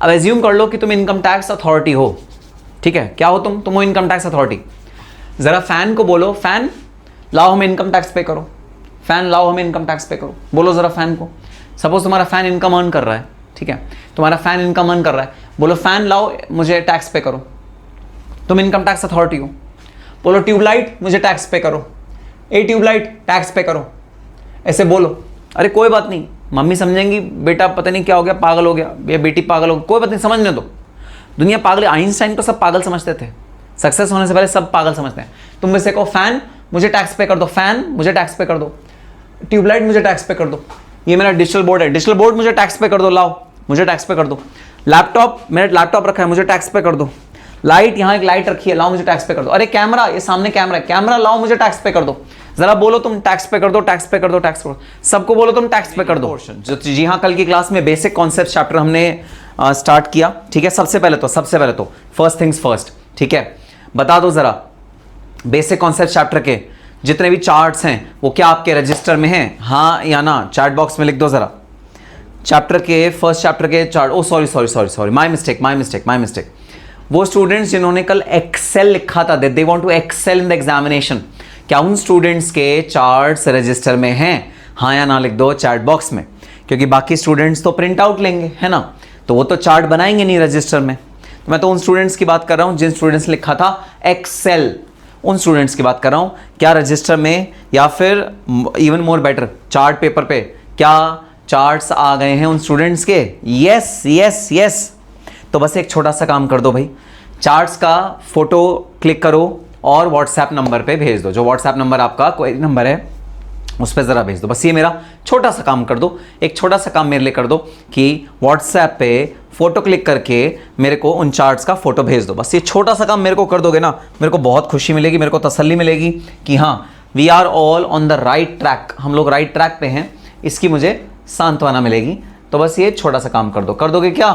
अब एज्यूम कर लो कि तुम इनकम टैक्स अथॉरिटी हो, ठीक है, क्या हो तुम हो इनकम टैक्स अथॉरिटी। जरा फैन को बोलो, फैन लाओ हमें इनकम टैक्स पे करो, फैन लाओ हमें इनकम टैक्स पे करो, बोलो जरा फैन को। सपोज तुम्हारा फैन इनकम अर्न कर रहा है, ठीक है, तुम्हारा फैन इनकम अर्न कर रहा है, बोलो फैन लाओ मुझे टैक्स पे करो, तुम इनकम टैक्स अथॉरिटी हो। बोलो ट्यूबलाइट मुझे टैक्स पे करो, ए ट्यूबलाइट टैक्स पे करो, ऐसे बोलो। अरे कोई बात नहीं, मम्मी समझेंगी बेटा पता नहीं क्या हो गया, पागल हो गया, या बेटी पागल हो गया, कोई बात नहीं, समझने दो। दुनिया पागल, आइंस्टाइन को सब पागल समझते थे, सक्सेस होने से पहले सब पागल समझते हैं। तुम में से कहो फैन मुझे टैक्स पे कर दो, फैन मुझे टैक्स पे कर दो, ट्यूबलाइट मुझे टैक्स पे कर दो, ये मेरा डिजिटल बोर्ड है, डिजिटल बोर्ड मुझे टैक्स पे कर दो, लाओ मुझे टैक्स पे कर दो, लैपटॉप मेरा लैपटॉप रखा है मुझे टैक्स पे कर दो, लाइट यहाँ एक लाइट रखी है लाओ मुझे टैक्स पे कर दो, अरे कैमरा ये सामने कैमरा है, कैमरा लाओ मुझे टैक्स पे कर दो। जरा बोलो तुम टैक्स पे कर दो, टैक्स पे कर दो, टैक्स पे कर दो, सबको बोलो तुम टैक्स पे कर दो। जी हाँ, कल की क्लास में बेसिक कॉन्सेप्ट चैप्टर हमने स्टार्ट किया, ठीक है। सबसे पहले तो फर्स्ट थिंग्स फर्स्ट, ठीक है, बता दो जरा बेसिक कॉन्सेप्ट चैप्टर के जितने भी चार्ट्स हैं वो क्या आपके रजिस्टर में हैं, हाँ या ना, चैट बॉक्स में लिख दो जरा। चैप्टर के फर्स्ट चैप्टर के chart, oh sorry my mistake. वो स्टूडेंट्स जिन्होंने कल एक्सेल लिखा था, they want to excel in the examination, क्या उन स्टूडेंट्स के चार्ट्स रजिस्टर में हैं, हाँ या ना लिख दो चैट बॉक्स में, क्योंकि बाकी स्टूडेंट्स तो प्रिंट आउट लेंगे, है ना, तो वो तो चार्ट बनाएंगे नहीं रजिस्टर में। तो मैं तो उन स्टूडेंट्स की बात कर रहा हूं जिन स्टूडेंट्स ने लिखा था एक्सेल, उन स्टूडेंट्स की बात कर रहा हूं। क्या रजिस्टर में या फिर even more better chart paper पे क्या चार्ट्स आ गए हैं उन स्टूडेंट्स के? यस। तो बस एक छोटा सा काम कर दो भाई, चार्ट्स का फोटो क्लिक करो और व्हाट्सएप नंबर पे भेज दो, जो व्हाट्सएप नंबर आपका कोई नंबर है उस पर ज़रा भेज दो। बस ये मेरा छोटा सा काम कर दो, एक छोटा सा काम मेरे लिए कर दो कि व्हाट्सएप पे फोटो क्लिक करके मेरे को उन चार्ट्स का फोटो भेज दो। बस ये छोटा सा काम मेरे को कर दोगे ना, मेरे को बहुत खुशी मिलेगी, मेरे को तसल्ली मिलेगी कि हाँ we are all on the right track, हम लोग राइट ट्रैक पे हैं, इसकी मुझे सांत्वना मिलेगी। तो बस ये छोटा सा काम कर दो, कर दोगे क्या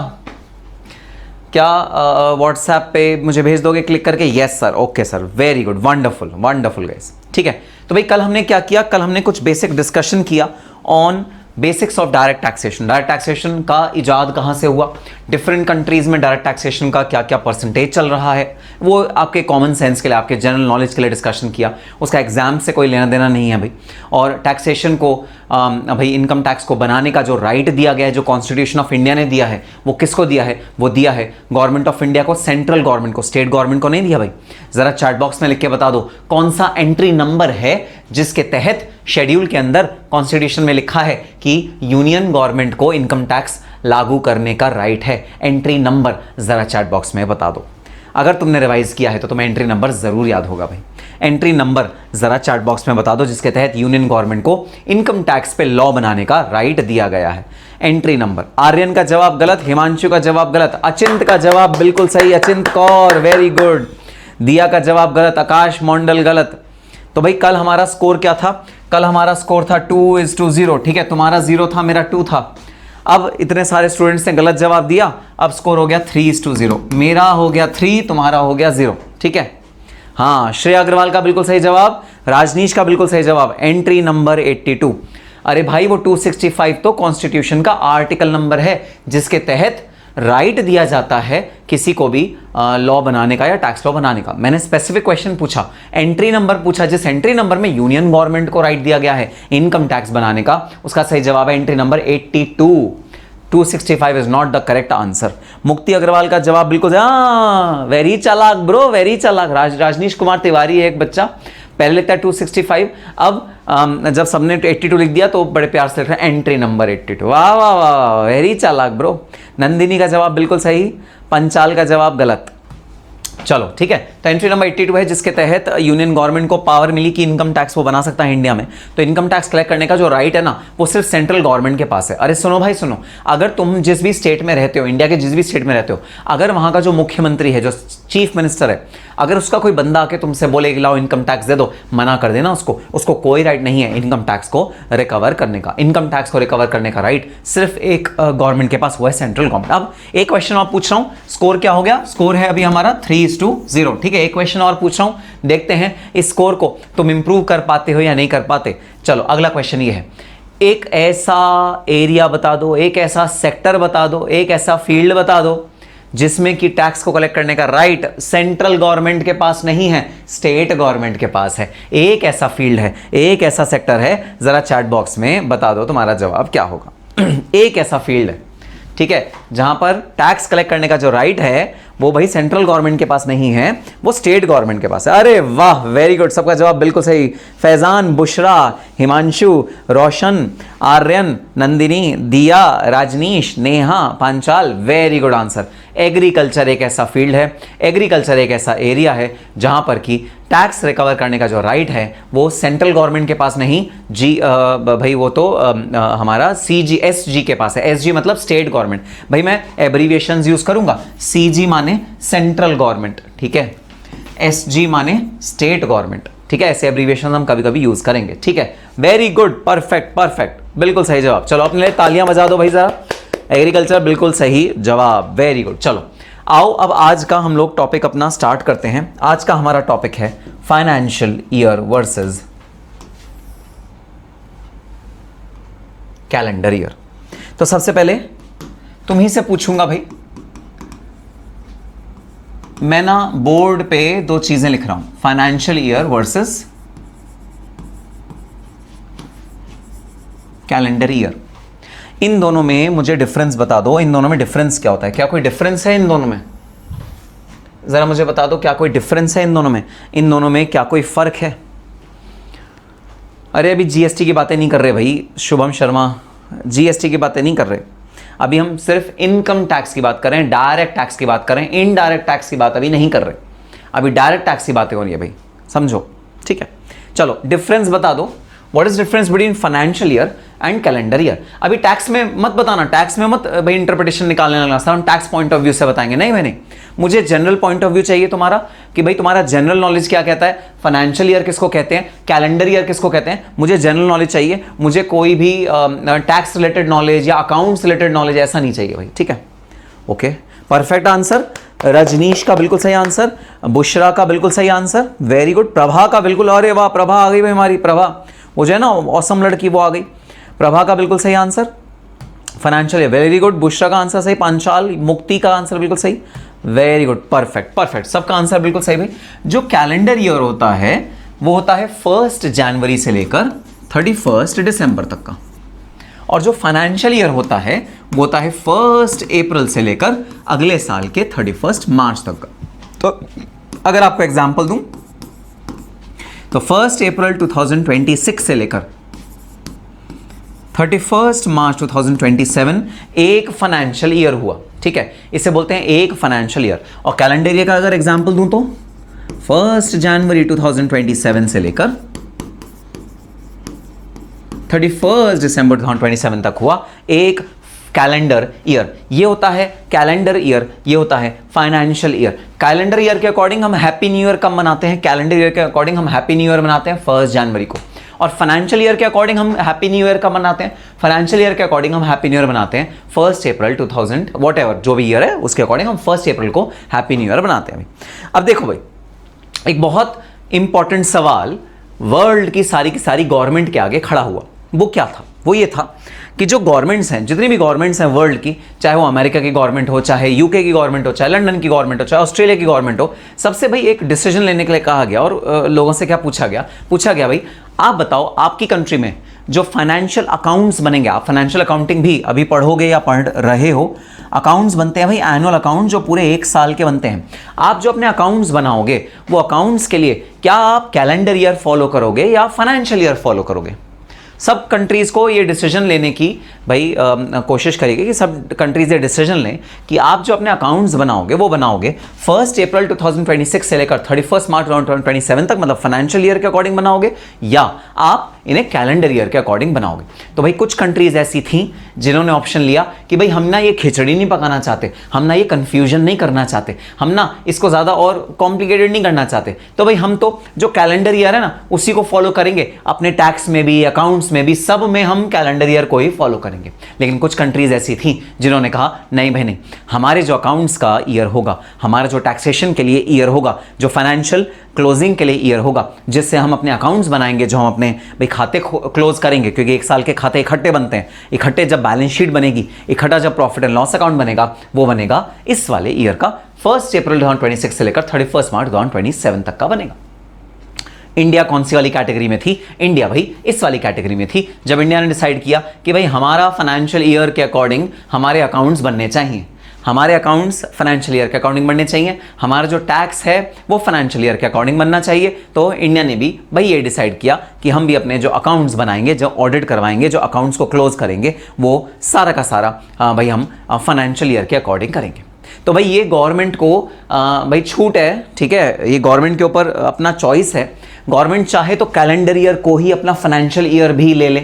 व्हाट्सएप पे मुझे भेज दोगे क्लिक करके? Yes sir, okay sir, very good, wonderful guys, ठीक है। तो भाई कल हमने क्या किया, कल हमने कुछ बेसिक डिस्कशन किया on basics of direct taxation. Direct taxation का इजाद कहाँ से हुआ, डिफरेंट कंट्रीज में डायरेक्ट टैक्सेशन का क्या क्या परसेंटेज चल रहा है, वो आपके कॉमन सेंस के लिए, आपके जनरल नॉलेज के लिए डिस्कशन किया। उसका एग्जाम से कोई लेना देना नहीं है भाई। और टैक्सेशन को भाई इनकम टैक्स को बनाने का जो राइट दिया गया है, जो कॉन्स्टिट्यूशन ऑफ इंडिया ने दिया है, वो किसको दिया है? वो दिया है गवर्नमेंट ऑफ इंडिया को, सेंट्रल गवर्नमेंट को, स्टेट गवर्नमेंट को नहीं दिया भाई। जरा चैट बॉक्स में लिख के बता दो कौन सा एंट्री नंबर है जिसके तहत शेड्यूल के अंदर कॉन्स्टिट्यूशन में लिखा है कि यूनियन गवर्नमेंट को इनकम टैक्स लागू करने का राइट है। एंट्री नंबर जरा चैट बॉक्स में बता दो। अगर तुमने रिवाइज किया है तो तुम्हें एंट्री नंबर जरूर याद होगा भाई। एंट्री नंबर जरा चैट बॉक्स में बता दो जिसके तहत यूनियन गवर्नमेंट को इनकम टैक्स पे लॉ बनाने का राइट दिया गया है। Entry number. आर्यन का जवाब गलत, हिमांशु का जवाब गलत, अचिंत का जवाब बिल्कुल सही, अचिंत कौर वेरी गुड, दिया का जवाब गलत, आकाश मंडल गलत। तो भाई कल हमारा स्कोर क्या था? कल हमारा स्कोर था 2:0, ठीक है, तुम्हारा 0 था, मेरा 2 था। अब इतने सारे स्टूडेंट्स ने गलत जवाब दिया, अब स्कोर हो गया 3:0, मेरा हो गया 3, तुम्हारा हो गया 0, ठीक है। हाँ, श्रेया अग्रवाल का बिल्कुल सही जवाब, राजनीश का बिल्कुल सही जवाब, एंट्री नंबर 82। अरे भाई वो 265 तो कॉन्स्टिट्यूशन का आर्टिकल नंबर है जिसके तहत राइट दिया जाता है किसी को भी लॉ बनाने का या टैक्स लॉ बनाने का। मैंने स्पेसिफिक क्वेश्चन पूछा, एंट्री नंबर पूछा, जिस एंट्री नंबर में यूनियन गवर्नमेंट को राइट दिया गया है इनकम टैक्स बनाने का, उसका सही जवाब है entry number 82। 265 is not the correct answer. मुक्ति अग्रवाल का जवाब बिल्कुल वेरी चालाक ब्रो, वेरी चालाक। राजनीश कुमार तिवारी है एक बच्चा, पहले लिखता है 265, अब जब सबने 82 लिख दिया तो बड़े प्यार से लिख रहा है एंट्री नंबर 82। वाह वाह वाह, वेरी चालाक ब्रो। नंदिनी का जवाब बिल्कुल सही, पंचाल का जवाब गलत। चलो ठीक है, तो एंट्री नंबर 82 है जिसके तहत यूनियन गवर्नमेंट को पावर मिली कि इनकम टैक्स वो बना सकता है इंडिया में। तो इनकम टैक्स कलेक्ट करने का जो राइट है ना, वो सिर्फ सेंट्रल गवर्नमेंट के पास है। अरे सुनो भाई सुनो, अगर तुम जिस भी स्टेट में रहते हो, इंडिया के जिस भी स्टेट में रहते हो, अगर वहां का जो मुख्यमंत्री है, जो चीफ मिनिस्टर है, अगर उसका कोई बंदा आके तुमसे बोले कि लाओ इनकम टैक्स दे दो, मना कर देना उसको कोई राइट नहीं है इनकम टैक्स को रिकवर करने का। इनकम टैक्स को रिकवर करने का राइट सिर्फ एक गवर्नमेंट के पास, वो है सेंट्रल गवर्नमेंट। अब एक क्वेश्चन और पूछ रहा हूं, स्कोर क्या हो गया? स्कोर है अभी हमारा 3:0, ठीक है। एक क्वेश्चन और पूछ रहा हूं, देखते हैं इस स्कोर को तुम इंप्रूव कर पाते हो या नहीं कर पाते। चलो अगला क्वेश्चन ये है, एक ऐसा एरिया बता दो, एक ऐसा सेक्टर बता दो, एक ऐसा फील्ड बता दो जिसमें कि टैक्स को कलेक्ट करने का राइट सेंट्रल गवर्नमेंट के पास नहीं है, स्टेट गवर्नमेंट के पास है। एक ऐसा फील्ड है, एक ऐसा सेक्टर है, जरा चैट बॉक्स में बता दो तुम्हारा जवाब क्या होगा। एक ऐसा फील्ड है, ठीक है, जहां पर टैक्स कलेक्ट करने का जो राइट है वो भाई सेंट्रल गवर्नमेंट के पास नहीं है, वो स्टेट गवर्नमेंट के पास है। अरे वाह, वेरी गुड, सबका जवाब बिल्कुल सही। फैजान, बुशरा, हिमांशु, रोशन, आर्यन, नंदिनी, दिया, Rajneesh, Neha, Panchal, very good answer. Agriculture एक ऐसा फील्ड है, एग्रीकल्चर एक ऐसा एरिया है जहां पर कि टैक्स रिकवर करने का जो राइट है वो सेंट्रल गवर्नमेंट के पास नहीं, भाई वो तो हमारा CGSG के पास है। SG मतलब स्टेट गवर्नमेंट। भाई मैं एब्रीविएशंस यूज करूंगा, CG माने सेंट्रल गवर्नमेंट, ठीक है, SG माने स्टेट गवर्नमेंट, ठीक है, ऐसे एब्रीविएशन हम कभी कभी यूज करेंगे, ठीक है। वेरी गुड, परफेक्ट परफेक्ट, बिल्कुल सही जवाब। चलो अपने लिए तालियां बजा दो भाई जरा। एग्रीकल्चर बिल्कुल सही जवाब, वेरी गुड। चलो आओ अब आज का हम लोग टॉपिक अपना स्टार्ट करते हैं। आज का हमारा टॉपिक है financial year versus calendar year. तो सबसे पहले तुम्ही से पूछूंगा भाई, मैं ना बोर्ड पे दो चीजें लिख रहा हूं, financial year versus calendar year. इन दोनों में मुझे डिफरेंस बता दो, इन दोनों में डिफरेंस क्या होता है, क्या कोई डिफरेंस है इन दोनों में? जरा मुझे बता दो क्या कोई डिफरेंस है इन दोनों में, इन दोनों में क्या कोई फर्क है? अरे अभी GST की बातें नहीं कर रहे भाई शुभम शर्मा, GST की बातें नहीं कर रहे, अभी हम सिर्फ इनकम टैक्स की बात कर रहे हैं, डायरेक्ट टैक्स की बात कर रहे हैं, इनडायरेक्ट टैक्स की बात अभी नहीं कर रहे, अभी डायरेक्ट टैक्स की बातें हो रही है भाई, समझो, ठीक है। चलो डिफरेंस बता दो, what is difference between financial year and calendar year. अभी टैक्स में मत बताना, टैक्स में मत भाई इंटरप्रिटेशन निकालने लगा, हम टैक्स पॉइंट ऑफ व्यू से बताएंगे, नहीं भाई नहीं, मुझे जनरल पॉइंट ऑफ व्यू चाहिए तुम्हारा कि भाई तुम्हारा जनरल नॉलेज क्या कहता है, फाइनेंशियल ईयर किसको कहते हैं, कैलेंडर ईयर किसको कहते हैं, मुझे जनरल नॉलेज चाहिए, मुझे कोई भी टैक्स रिलेटेड नॉलेज या अकाउंट्स रिलेटेड नॉलेज ऐसा नहीं चाहिए भाई, ठीक है। Okay, perfect answer. रजनीश का बिल्कुल सही आंसर, बुशरा का बिल्कुल सही आंसर, वेरी गुड। प्रभा का बिल्कुल, अरे वाह प्रभा आ गई भाई हमारी, प्रभा वो जो है ना औसम लड़की वो आ गई, प्रभा का बिल्कुल सही answer financial year, very good. Bushra का आंसर सही, पांचाल, मुक्ति का आंसर बिल्कुल सही, वेरी गुड, परफेक्ट परफेक्ट, सबका आंसर बिल्कुल सही भाई। जो कैलेंडर ईयर होता है वो होता है 1 जनवरी से लेकर 31 दिसंबर तक का, और जो फाइनेंशियल ईयर होता है वो होता है 1 अप्रैल से लेकर अगले साल के 31 मार्च तक का। तो अगर आपको एग्जांपल दूं तो 1 अप्रैल 2026 से लेकर 31 मार्च 2027 एक फाइनेंशियल ईयर हुआ, ठीक है, इसे बोलते हैं एक फाइनेंशियल ईयर। और कैलेंडर ईयर का अगर एग्जांपल दूं तो 1 जनवरी 2027 से लेकर 31 दिसंबर 2027 तक हुआ एक कैलेंडर ईयर। ये होता है कैलेंडर ईयर, ये होता है फाइनेंशियल ईयर। कैलेंडर ईयर के अकॉर्डिंग हम हैप्पी न्यू ईयर कब मनाते हैं, कैलेंडर ईयर के अकॉर्डिंग हम हैप्पी न्यू ईयर मनाते हैं 1 जनवरी को, और फाइनेंशियल ईयर के अकॉर्डिंग हम हैप्पी न्यू ईयर कब मनाते हैं, फाइनेंशियल ईयर के अकॉर्डिंग हम हैप्पी न्यू ईयर मनाते हैं 1 अप्रैल 2000 वॉट एवर जो भी ईयर है उसके अकॉर्डिंग हम 1 अप्रैल को हैप्पी न्यू ईयर मनाते हैं। अब देखो भाई, एक बहुत इंपॉर्टेंट सवाल वर्ल्ड की सारी गवर्नमेंट के आगे खड़ा हुआ, वो क्या था, वो ये था कि जो गवर्नमेंट्स हैं, जितनी भी गवर्नमेंट्स हैं वर्ल्ड की, चाहे वो अमेरिका की गवर्नमेंट हो, चाहे यूके की गवर्नमेंट हो, चाहे लंदन की गवर्नमेंट हो, चाहे ऑस्ट्रेलिया की गवर्नमेंट हो, सबसे भाई एक डिसीजन लेने के लिए कहा गया और लोगों से क्या पूछा गया भाई आप बताओ आपकी कंट्री में जो फाइनेंशियल अकाउंट्स बनेंगे, आप फाइनेंशियल अकाउंटिंग भी अभी पढ़ोगे या पढ़ रहे हो, अकाउंट्स बनते हैं भाई एनुअल अकाउंट जो पूरे 1 साल के बनते हैं। आप जो अपने अकाउंट्स बनाओगे वो अकाउंट्स के लिए क्या आप कैलेंडर ईयर फॉलो करोगे या फाइनेंशियल ईयर फॉलो करोगे? सब कंट्रीज को ये डिसीजन लेने की भाई कोशिश करेगी कि सब कंट्रीज ये डिसीजन लें कि आप जो अपने अकाउंट्स बनाओगे वो बनाओगे 1 अप्रैल 2026 से लेकर 31 मार्च 2027 तक, मतलब फाइनेंशियल ईयर के अकॉर्डिंग बनाओगे या आप इन्हें कैलेंडर ईयर के अकॉर्डिंग बनाओगे। तो भाई कुछ कंट्रीज ऐसी थी जिन्होंने ऑप्शन लिया कि भाई हम ना ये खिचड़ी नहीं पकाना चाहते, हम ना ये कंफ्यूजन नहीं करना चाहते, हम ना इसको ज़्यादा और कॉम्प्लिकेटेड नहीं करना चाहते, तो भाई हम तो जो कैलेंडर ईयर है ना उसी को फॉलो करेंगे, अपने टैक्स में भी, अकाउंट्स में भी, सब में हम कैलेंडर ईयर को ही फॉलो करेंगे। करेंगे। लेकिन कुछ कंट्रीज ऐसी थी जिन्होंने कहा नहीं भाई नहीं, हमारे जो अकाउंट्स का ईयर होगा, हमारा जो टैक्सेशन के लिए ईयर होगा, जो फाइनेंशियल क्लोजिंग के लिए ईयर होगा, जिससे हम अपने अकाउंट्स बनाएंगे, जो हम अपने भाई खाते क्लोज करेंगे, क्योंकि एक साल के खाते इकट्ठे बनते हैं, इकट्ठे जब बैलेंस शीट बनेगी, इकट्ठा जब प्रॉफिट एंड लॉस अकाउंट बनेगा, वो बनेगा इस वाले ईयर का 1 अप्रैल 2026 से लेकर 31 मार्च 2027 तक का बनेगा। इंडिया कौन सी वाली कैटेगरी में थी? इंडिया भाई इस वाली कैटेगरी में थी, जब इंडिया ने डिसाइड किया कि भाई हमारा फाइनेंशियल ईयर के अकॉर्डिंग हमारे अकाउंट्स बनने चाहिए, हमारे अकाउंट्स फाइनेंशियल ईयर के अकॉर्डिंग बनने चाहिए, हमारा जो टैक्स है वो फाइनेंशियल ईयर के अकॉर्डिंग बनना चाहिए। तो इंडिया ने भी भाई ये डिसाइड किया कि हम भी अपने जो अकाउंट्स बनाएंगे, जो ऑडिट करवाएंगे, जो अकाउंट्स को क्लोज करेंगे, वो सारा का सारा भाई हम फाइनेंशियल ईयर के अकॉर्डिंग करेंगे। तो भाई ये गवर्नमेंट को भाई छूट है, ठीक है, ये गवर्नमेंट के ऊपर अपना चॉइस है। गवर्नमेंट चाहे तो कैलेंडर ईयर को ही अपना फाइनेंशियल ईयर भी ले ले,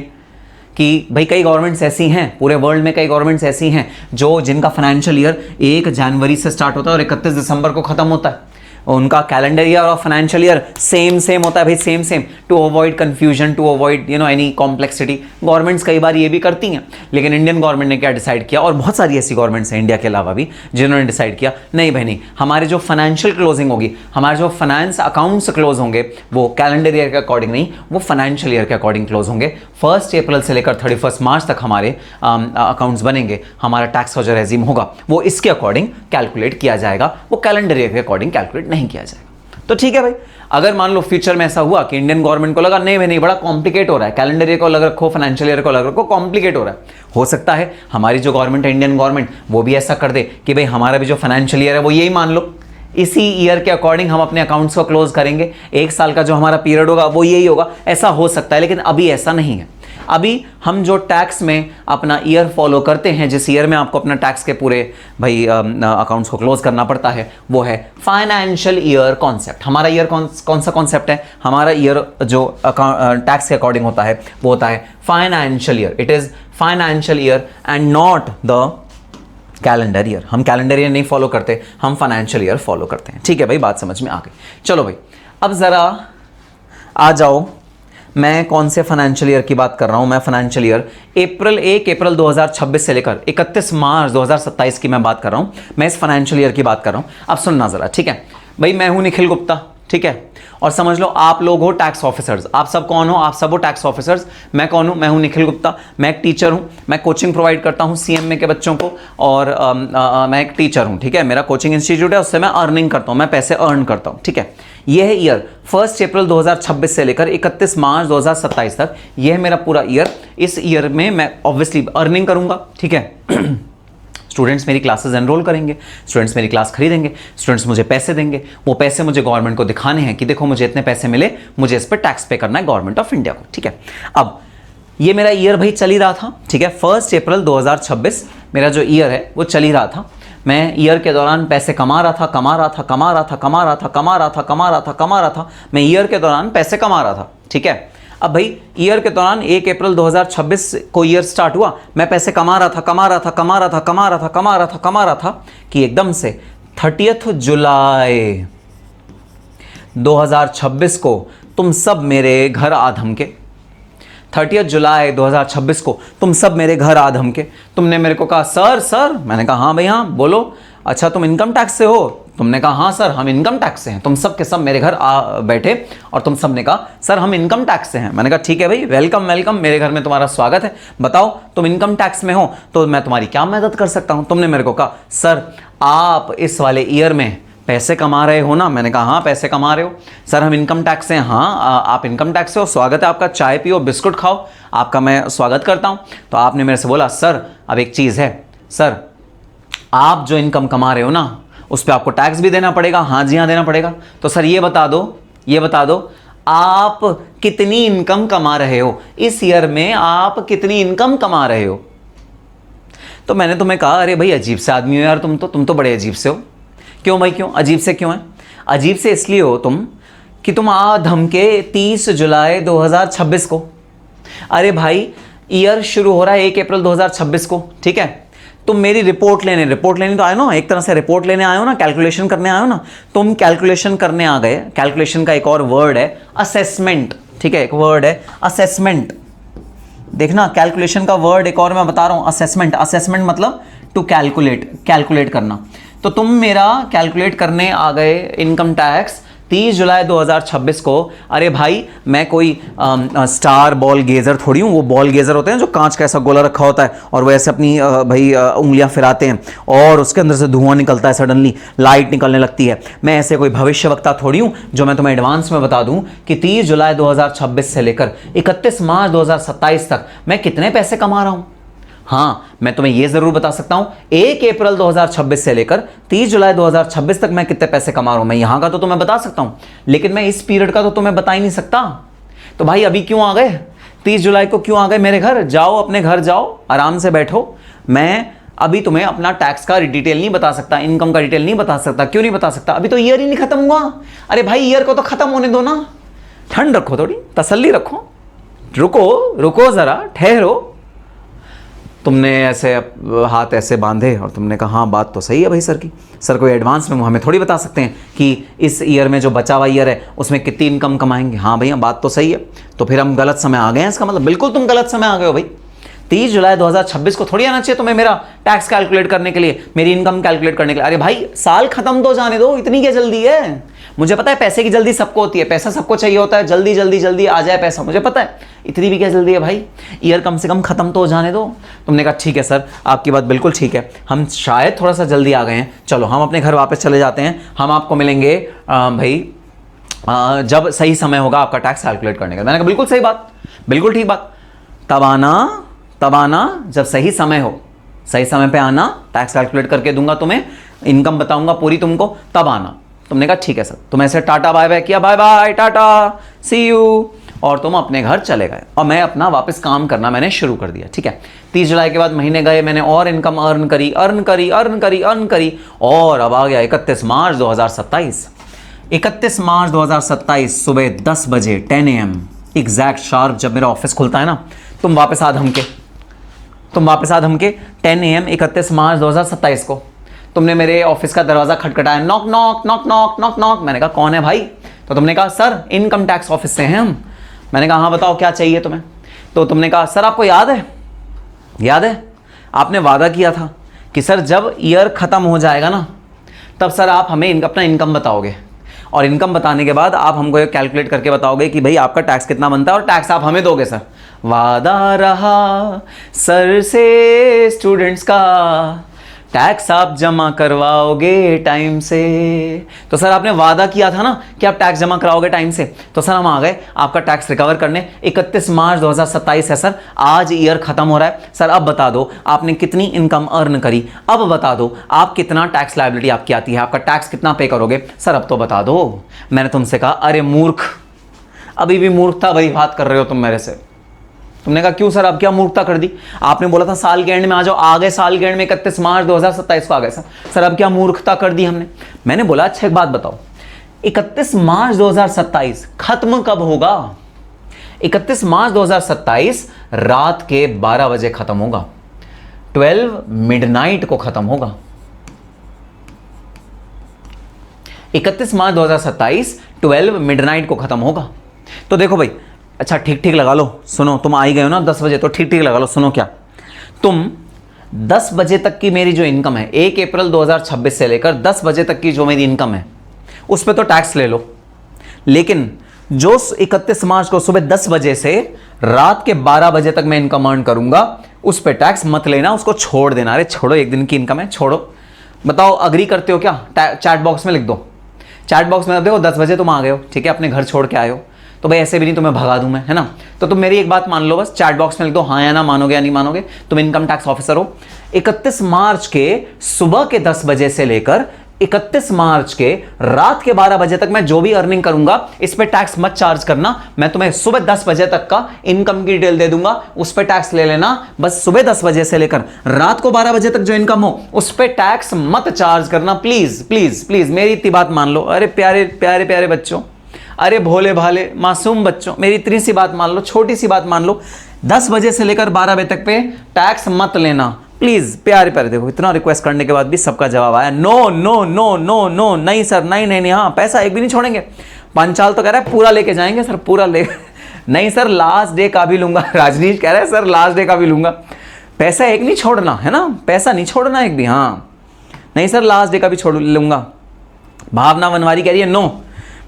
कि भाई कई गवर्नमेंट्स ऐसी हैं, पूरे वर्ल्ड में कई गवर्नमेंट्स ऐसी हैं जो जिनका फाइनेंशियल ईयर 1 जनवरी से स्टार्ट होता है और 31 दिसंबर को खत्म होता है। उनका कैलेंडर ईयर और फाइनेंशियल ईयर सेम होता है भाई, same, to avoid confusion, to avoid any complexity. Governments कई बार ये भी करती हैं, लेकिन इंडियन गवर्नमेंट ने क्या डिसाइड किया, और बहुत सारी ऐसी गवर्नमेंट्स हैं इंडिया के अलावा भी जिन्होंने डिसाइड किया नहीं भाई नहीं, हमारे जो फाइनेंशियल क्लोजिंग होगी, हमारे जो फाइनेंस अकाउंट्स क्लोज होंगे, वो कैलेंडर ईयर के अकॉर्डिंग नहीं, वो फाइनेंशियल ईयर के अकॉर्डिंग क्लोज होंगे। 1 अप्रैल से लेकर 31 मार्च तक हमारे अकाउंट्स बनेंगे, हमारा टैक्स का जो रेजिम होगा वो इसके अकॉर्डिंग कैलकुलेट किया जाएगा, वो कैलेंडर ईयर के अकॉर्डिंग कैलकुलेट नहीं किया जाएगा। तो ठीक है भाई, अगर मान लो फ्यूचर में ऐसा हुआ कि इंडियन गवर्नमेंट को लगा नहीं भाई नहीं, बड़ा कॉम्प्लिकेट हो रहा है, कैलेंडर ईयर को अलग रखो, फाइनेंशियल ईयर को अलग रखो, कॉम्प्लिकेट हो रहा है, हो सकता है हमारी जो गवर्नमेंट है, इंडियन गवर्नमेंट, वो भी ऐसा कर दे कि भाई हमारा भी जो फाइनेंशियल ईयर है वो यही मान लो, इसी ईयर के अकॉर्डिंग हम अपने अकाउंट्स को क्लोज करेंगे, 1 साल का जो हमारा पीरियड होगा वो यही होगा, ऐसा हो सकता है। लेकिन अभी ऐसा नहीं है। अभी हम जो टैक्स में अपना ईयर फॉलो करते हैं, जिस ईयर में आपको अपना टैक्स के पूरे भाई अकाउंट्स को क्लोज करना पड़ता है, वो है फाइनेंशियल ईयर कॉन्सेप्ट। हमारा ईयर कौन सा कॉन्सेप्ट है? हमारा ईयर जो टैक्स के अकॉर्डिंग होता है वो होता है financial year. It is financial year and not the calendar year. हम कैलेंडर ईयर नहीं फॉलो करते, हम फाइनेंशियल ईयर फॉलो करते हैं। ठीक है भाई, बात समझ में आ गई। चलो भाई, अब जरा आ जाओ, मैं कौन से फाइनेंशियल ईयर की बात कर रहा हूं? मैं फाइनेंशियल ईयर 1 अप्रैल 2026 से लेकर 31 मार्च 2027 की मैं बात कर रहा हूं। मैं इस फाइनेंशियल ईयर की बात कर रहा हूं। अब सुनना जरा, ठीक है भाई, मैं हूं निखिल गुप्ता, ठीक है, और समझ लो आप लोग हो टैक्स ऑफिसर्स। आप सब कौन हो? आप सब हो टैक्स ऑफिसर्स। मैं कौन हूं? मैं हूं निखिल गुप्ता। मैं एक टीचर हूं, मैं कोचिंग प्रोवाइड करता हूं सीएमए के बच्चों को, और मैं एक टीचर हूं, ठीक है, मेरा कोचिंग इंस्टीट्यूट है, उससे मैं अर्निंग करता हूं, मैं पैसे अर्न करता हूं, ठीक है। यह है ईयर 1 अप्रैल 2026 से लेकर 31 मार्च 2027 तक, यह है मेरा पूरा ईयर। इस ईयर में मैं ऑब्वियसली अर्निंग करूंगा, ठीक है। स्टूडेंट्स मेरी क्लासेस एनरोल करेंगे, स्टूडेंट्स मेरी क्लास खरीदेंगे, स्टूडेंट्स मुझे पैसे देंगे, वो पैसे मुझे गवर्नमेंट को दिखाने हैं कि देखो मुझे इतने पैसे मिले, मुझे इस पर टैक्स पे करना है गवर्नमेंट ऑफ इंडिया को, ठीक है। अब ये मेरा ईयर भाई चल ही रहा था, ठीक है, 1 अप्रैल 2026 मेरा जो ईयर है वो चल ही रहा था। मैं ईयर के दौरान पैसे कमा रहा था, मैं ईयर के दौरान पैसे कमा रहा था, ठीक है। अब भाई ईयर के दौरान 1 अप्रैल 2026 को ईयर स्टार्ट हुआ, मैं पैसे कमा रहा था कि एकदम से 30 जुलाई 2026 को तुम सब मेरे घर आ धमके। 30 जुलाई 2026 को तुम सब मेरे घर आ धमके। तुमने मेरे को कहा सर, मैंने कहा हाँ भाई हाँ बोलो। अच्छा तुम इनकम टैक्स से हो? तुमने कहा हाँ सर हम इनकम टैक्स से हैं। तुम सब के सब मेरे घर आ बैठे और तुम सब ने कहा सर हम इनकम टैक्स से हैं। मैंने कहा ठीक है भाई, वेलकम, मेरे घर में तुम्हारा स्वागत है। बताओ तुम इनकम टैक्स में हो तो मैं तुम्हारी क्या मदद कर सकता हूं? तुमने मेरे को कहा सर आप इस वाले ईयर में पैसे कमा रहे हो ना? मैंने कहा हाँ पैसे कमा रहे हो। सर हम इनकम टैक्स से हैं। हाँ आप इनकम टैक्स से हो, स्वागत है आपका, चाय पियो, बिस्कुट खाओ, आपका मैं स्वागत करता हूं। तो आपने मेरे से बोला सर अब एक चीज़ है, सर आप जो इनकम कमा रहे हो ना उस पर आपको टैक्स भी देना पड़ेगा। हाँ जी हाँ देना पड़ेगा। तो सर ये बता दो आप कितनी इनकम कमा रहे हो इस ईयर में, आप कितनी इनकम कमा रहे हो? तो मैंने तुम्हें कहा अरे भाई अजीब से आदमी हो यार, तुम तो बड़े अजीब से हो। क्यों भाई क्यों अजीब से क्यों है? अजीब से इसलिए हो तुम कि तुम आ धमके 30 जुलाई 2026 को। अरे भाई ईयर शुरू हो रहा है 1 अप्रैल 2026 को, ठीक है। तुम मेरी रिपोर्ट लेने तो आए ना, एक तरह से रिपोर्ट लेने आए हो ना, कैलकुलेशन करने आए हो ना। तुम कैलकुलेशन करने आ गए। कैलकुलेशन का एक और वर्ड है असेसमेंट, ठीक है, एक वर्ड है असेसमेंट। देखना कैलकुलेशन का वर्ड एक और मैं बता रहा हूं, असेसमेंट। असेसमेंट मतलब टू कैलकुलेट करना। तो तुम मेरा कैलकुलेट करने आ गए इनकम टैक्स 30 जुलाई 2026 को। अरे भाई मैं कोई स्टार बॉल गेजर थोड़ी हूँ। वो बॉल गेजर होते हैं जो कांच का ऐसा गोला रखा होता है और वो ऐसे अपनी उंगलियां फिराते हैं और उसके अंदर से धुआं निकलता है, सडनली लाइट निकलने लगती है। मैं ऐसे कोई भविष्यवक्ता थोड़ी हूँ जो मैं तुम्हें एडवांस में बता दूं कि 30 जुलाई 2026 से लेकर 31 मार्च 2027 तक मैं कितने पैसे कमा रहा हूं। हाँ, मैं तुम्हें यह जरूर बता सकता हूं 1 अप्रैल 2026 से लेकर 30 जुलाई 2026 तक मैं कितने पैसे कमा रहा हूं। मैं यहां का तो तुम्हें बता सकता हूं, लेकिन मैं इस पीरियड का तो तुम्हें बता ही नहीं सकता। तो भाई अभी क्यों आ गए, 30 जुलाई को क्यों आ गए मेरे घर? जाओ अपने घर जाओ, आराम से बैठो। मैं अभी तुम्हें अपना टैक्स का डिटेल नहीं बता सकता, इनकम का डिटेल नहीं बता सकता। क्यों नहीं बता सकता? अभी तो ईयर ही नहीं खत्म हुआ। अरे भाई ईयर को तो खत्म होने दो ना, ठंड रखो, थोड़ी तसल्ली रखो, रुको जरा, ठहरो। तुमने ऐसे हाथ ऐसे बांधे और तुमने कहा हाँ बात तो सही है भाई सर की। सर कोई एडवांस में हमें थोड़ी बता सकते हैं कि इस ईयर में जो बचा हुआ ईयर है उसमें कितनी इनकम कमाएंगे। हाँ भैया बात तो सही है। तो फिर हम गलत समय आ गए हैं, इसका मतलब? बिल्कुल तुम गलत समय आ गए हो भाई। 30 जुलाई 2026 को थोड़ी आना चाहिए तुम्हें मेरा टैक्स कैलकुलेट करने के लिए, मेरी इनकम कैलकुलेट करने के लिए। अरे भाई साल खत्म तो जाने दो, इतनी क्या जल्दी है? मुझे पता है पैसे की जल्दी सबको होती है, पैसा सबको चाहिए होता है, जल्दी जल्दी जल्दी आ जाए पैसा, मुझे पता है। इतनी भी क्या जल्दी है भाई? ईयर कम से कम खत्म तो हो जाने दो। तुमने कहा ठीक है सर, आपकी बात बिल्कुल ठीक है, हम शायद थोड़ा सा जल्दी आ गए हैं, चलो हम अपने घर वापस चले जाते हैं, हम आपको मिलेंगे भाई जब सही समय होगा आपका टैक्स कैलकुलेट करने का। मैंने कहा बिल्कुल सही बात, बिल्कुल ठीक बात। तब आना जब सही समय हो, सही समय पे आना, टैक्स कैलकुलेट करके दूंगा तुम्हें, इनकम बताऊंगा पूरी तुमको, तब आना। तुमने कहा ठीक है सर। तुम ऐसे टाटा बाय बाय किया, बाय बाय टाटा सी यू, और तुम अपने घर चले गए और मैं अपना वापस काम करना मैंने शुरू कर दिया। ठीक है, 30 जुलाई के बाद महीने गए, मैंने और इनकम अर्न करी और अब आ गया 31 मार्च 2027। 31 मार्च 2027 सुबह 10 बजे 10 AM एग्जैक्ट शार्प जब मेरा ऑफिस खुलता है ना, तुम वापस आ धमके 10 AM 31 मार्च 2027 को तुमने मेरे ऑफिस का दरवाजा खटखटाया, knock knock knock knock knock knock. मैंने कहा कौन है भाई? तो तुमने कहा सर इनकम टैक्स ऑफिस से हैं हम। मैंने कहा हाँ बताओ क्या चाहिए तुम्हें? तो तुमने कहा सर आपको याद है आपने वादा किया था कि सर जब ईयर खत्म हो जाएगा ना तब सर आप हमें अपना इनकम बताओगे, और इनकम बताने के बाद आप हमको कैलकुलेट करके बताओगे कि भाई आपका टैक्स कितना बनता है और टैक्स आप हमें दोगे। सर वादा रहा सर से स्टूडेंट्स का, टैक्स आप जमा करवाओगे टाइम से। तो सर आपने वादा किया था ना कि आप टैक्स जमा कराओगे टाइम से, तो सर हम आ गए आपका टैक्स रिकवर करने। 31 मार्च 2027 है सर, आज ईयर खत्म हो रहा है। सर अब बता दो आपने कितनी इनकम अर्न करी, अब बता दो आप कितना टैक्स लायबिलिटी आपकी आती है, आपका टैक्स कितना पे करोगे, सर अब तो बता दो। मैंने तुमसे कहा अरे मूर्ख, अभी भी मूर्खता वही बात कर रहे हो तुम मेरे से। तुमने कहा क्यों सर, अब क्या मूर्खता कर दी? आपने बोला था साल के एंड में आ जाओ, आ गए साल के एंड में 31 मार्च 2027 को आ गए सर अब क्या मूर्खता कर दी हमने? मैंने बोला अच्छा एक बात बताओ, 31 मार्च 2027 खत्म कब होगा? 31 मार्च 2027 रात के 12 बजे खत्म होगा, 12 मिडनाइट को खत्म होगा। 31 मार्च 2027 12 मिडनाइट को खत्म होगा। तो देखो भाई, अच्छा ठीक लगा लो, सुनो, तुम आ ही गए हो ना 10 बजे, तो ठीक लगा लो। सुनो क्या, तुम 10 बजे तक की मेरी जो इनकम है 1 अप्रैल 2026 से लेकर 10 बजे तक की जो मेरी इनकम है उस पर तो टैक्स ले लो, लेकिन जो 31 मार्च को सुबह 10 बजे से रात के 12 बजे तक मैं इनकम अर्न करूंगा उस पर टैक्स मत लेना, उसको छोड़ देना। अरे छोड़ो, एक दिन की इनकम है, छोड़ो। बताओ अग्री करते हो क्या? चैट बॉक्स में लिख दो, चैट बॉक्स में देखो 10 बजे तुम आ गए हो, ठीक है, अपने घर छोड़ के आए हो, तो भाई ऐसे भी नहीं तुम्हें भगा दूं मैं, है ना? तो तुम मेरी एक बात मान लो, बस चैट बॉक्स में लिख दो हाँ या ना, मानोगे या नहीं मानोगे। तुम इनकम टैक्स ऑफिसर हो। 31 मार्च के सुबह के 10 बजे से लेकर 31 मार्च के रात के 12 बजे तक मैं जो भी अर्निंग करूंगा इस पे टैक्स मत चार्ज करना। मैं तुम्हें सुबह 10 बजे तक का इनकम की डिटेल दे दूंगा, उस पे टैक्स ले लेना। बस सुबह 10 बजे से लेकर रात को 12 बजे तक जो इनकम हो उस पे टैक्स मत चार्ज करना, प्लीज प्लीज प्लीज, मेरी इतनी बात मान लो। अरे प्यारे प्यारे प्यारे बच्चों, अरे भोले भाले मासूम बच्चों, मेरी इतनी सी बात मान लो, छोटी सी बात मान लो, 10 बजे से लेकर 12 बजे तक पे टैक्स मत लेना प्लीज। प्यारे प्यारे, देखो इतना रिक्वेस्ट करने के बाद भी सबका जवाब आया no no no no no, नहीं सर, नहीं नहीं नहीं, हाँ पैसा एक भी नहीं छोड़ेंगे। पंचाल तो कह रहा है पूरा लेके जाएंगे सर, पूरा ले नहीं सर लास्ट डे का भी लूंगा। राजनीश कह रहा है सर लास्ट डे का भी लूंगा। पैसा एक नहीं छोड़ना है ना, पैसा नहीं छोड़ना एक भी। हाँ नहीं सर लास्ट डे का भी छोड़ लूंगा। भावना वनवारी कह रही है नो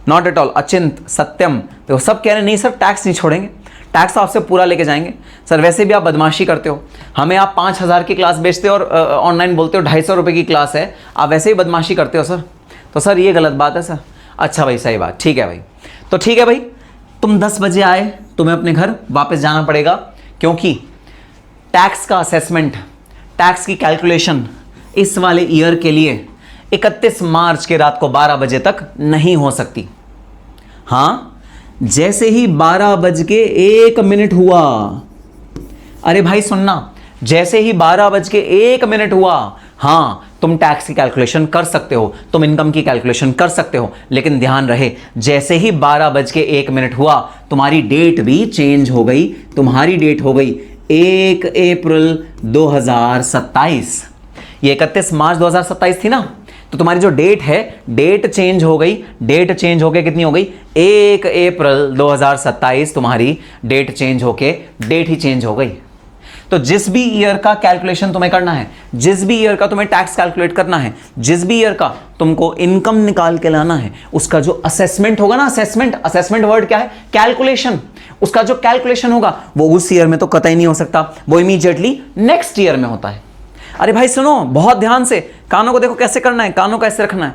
नॉट एट ऑल। अचिंत सत्यम तो सब कह रहे हैं नहीं सर टैक्स नहीं छोड़ेंगे, टैक्स तो आपसे पूरा लेके जाएंगे। सर वैसे भी आप बदमाशी करते हो, हमें आप 5,000 की क्लास बेचते हो और ऑनलाइन बोलते हो 250 रुपये की क्लास है, आप वैसे ही बदमाशी करते हो सर। तो सर ये गलत बात है सर। अच्छा भाई सही बात, ठीक है भाई। तो ठीक है भाई, तुम 10 बजे आए, तुम्हें अपने घर वापस जाना पड़ेगा क्योंकि टैक्स का असेसमेंट, टैक्स की कैलकुलेशन इस वाले ईयर के लिए 31 मार्च के रात को 12 बजे तक नहीं हो सकती। हाँ जैसे ही 12:01 हुआ, अरे भाई सुनना, जैसे ही 12:01 हुआ, हाँ तुम टैक्स की कैलकुलेशन कर सकते हो, तुम इनकम की कैलकुलेशन कर सकते हो, लेकिन ध्यान रहे जैसे ही 12:01 हुआ तुम्हारी डेट भी चेंज हो गई। तुम्हारी डेट हो गई 1 अप्रैल 2027। ये 31 मार्च 2027 थी ना, तो तुम्हारी जो डेट है डेट चेंज हो गई। डेट चेंज होके कितनी हो गई 1 अप्रैल 2027 तुम्हारी डेट चेंज होके डेट ही चेंज हो गई। तो जिस भी ईयर का कैलकुलेशन तुम्हें करना है, जिस भी ईयर का तुम्हें टैक्स कैलकुलेट करना है, जिस भी ईयर का तुमको इनकम निकाल के लाना है, उसका जो असेसमेंट होगा ना, असेसमेंट वर्ड क्या है, कैलकुलेशन, उसका जो कैलकुलेशन होगा वो उस ईयर में तो कतई नहीं हो सकता, वो इमीडिएटली नेक्स्ट ईयर में होता है। अरे भाई सुनो बहुत ध्यान से, कानों को देखो कैसे करना है, कानों का ऐसे रखना है,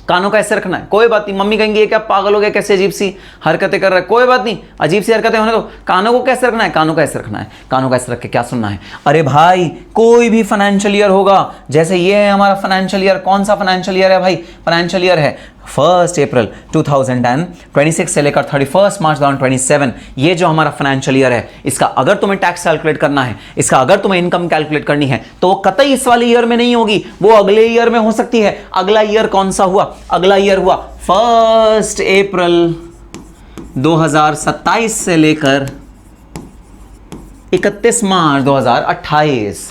कानों का ऐसे रखना है। कोई बात नहीं, मम्मी कहेंगी ये क्या पागल हो गया, कैसे अजीब सी हरकतें कर रहा है, कोई बात नहीं, अजीब सी हरकतें होने दो। कानों को कैसे रखना है, कानों का ऐसे रखना है, कानों का ऐसे रख के क्या सुनना है। अरे भाई कोई भी फाइनेंशियल ईयर होगा, जैसे ये है हमारा फाइनेंशियल ईयर, कौन सा फाइनेंशियल ईयर है भाई, फाइनेंशियल ईयर है 1 अप्रैल 2026 से लेकर 31 मार्च 2027। ये जो हमारा फाइनेंशियल ईयर है, इसका अगर तुम्हें टैक्स कैलकुलेट करना है, इसका अगर तुम्हें इनकम कैलकुलेट करनी है, तो वो कतई इस वाले ईयर में नहीं होगी, वो अगले ईयर में हो सकती है। अगला ईयर कौन सा हुआ, अगला ईयर हुआ 1 अप्रैल 2027 से लेकर 31 मार्च 2028।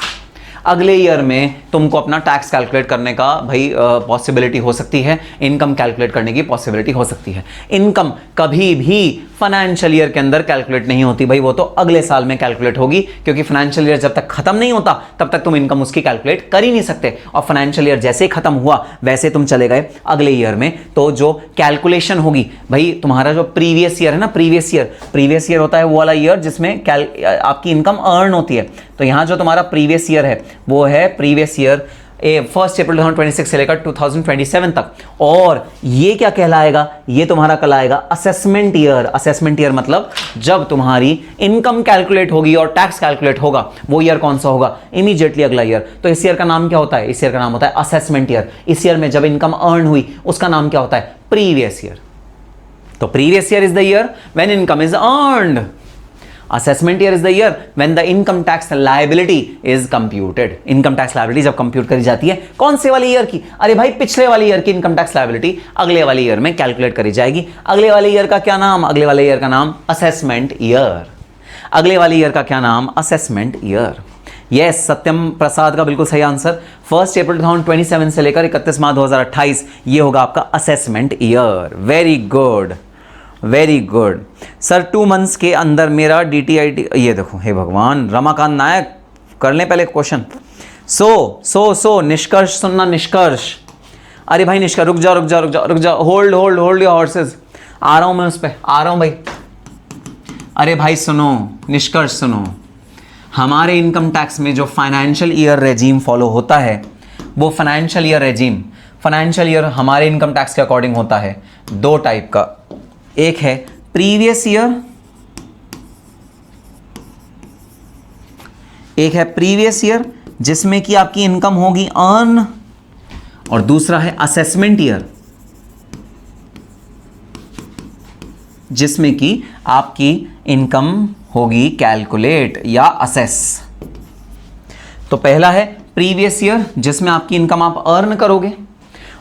अगले ईयर में तुमको अपना टैक्स कैलकुलेट करने का भाई पॉसिबिलिटी हो सकती है, इनकम कैलकुलेट करने की पॉसिबिलिटी हो सकती है। इनकम कभी भी फाइनेंशियल ईयर के अंदर कैलकुलेट नहीं होती भाई, वो तो अगले साल में कैलकुलेट होगी, क्योंकि फाइनेंशियल ईयर जब तक खत्म नहीं होता तब तक तुम इनकम उसकी कैलकुलेट कर ही नहीं सकते। और फाइनेंशियल ईयर जैसे ही खत्म हुआ वैसे तुम चले गए अगले ईयर में, तो जो कैलकुलेशन होगी भाई, तुम्हारा जो प्रीवियस ईयर है ना, प्रीवियस ईयर होता है वो वाला ईयर जिसमें आपकी इनकम अर्न होती है। तो यहां जो तुम्हारा प्रीवियस ईयर है वो है प्रीवियस ईयर 1 अप्रैल 2026 से लेकर 2027 तक। और ये क्या कहलाएगा, ये तुम्हारा कहलाएगा असेसमेंट ईयर। असेसमेंट ईयर मतलब जब तुम्हारी इनकम कैलकुलेट होगी और टैक्स कैलकुलेट होगा, वो ईयर कौन सा होगा, इमीडिएटली अगला ईयर। तो इस ईयर का नाम क्या होता है, इस ईयर का नाम होता है असेसमेंट ईयर। इस ईयर में जब इनकम अर्न हुई उसका नाम क्या होता है, प्रीवियस ईयर। तो previous year is the year when income is earned. Assessment year is the year when the income tax liability is computed. Income tax liability जब कंप्यूट करी जाती है कौन से वाले ईयर की, अरे भाई पिछले वाले ईयर की इनकम टैक्स लायबिलिटी अगले वाले ईयर में कैलकुलेट करी जाएगी। अगले वाले ईयर का क्या नाम, अगले वाले ईयर का नाम असेसमेंट ईयर। अगले वाले ईयर का क्या नाम, असेसमेंट ईयर। यस सत्यम प्रसाद का बिल्कुल सही आंसर, 1 अप्रैल 2027 से लेकर 31 मार्च 2028 ये होगा आपका assessment year. Very good, very good sir. 2 months के अंदर मेरा DTIT, ये देखो हे भगवान, रमाकांत नायक कर लें पहले क्वेश्चन। सो निष्कर्ष सुनना, निष्कर्ष। अरे भाई निष्कर्ष, रुक जा, होल्ड योर हॉर्सेस, आ रहा हूं मैं उस पर, आ रहा हूं भाई। अरे भाई सुनो, निष्कर्ष सुनो, हमारे इनकम टैक्स में जो फाइनेंशियल ईयर रेजीम फॉलो होता है, वो financial year regime, financial year हमारे इनकम टैक्स के अकॉर्डिंग होता है 2 टाइप का। एक है प्रीवियस ईयर, एक है प्रीवियस ईयर जिसमें कि आपकी इनकम होगी अर्न, और दूसरा है असेसमेंट ईयर जिसमें कि आपकी इनकम होगी कैलकुलेट या असेस। तो पहला है प्रीवियस ईयर जिसमें आपकी इनकम आप अर्न करोगे,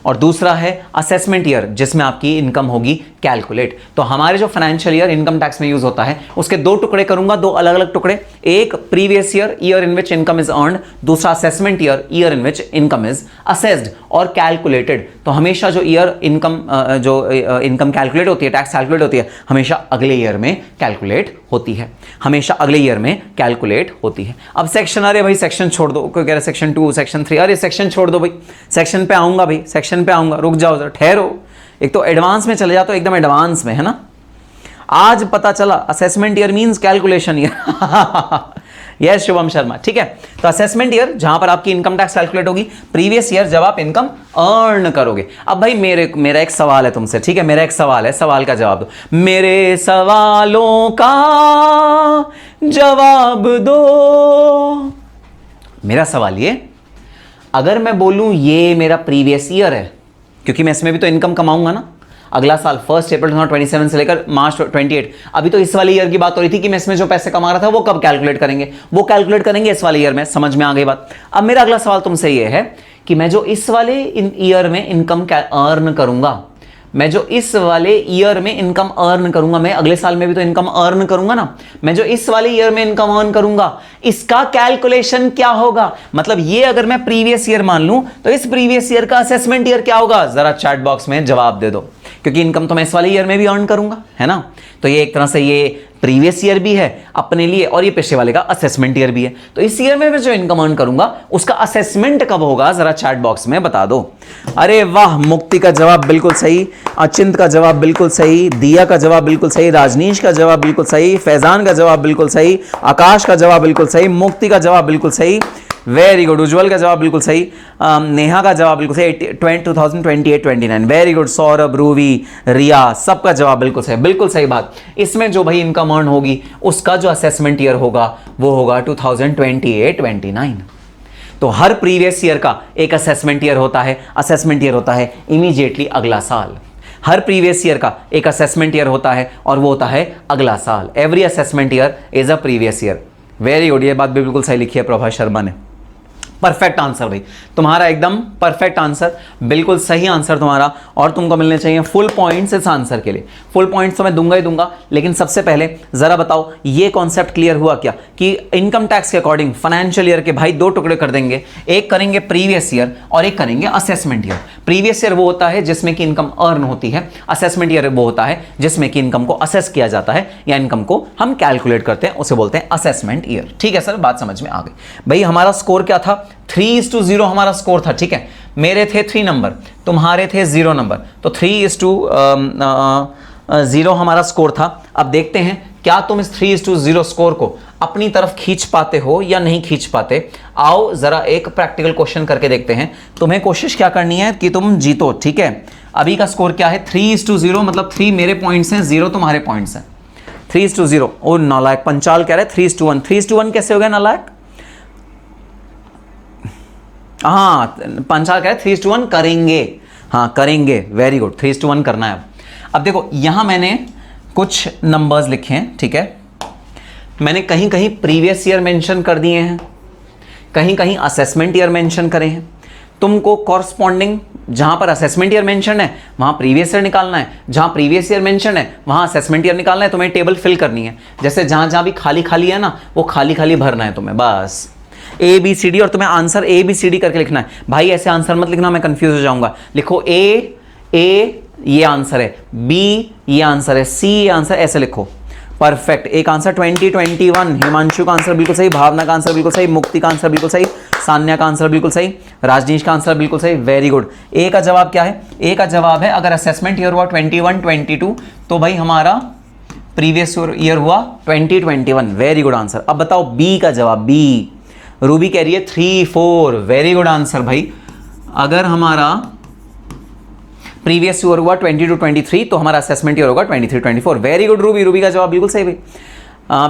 और दूसरा है असेसमेंट ईयर जिसमें आपकी इनकम होगी कैलकुलेट। तो हमारे जो फाइनेंशियल ईयर इनकम टैक्स में यूज होता है उसके 2 टुकड़े करूंगा, 2 अलग अलग टुकड़े। एक previous year, year in which income is earned, दूसरा assessment year, year in which income is assessed. और कैलकुलेटेड, तो हमेशा जो ईयर इनकम इनकम कैलकुलेट होती है, टैक्स कैलकुलेट होती है, हमेशा अगले ईयर में कैलकुलेट होती है, हमेशा अगले ईयर में कैलकुलेट होती है। अब सेक्शन, अरे भाई सेक्शन छोड़ दो, कोई कह रहा है सेक्शन 2 सेक्शन 3, अरे सेक्शन छोड़ दो भाई, सेक्शन पे आऊंगा भाई, सेक्शन पे आऊंगा, रुक जाओ जरा, ठहरो। एक तो एडवांस में चले जाते हो, एकदम एडवांस में, है ना। आज पता चला assessment year means calculation year. Yes Shubham Sharma, ठीक है। तो असेसमेंट ईयर जहां पर आपकी इनकम टैक्स कैलकुलेट होगी, प्रीवियस ईयर जब आप इनकम अर्न करोगे। अब भाई मेरा एक सवाल है तुमसे, ठीक है, मेरा एक सवाल है, सवाल का जवाब दो, मेरे सवालों का जवाब दो। मेरा सवाल ये, अगर मैं बोलूं ये मेरा प्रीवियस ईयर है, क्योंकि मैं इसमें भी तो इनकम कमाऊंगा ना अगला साल, 1 अप्रैल 2027 से लेकर मार्च 28। अभी तो इस वाले ईयर की बात हो रही थी कि मैं इसमें जो पैसे कमा रहा था वो कब कैलकुलेट करेंगे, वो कैलकुलेट करेंगे इस वाले ईयर में। समझ में आ गई बात। अब मेरा अगला सवाल तुमसे ये है कि मैं जो इस वाले ईयर में इनकम अर्न करूंगा, मैं जो इस वाले ईयर में इनकम अर्न करूंगा, मैं अगले साल में भी तो इनकम अर्न करूंगा ना, मैं जो इस वाले ईयर में इनकम अर्न करूंगा, इसका कैलकुलेशन क्या होगा? मतलब ये अगर मैं प्रीवियस ईयर मान लूं तो इस प्रीवियस ईयर का असेसमेंट ईयर क्या होगा? जरा चैट बॉक्स में जवाब दे दो, क्योंकि इनकम तो मैं इस वाले ईयर में भी अर्न करूंगा, है ना। तो ये एक तरह से ये प्रीवियस ईयर भी है अपने लिए और ये पिछले वाले का असेसमेंट ईयर भी है। तो इस ईयर में मैं जो इनकम अर्न करूंगा उसका असेसमेंट कब होगा, जरा चैट बॉक्स में बता दो। अरे वाह, मुक्ति का जवाब बिल्कुल सही, अचिंत का जवाब बिल्कुल सही, दिया का जवाब बिल्कुल सही, राजनीश का जवाब बिल्कुल सही, फैजान का जवाब बिल्कुल सही, आकाश का जवाब बिल्कुल सही, मुक्ति का जवाब बिल्कुल सही, वेरी गुड, उज्जवल का जवाब बिल्कुल सही, नेहा का जवाब बिल्कुल सही, 2028-29, वेरी गुड, सौरभ, रूवी, रिया, सबका जवाब बिल्कुल सही, बिल्कुल सही बात। इसमें जो भाई इनकम अर्न होगी उसका जो असेसमेंट ईयर होगा वो होगा 2028-29। तो हर प्रीवियस ईयर का एक असेसमेंट ईयर होता है, असेसमेंट ईयर होता है इमीडिएटली अगला साल। हर प्रीवियस ईयर का एक असेसमेंट ईयर होता है और वो होता है अगला साल। Every assessment year is a previous year. Very good, ये बात भी बिल्कुल सही लिखी है प्रभा शर्मा ने। परफेक्ट आंसर भाई तुम्हारा, एकदम परफेक्ट आंसर, बिल्कुल सही आंसर तुम्हारा। और तुमको मिलने चाहिए फुल पॉइंट्स इस आंसर के लिए। फुल पॉइंट्स तो मैं दूंगा ही दूंगा, लेकिन सबसे पहले जरा बताओ ये कॉन्सेप्ट क्लियर हुआ क्या कि इनकम टैक्स के अकॉर्डिंग फाइनेंशियल ईयर के भाई दो टुकड़े कर देंगे, एक करेंगे प्रीवियस ईयर और एक करेंगे असेसमेंट ईयर। प्रीवियस ईयर वो होता है जिसमें कि इनकम अर्न होती है, असेसमेंट ईयर वो होता है जिसमें कि इनकम को असेस किया जाता है या इनकम को हम कैलकुलेट करते हैं, उसे बोलते हैं असेसमेंट ईयर। ठीक है सर, बात समझ में आ गई। भाई हमारा स्कोर क्या था? 3:0 हमारा स्कोर था, ठीक है। मेरे थे 3 नंबर, तुम्हारे थे 0 नंबर, तो 3:0 हमारा स्कोर था। अब देखते हैं क्या तुम इस 3:0 स्कोर को अपनी तरफ खींच पाते हो या नहीं खींच पाते। आओ जरा एक प्रैक्टिकल क्वेश्चन करके देखते हैं। तुम्हें कोशिश क्या करनी है कि तुम जीतो, ठीक है। अभी का स्कोर क्या है? 3:0, मतलब 3 मेरे पॉइंट्स हैं, 0 तुम्हारे पॉइंट्स हैं। 3:0। ओ नालायक, पंचाल कह रहे 3:1। 3:1 कैसे हो गया नालायक? हाँ, पंचाल कह रहे 3:1 करेंगे। हाँ करेंगे, वेरी गुड, 3:1 करना है। अब देखो यहां मैंने कुछ नंबर्स लिखे हैं, ठीक है। मैंने कहीं कहीं प्रीवियस ईयर मेंशन कर दिए हैं, कहीं कहीं असेसमेंट ईयर मेंशन करे हैं। तुमको कॉरस्पॉन्डिंग जहां पर असेसमेंट ईयर मेंशन है वहां प्रीवियस ईयर निकालना है, जहां प्रीवियस ईयर मेंशन है वहां असेसमेंट ईयर निकालना है। तुम्हें टेबल फिल करनी है, जैसे जहां जहां भी खाली खाली है ना वो खाली खाली भरना है तुम्हें, बस ABCD। और तुम्हें आंसर ABCD करके लिखना है भाई, ऐसे आंसर मत लिखना, मैं कंफ्यूज हो जाऊंगा। लिखो A ये आंसर है, B ये आंसर है, C ये आंसर, ऐसे लिखो। परफेक्ट। एक आंसर 2021, हिमांशु का आंसर बिल्कुल सही, भावना का आंसर बिल्कुल सही, मुक्ति का आंसर बिल्कुल सही, सान्या का आंसर बिल्कुल सही, राजनीश का आंसर बिल्कुल सही, वेरी गुड। ए का जवाब क्या है? ए का जवाब है अगर असेसमेंट ईयर हुआ 21-22 तो भाई हमारा प्रीवियस ईयर हुआ 2021, वेरी गुड आंसर। अब बताओ बी का जवाब। बी, रूबी कह रही है 3-4, वेरी गुड आंसर भाई। अगर हमारा प्रीवियस ईयर हुआ 22-23 तो हमारा असेसमेंट ईयर होगा 23-24, वेरी गुड रूबी। रूबी का जवाब बिल्कुल सही भाई।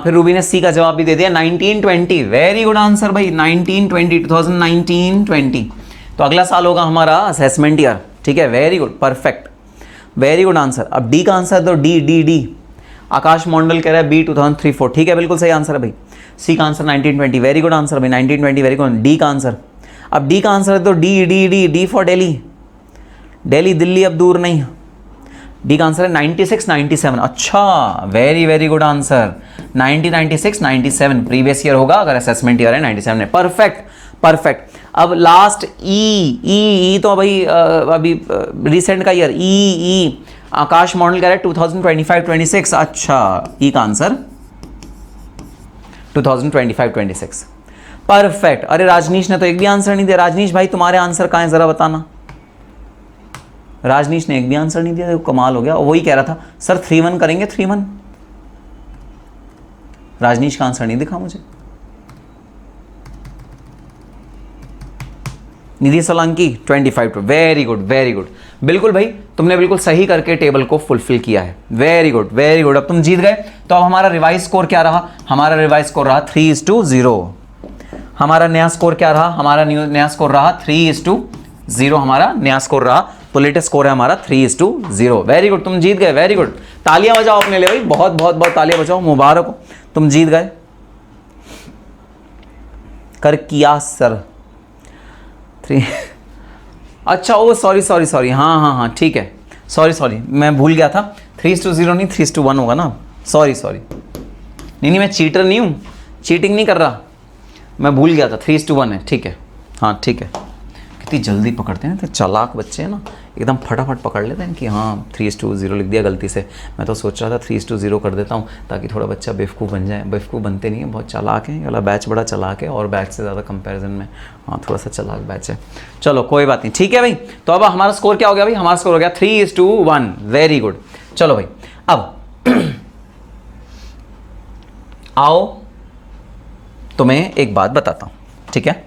फिर रूबी ने सी का जवाब भी दे दिया 19-20, वेरी गुड आंसर भाई। 2019-20 तो अगला साल होगा हमारा असेसमेंट ईयर, ठीक है, very good, perfect, very good answer. अब डी का आंसर दो, डी। आकाश मंडल कह रहा है B 2003-4, ठीक है, बिल्कुल सही आंसर है भाई। सी का आंसर 1920, वेरी गुड आंसर भाई, 1920, वेरी गुड। डी का आंसर, अब डी का आंसर है तो डी फॉर दिल्ली, दिल्ली अब दूर नहीं। डी का आंसर है 96-97, अच्छा, very good answer. 96-97 previous year होगा अगर असेसमेंट ईयर है 97 है, परफेक्ट। अब लास्ट ई तो भाई अभी रिसेंट का ईयर ई आकाश मॉडल कह रहा है 2025-26। अच्छा, ई का आंसर 2025-26। परफेक्ट। अरे राजनीश ने तो एक भी आंसर नहीं दिया। राजनीश भाई तुम्हारे आंसर कहाँ है जरा बताना। राजनीश ने एक भी आंसर नहीं दिया, तो कमाल हो गया। वही कह रहा था सर 3-1 करेंगे 3-1। राजनीश का आंसर नहीं दिखा मुझे। Nidhi Solanki 25। Very good very good, बिल्कुल भाई तुमने बिल्कुल सही करके टेबल को फुलफिल किया है। वेरी गुड वेरी गुड, अब तुम जीत गए। तो अब हमारा रिवाइज स्कोर क्या रहा? हमारा रिवाइज स्कोर रहा 3:0। हमारा नया स्कोर क्या रहा? हमारा नया स्कोर रहा 3:0। हमारा नया स्कोर रहा, तो लेटेस्ट स्कोर है हमारा 3:0। वेरी गुड, तुम जीत गए। वेरी गुड, तालियां बजाओ अपने लिए भाई, बहुत बहुत बहुत तालियां बजाओ, मुबारक हो, तुम जीत गए। कर किया सर 3। अच्छा ओ सॉरी, हाँ ठीक है, सॉरी मैं भूल गया था। 3:0 नहीं 3:1 होगा ना। सॉरी नहीं मैं चीटर नहीं हूँ, चीटिंग नहीं कर रहा, मैं भूल गया था। 3:1 है, ठीक है, हाँ ठीक है। कितनी जल्दी पकड़ते हैं, तो चालाक बच्चे हैं ना, एकदम फटाफट पकड़ लेते हैं कि हाँ 3:0 लिख दिया गलती से। मैं तो सोच रहा था 3:0 कर देता हूँ ताकि थोड़ा बच्चा बेवकूफ़ बन जाए। बेवकूफ़ बनते नहीं है, बहुत चालाक है। ये वाला बैच बड़ा चालाक है, और बैच से ज़्यादा कंपैरिजन में हाँ थोड़ा सा चालाक बैच है। चलो कोई बात नहीं, ठीक है भाई। तो अब हमारा स्कोर क्या हो गया भाई? हमारा स्कोर हो गया 3:1। Very good. चलो भाई अब आओ तुम्हें एक बात बताता हूँ, ठीक है।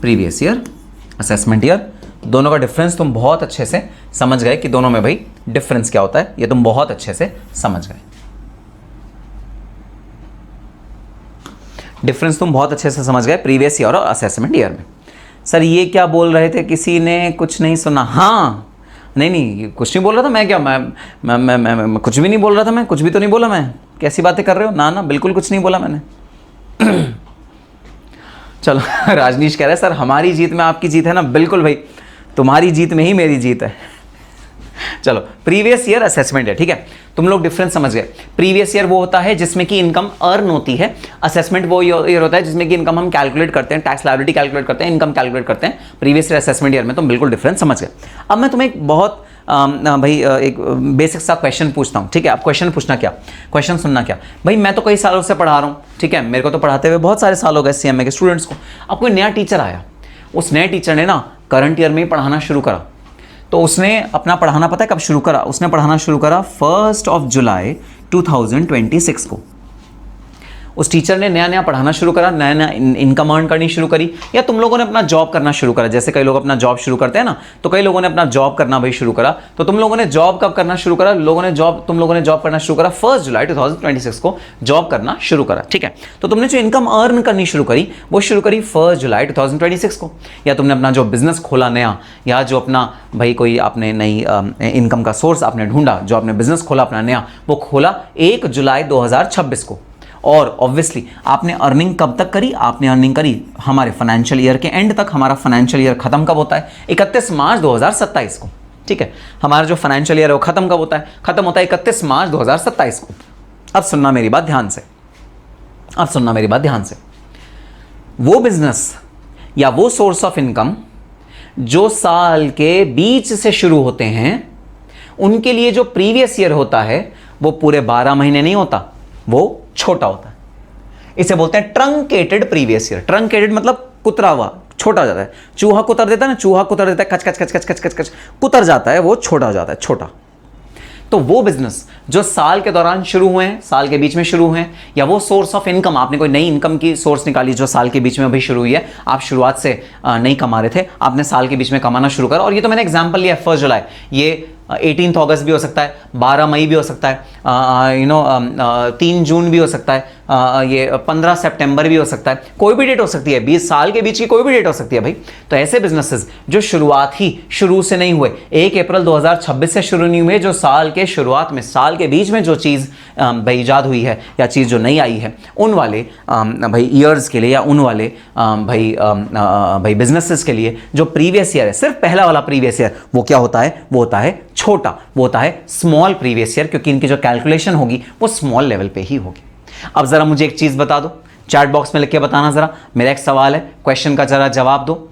प्रीवियस ईयर, असेसमेंट ईयर, दोनों का डिफरेंस तुम बहुत अच्छे से समझ गए कि दोनों में भाई डिफरेंस क्या होता है, ये तुम बहुत अच्छे से समझ गए। डिफरेंस तुम बहुत अच्छे से समझ गए प्रीवियस ईयर और असेसमेंट ईयर में। सर ये क्या बोल रहे थे, किसी ने कुछ नहीं सुना? हाँ नहीं कुछ नहीं बोल रहा था मैं। क्या मैं कुछ भी नहीं बोल रहा था, मैं कुछ भी तो नहीं बोला। मैं कैसी बातें कर रहे हो? ना बिल्कुल कुछ नहीं बोला मैंने। चलो राजनीश कह रहा है सर हमारी जीत में आपकी जीत है ना। बिल्कुल भाई, तुम्हारी जीत में ही मेरी जीत है। चलो प्रीवियस ईयर असेसमेंट है, ठीक है। तुम लोग डिफरेंस समझ गए। प्रीवियस ईयर वो होता है जिसमें कि इनकम अर्न होती है। असेसमेंट वो ईयर होता है जिसमें कि इनकम हम कैलकुलेट करते हैं, टैक्स लायबिलिटी कैलकुलेट करते हैं, इनकम कैलकुलेट करते हैं। प्रीवियस ईयर असेसमेंट ईयर में तुम बिल्कुल डिफरेंस समझ गए। अब मैं तुम्हें एक बहुत भाई एक बेसिक सा क्वेश्चन पूछता हूँ, ठीक है। अब क्वेश्चन पूछना क्या, क्वेश्चन सुनना क्या भाई। मैं तो कई सालों से पढ़ा रहा हूँ, ठीक है, मेरे को तो पढ़ाते हुए बहुत सारे साल हो गए CMA के स्टूडेंट्स को। अब कोई नया टीचर आया, उस नए टीचर ने ना करंट ईयर में ही पढ़ाना शुरू करा। तो उसने अपना पढ़ाना पता है कब शुरू करा? उसने पढ़ाना शुरू करा 1 जुलाई 2026 को। उस टीचर ने नया पढ़ाना शुरू करा, नया इनकम अर्न करनी शुरू करी। या तुम लोगों ने अपना जॉब करना शुरू करा, जैसे कई लोग अपना जॉब शुरू करते हैं ना, तो कई लोगों ने अपना जॉब करना भाई शुरू करा। तो तुम लोगों ने जॉब कब करना शुरू करा? तुम लोगों ने जॉब करना शुरू करा 1 जुलाई 2026 को जॉब करना शुरू करा, ठीक है। तो तुमने जो इनकम अर्न करनी शुरू करी वो शुरू करी 1 जुलाई 2026 को। या तुमने अपना जो बिजनेस खोला नया, या जो अपना भाई कोई आपने नई इनकम का सोर्स आपने ढूंढा, जो आपने बिजनेस खोला अपना नया, वो खोला 1 जुलाई 2026 को। और ऑब्वियसली आपने अर्निंग कब तक करी? आपने अर्निंग करी हमारे फाइनेंशियल ईयर के एंड तक। हमारा फाइनेंशियल ईयर खत्म कब होता है? 31 मार्च 2027 को, ठीक है। हमारा जो फाइनेंशियल ईयर है वो खत्म कब होता है? खत्म होता है 31 मार्च 2027 को। अब सुनना मेरी बात ध्यान से, अब सुनना मेरी बात ध्यान से। वो बिजनेस या वो सोर्स ऑफ इनकम जो साल के बीच से शुरू होते हैं, उनके लिए जो प्रीवियस ईयर होता है वो पूरे 12 महीने नहीं होता, वो छोटा होता है। इसे बोलते हैं ट्रंकेटेड प्रीवियस ईयर। ट्रंकेटेड मतलब कुतरा हुआ, छोटा हो जाता है। चूहा कुतर देता है ना, चूहा कुतर देता है, कच कच कच कच कच कच कच कुतर जाता है, वो छोटा हो जाता है, छोटा। तो वो बिजनेस जो साल के दौरान शुरू हुए हैं, साल के बीच में शुरू हुए हैं, या वो सोर्स ऑफ इनकम, आपने कोई नई इनकम की सोर्स निकाली जो साल के बीच में अभी शुरू हुई है, आप शुरुआत से नहीं कमा रहे थे, आपने साल के बीच में कमाना शुरू करा। और ये तो मैंने एग्जांपल लिया 1 जुलाई, ये 18 अगस्त भी हो सकता है, 12 मई भी हो सकता है, 3 जून भी हो सकता है, ये 15 सितंबर भी हो सकता है, कोई भी डेट हो सकती है, 20 साल के बीच की कोई भी डेट हो सकती है भाई। तो ऐसे बिजनेसेस जो शुरुआत ही शुरू से नहीं हुए, 1 अप्रैल 2026 से शुरू नहीं हुए, जो साल के शुरुआत में, साल के बीच में जो चीज़ भाई ईजाद हुई है या चीज़ जो नई आई है, उन वाले भाई ईयर्स के लिए, या उन वाले भाई बिजनेसेस के लिए जो प्रीवियस ईयर है, सिर्फ पहला वाला प्रीवियस ईयर, वो क्या होता है? वो होता है छोटा, वो होता है स्मॉल प्रीवियस ईयर, क्योंकि इनकी जो कैलकुलेशन होगी वो स्मॉल लेवल पे ही होगी। अब जरा मुझे एक चीज बता दो, चैट बॉक्स में लिख के बताना जरा। मेरा एक सवाल है, क्वेश्चन का जरा जवाब दो।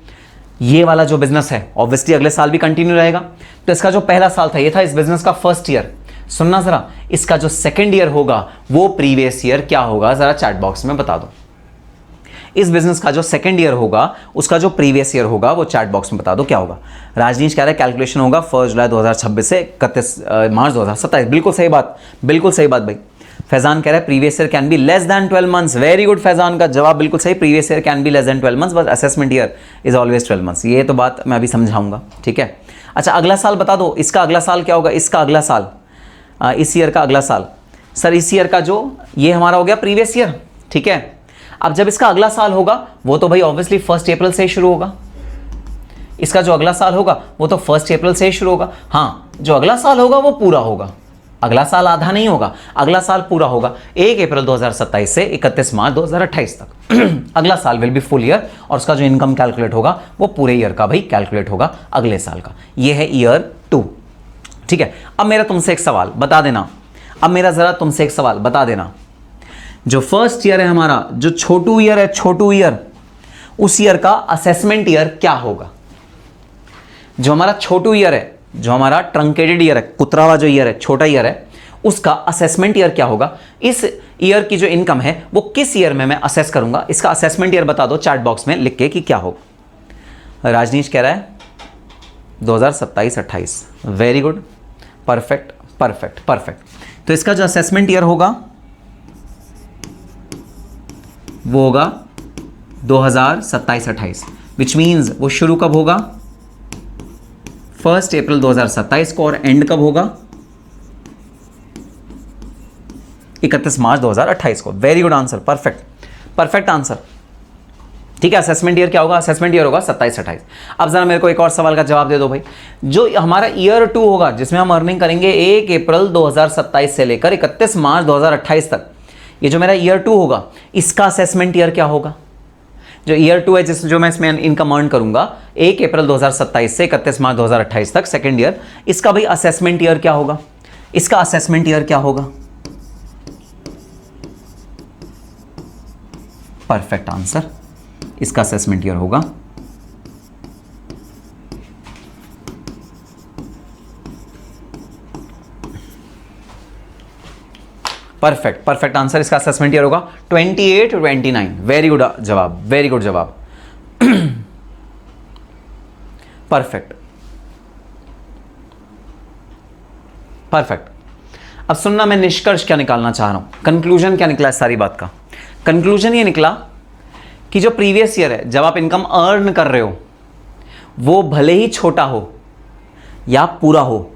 ये वाला जो बिजनेस है ऑब्वियसली अगले साल भी कंटिन्यू रहेगा, तो इसका जो पहला साल था ये था इस बिजनेस का फर्स्ट ईयर। सुनना जरा, इसका जो सेकंड ईयर होगा वो प्रीवियस ईयर क्या होगा, जरा चैट बॉक्स में बता दो। इस बिजनेस का जो सेकंड ईयर होगा उसका जो प्रीवियस ईयर होगा वो चैट बॉक्स में बता दो क्या होगा। राजनीश कह रहा है कैलकुलेशन होगा 1 जुलाई 2026 से 31 मार्च 2027। बिल्कुल सही बात, बिल्कुल सही बात भाई। फैजान कह रहा है previous year can be less than 12 months. Very good Faizan, का जवाब बिल्कुल सही। Previous year can be less than 12 months but assessment year is always 12 months. ये तो बात मैं अभी समझाऊंगा, ठीक है। अच्छा अगला साल बता दो, इसका अगला साल क्या होगा, इसका अगला साल, इस ईयर का अगला साल। सर इस ईयर का जो ये हमारा हो गया प्रीवियस ईयर, ठीक है। अब जब इसका अगला साल होगा वो तो भाई ऑब्वियसली 1 अप्रैल से ही शुरू होगा। इसका जो अगला साल होगा वो तो 1 अप्रैल से ही शुरू होगा। हाँ, जो अगला साल होगा वो पूरा होगा, अगला साल आधा नहीं होगा, अगला साल पूरा होगा 1 अप्रैल 2027 से 31 मार्च 2028 तक। अगला साल विल बी फुल ईयर और उसका जो इनकम कैलकुलेट होगा वो पूरे ईयर का भाई कैलकुलेट होगा अगले साल का। ये है ईयर 2, ठीक है। अब मेरा तुमसे एक सवाल बता देना, अब मेरा जरा तुमसे एक सवाल बता देना, जो फर्स्ट ईयर है हमारा, जो छोटू ईयर है, छोटू ईयर, उस ईयर का असेसमेंट ईयर क्या होगा। जो हमारा छोटू ईयर है, जो हमारा ट्रंकेटेड ईयर है, कुतरावा जो ईयर है, छोटा ईयर है, उसका असेसमेंट ईयर क्या होगा। इस ईयर की जो इनकम है वो किस ईयर में मैं असेस करूंगा, इसका असेसमेंट ईयर बता दो चैट बॉक्स में लिख के कि क्या होगा। राजनीश कह रहा है 2027-28। Very good, perfect perfect perfect. तो इसका जो असेसमेंट ईयर होगा वो होगा 2027-28, विच मीन्स वो शुरू कब होगा 1 अप्रैल 2027 को और एंड कब होगा 31 मार्च 2028 को। Very good answer, perfect perfect answer, ठीक है। असेसमेंट ईयर क्या होगा, असेसमेंट ईयर होगा 27-28। अब जरा मेरे को एक और सवाल का जवाब दे दो भाई। जो हमारा ईयर 2 होगा जिसमें हम अर्निंग करेंगे 1 अप्रैल 2027 से लेकर 31 मार्च 2028 तक, ये जो मेरा ईयर 2 होगा इसका असेसमेंट ईयर क्या होगा। जो ईयर 2 है जो मैं इसमें इनकम अर्न करूंगा 1 अप्रैल 2027 से 31 मार्च 2028 तक, सेकेंड ईयर, इसका भाई असेसमेंट ईयर क्या होगा, इसका असेसमेंट ईयर क्या होगा। परफेक्ट आंसर, इसका असेसमेंट ईयर होगा परफेक्ट परफेक्ट आंसर, इसका असेसमेंट ईयर होगा 28-29। वेरी गुड जवाब, वेरी गुड जवाब, परफेक्ट परफेक्ट। अब सुनना, मैं निष्कर्ष क्या निकालना चाह रहा हूं, कंक्लूजन क्या निकला इस सारी बात का। कंक्लूजन ये निकला कि जो प्रीवियस ईयर है जब आप इनकम अर्न कर रहे हो वो भले ही छोटा हो या पूरा हो,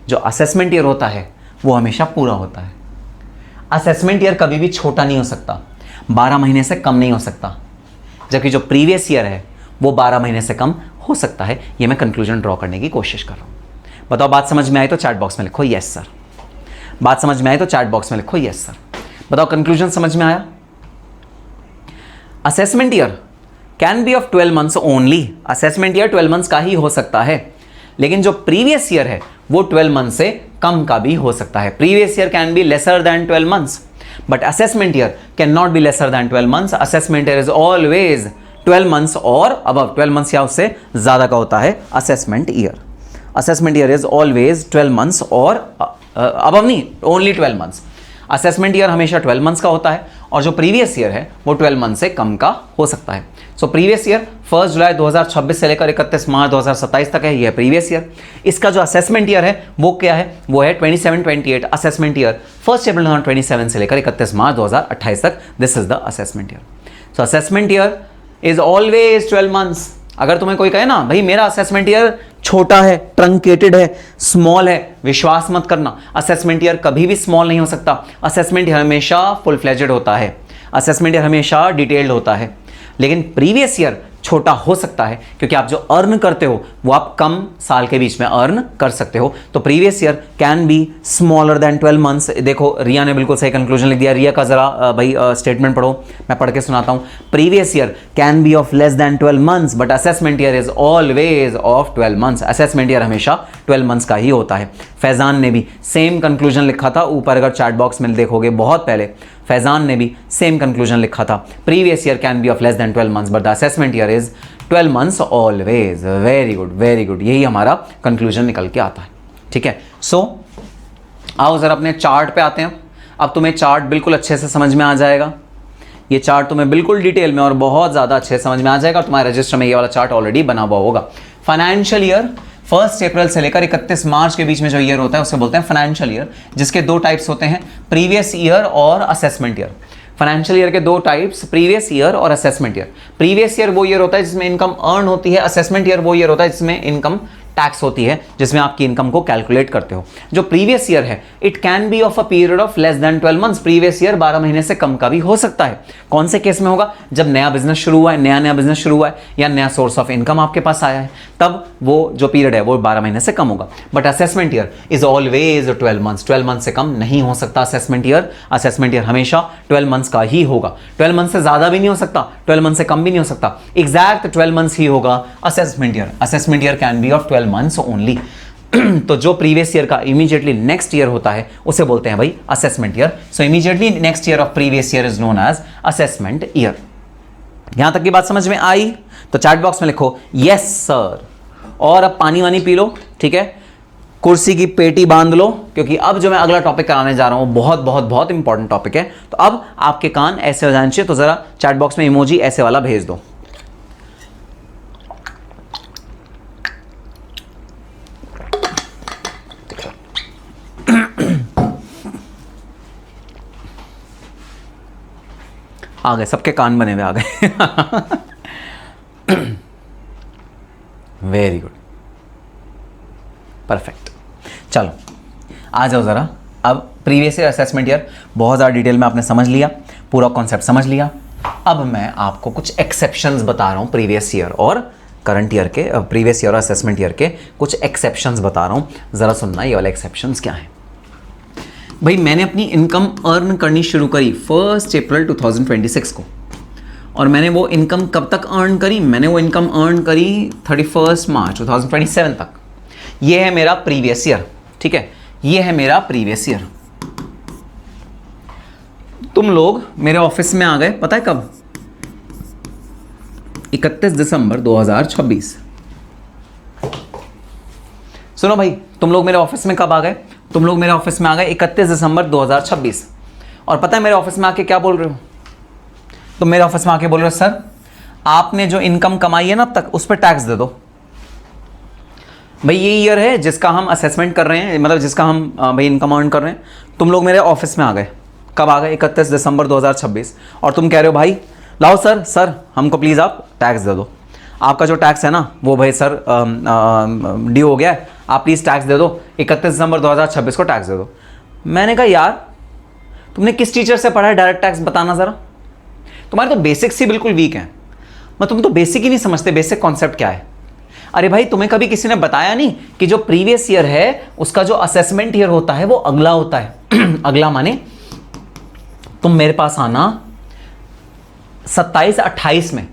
जो असेसमेंट ईयर होता है वो हमेशा पूरा होता है। असेसमेंट ईयर कभी भी छोटा नहीं हो सकता, 12 महीने से कम नहीं हो सकता, जबकि जो प्रीवियस ईयर है वो 12 महीने से कम हो सकता है। ये मैं कंक्लूजन ड्रॉ करने की कोशिश कर रहा हूं। बताओ बात समझ में आई तो चैट बॉक्स में लिखो यस सर। बात समझ में आई तो चैट बॉक्स में लिखो यस सर। बताओ कंक्लूजन समझ में आया। Assessment year can be of 12 months only. Assessment year 12 months का ही हो सकता है, लेकिन जो प्रीवियस ईयर है वो 12 मंथ से कम का भी हो सकता है। Previous year can be lesser than 12 months but assessment year can not be lesser than 12 months. Assessment year is always 12 months और अबव, 12 मंथ्स या उससे ज्यादा का होता है assessment year. Assessment year is always 12 months और अबव नहीं, only 12 months. Assessment year हमेशा 12 मंथ्स का होता है और जो प्रीवियस ईयर है वो 12 मंथ से कम का हो सकता है। सो प्रीवियस ईयर 1 जुलाई 2026 से लेकर 31 मार्च 2027 तक है, ये प्रीवियस ईयर। इसका जो असेसमेंट ईयर है वो क्या है, वो है 27-28 असेसमेंट ईयर, 1 अप्रैल 2027 से लेकर 31 मार्च 2028 तक। This is the assessment year. So assessment year is always 12 months. अगर तुम्हें कोई कहे ना भाई मेरा असेसमेंट ईयर छोटा है, ट्रंकेटेड है, स्मॉल है, विश्वास मत करना। असेसमेंट ईयर कभी भी स्मॉल नहीं हो सकता। असेसमेंट ईयर हमेशा फुल फ्लेजेड होता है, असेसमेंट ईयर हमेशा डिटेल्ड होता है। लेकिन प्रीवियस ईयर छोटा हो सकता है क्योंकि आप जो अर्न करते हो वो आप कम साल के बीच में अर्न कर सकते हो। तो previous year can be smaller than 12 months. देखो रिया ने बिल्कुल सही कंक्लूजन लिख दिया। रिया का जरा भाई स्टेटमेंट पढ़ो, मैं पढ़ के सुनाता हूँ। Previous year can be of less than 12 months but assessment year is always of 12 months. Assessment year हमेशा 12 मंथ्स का ही होता है। फैजान ने भी सेम कंक्लूजन लिखा था ऊपर, अगर चैट बॉक्स में देखोगे बहुत पहले फैजान ने भी सेम कंक्लूजन लिखा था, previous year can be of less than 12 months but the assessment year is 12 months always. Very good very good, यही हमारा कंक्लूजन निकल के आता है। ठीक है, सो आओ जरा अपने चार्ट पे आते हैं। अब तुम्हें चार्ट बिल्कुल अच्छे से समझ में आ जाएगा, ये चार्ट तुम्हें बिल्कुल डिटेल में और बहुत ज़्यादा अच्छे से समझ में आ जाएगा। और तुम्हारे रजिस्टर में ये वाला चार्ट ऑलरेडी बना हुआ होगा। फाइनेंशियल ईयर 1 अप्रैल से लेकर 31 मार्च के बीच में जो ईयर होता है उसे बोलते हैं फाइनेंशियल ईयर, जिसके दो टाइप्स होते हैं, प्रीवियस ईयर और असेसमेंट ईयर। फाइनेंशियल ईयर के दो टाइप्स, प्रीवियस ईयर और असेसमेंट ईयर। प्रीवियस ईयर वो ईयर होता है जिसमें इनकम अर्न होती है, असेसमेंट ईयर वो ईयर होता है जिसमें इनकम टैक्स होती है, जिसमें आपकी इनकम को कैलकुलेट करते हो। जो प्रीवियस ईयर है it can be of a period of less than 12 months. Previous year 12 महीने से कम का भी हो सकता है। कौन से केस में होगा? जब नया बिजनेस शुरू हुआ है, नया बिजनेस शुरू हुआ है या नया सोर्स ऑफ इनकम आपके पास आया है, तब वो जो पीरियड है वो 12 महीने से कम होगा। But assessment year is always 12 months. 12 month से कम नहीं हो सकता असेसमेंट ईयर। असेसमेंट ईयर हमेशा 12 मंथ्स का ही होगा। 12 मंथ से ज्यादा भी नहीं हो सकता, 12 मंथ से कम भी नहीं हो सकता, एग्जैक्ट 12 मंथ्स ही होगा assessment year. Assessment year can be of 12 months only. तो जो प्रीवियस ईयर का इमीडिएटली नेक्स्ट ईयर होता है उसे बोलते हैं भाई assessment year. So immediately next year of previous year is known as assessment year. यहां तक की बात समझ में आई? तो चैट बॉक्स में लिखो यस सर, और अब पानी वानी पी लो। ठीक है, कुर्सी की पेटी बांध लो, क्योंकि अब जो मैं अगला टॉपिक कराने जा रहा हूं बहुत बहुत बहुत इंपॉर्टेंट टॉपिक है। तो अब आपके कान ऐसे हो जाने चाहिए, तो जरा चैट बॉक्स में इमोजी ऐसे वाला भेज दो। आ गए, सबके कान बने हुए आ गए। Very good, perfect. चलो आ जाओ ज़रा। अब प्रीवियस ईयर असेसमेंट ईयर बहुत ज़्यादा डिटेल में आपने समझ लिया, पूरा कॉन्सेप्ट समझ लिया। अब मैं आपको कुछ एक्सेप्शंस बता रहा हूँ प्रीवियस ईयर और करंट ईयर के, प्रीवियस ईयर और असेसमेंट ईयर के कुछ एक्सेप्शंस बता रहा हूँ। ज़रा सुनना ये वाले एक्सेप्शंस क्या हैं। भाई मैंने अपनी इनकम अर्न करनी शुरू करी 1 अप्रैल 2026 को, और मैंने वो इनकम कब तक अर्न करी? मैंने वो इनकम अर्न करी 31 मार्च 2027 तक। ये है मेरा प्रीवियस ईयर। ठीक है, ये है मेरा प्रीवियस ईयर। तुम लोग मेरे ऑफिस में आ गए, पता है कब? 31 दिसंबर 2026। सुनो भाई, तुम लोग मेरे ऑफिस में कब आ गए? तुम लोग मेरे ऑफिस में आ गए 31 दिसंबर 2026। और पता है मेरे ऑफिस में आके क्या बोल रहे हो? तुम मेरे ऑफिस में आके बोल रहे हो सर आपने जो इनकम कमाई है ना अब तक उस पर टैक्स दे दो। भाई ये ईयर है जिसका हम असेसमेंट कर रहे हैं, मतलब जिसका हम भाई इनकम अर्न कर रहे हैं। तुम लोग मेरे ऑफिस में आ गए, कब आ गए? 31 दिसंबर 2026। और तुम कह रहे हो भाई लाओ सर हमको प्लीज़ आप टैक्स दे दो। आपका जो टैक्स है ना वो भाई सर ड्यू हो गया है, आप प्लीज़ टैक्स दे दो, 31 दिसंबर 2026 को टैक्स दे दो। मैंने कहा यार तुमने किस टीचर से पढ़ा है डायरेक्ट टैक्स, बताना ज़रा। तुम्हारे तो बेसिक्स ही बिल्कुल वीक हैं। तुम तो बेसिक ही नहीं समझते, बेसिक कॉन्सेप्ट क्या है। अरे भाई तुम्हें कभी किसी ने बताया नहीं कि जो प्रीवियस ईयर है उसका जो असेसमेंट ईयर होता है वो अगला होता है। अगला माने तुम मेरे पास आना 27-28 में,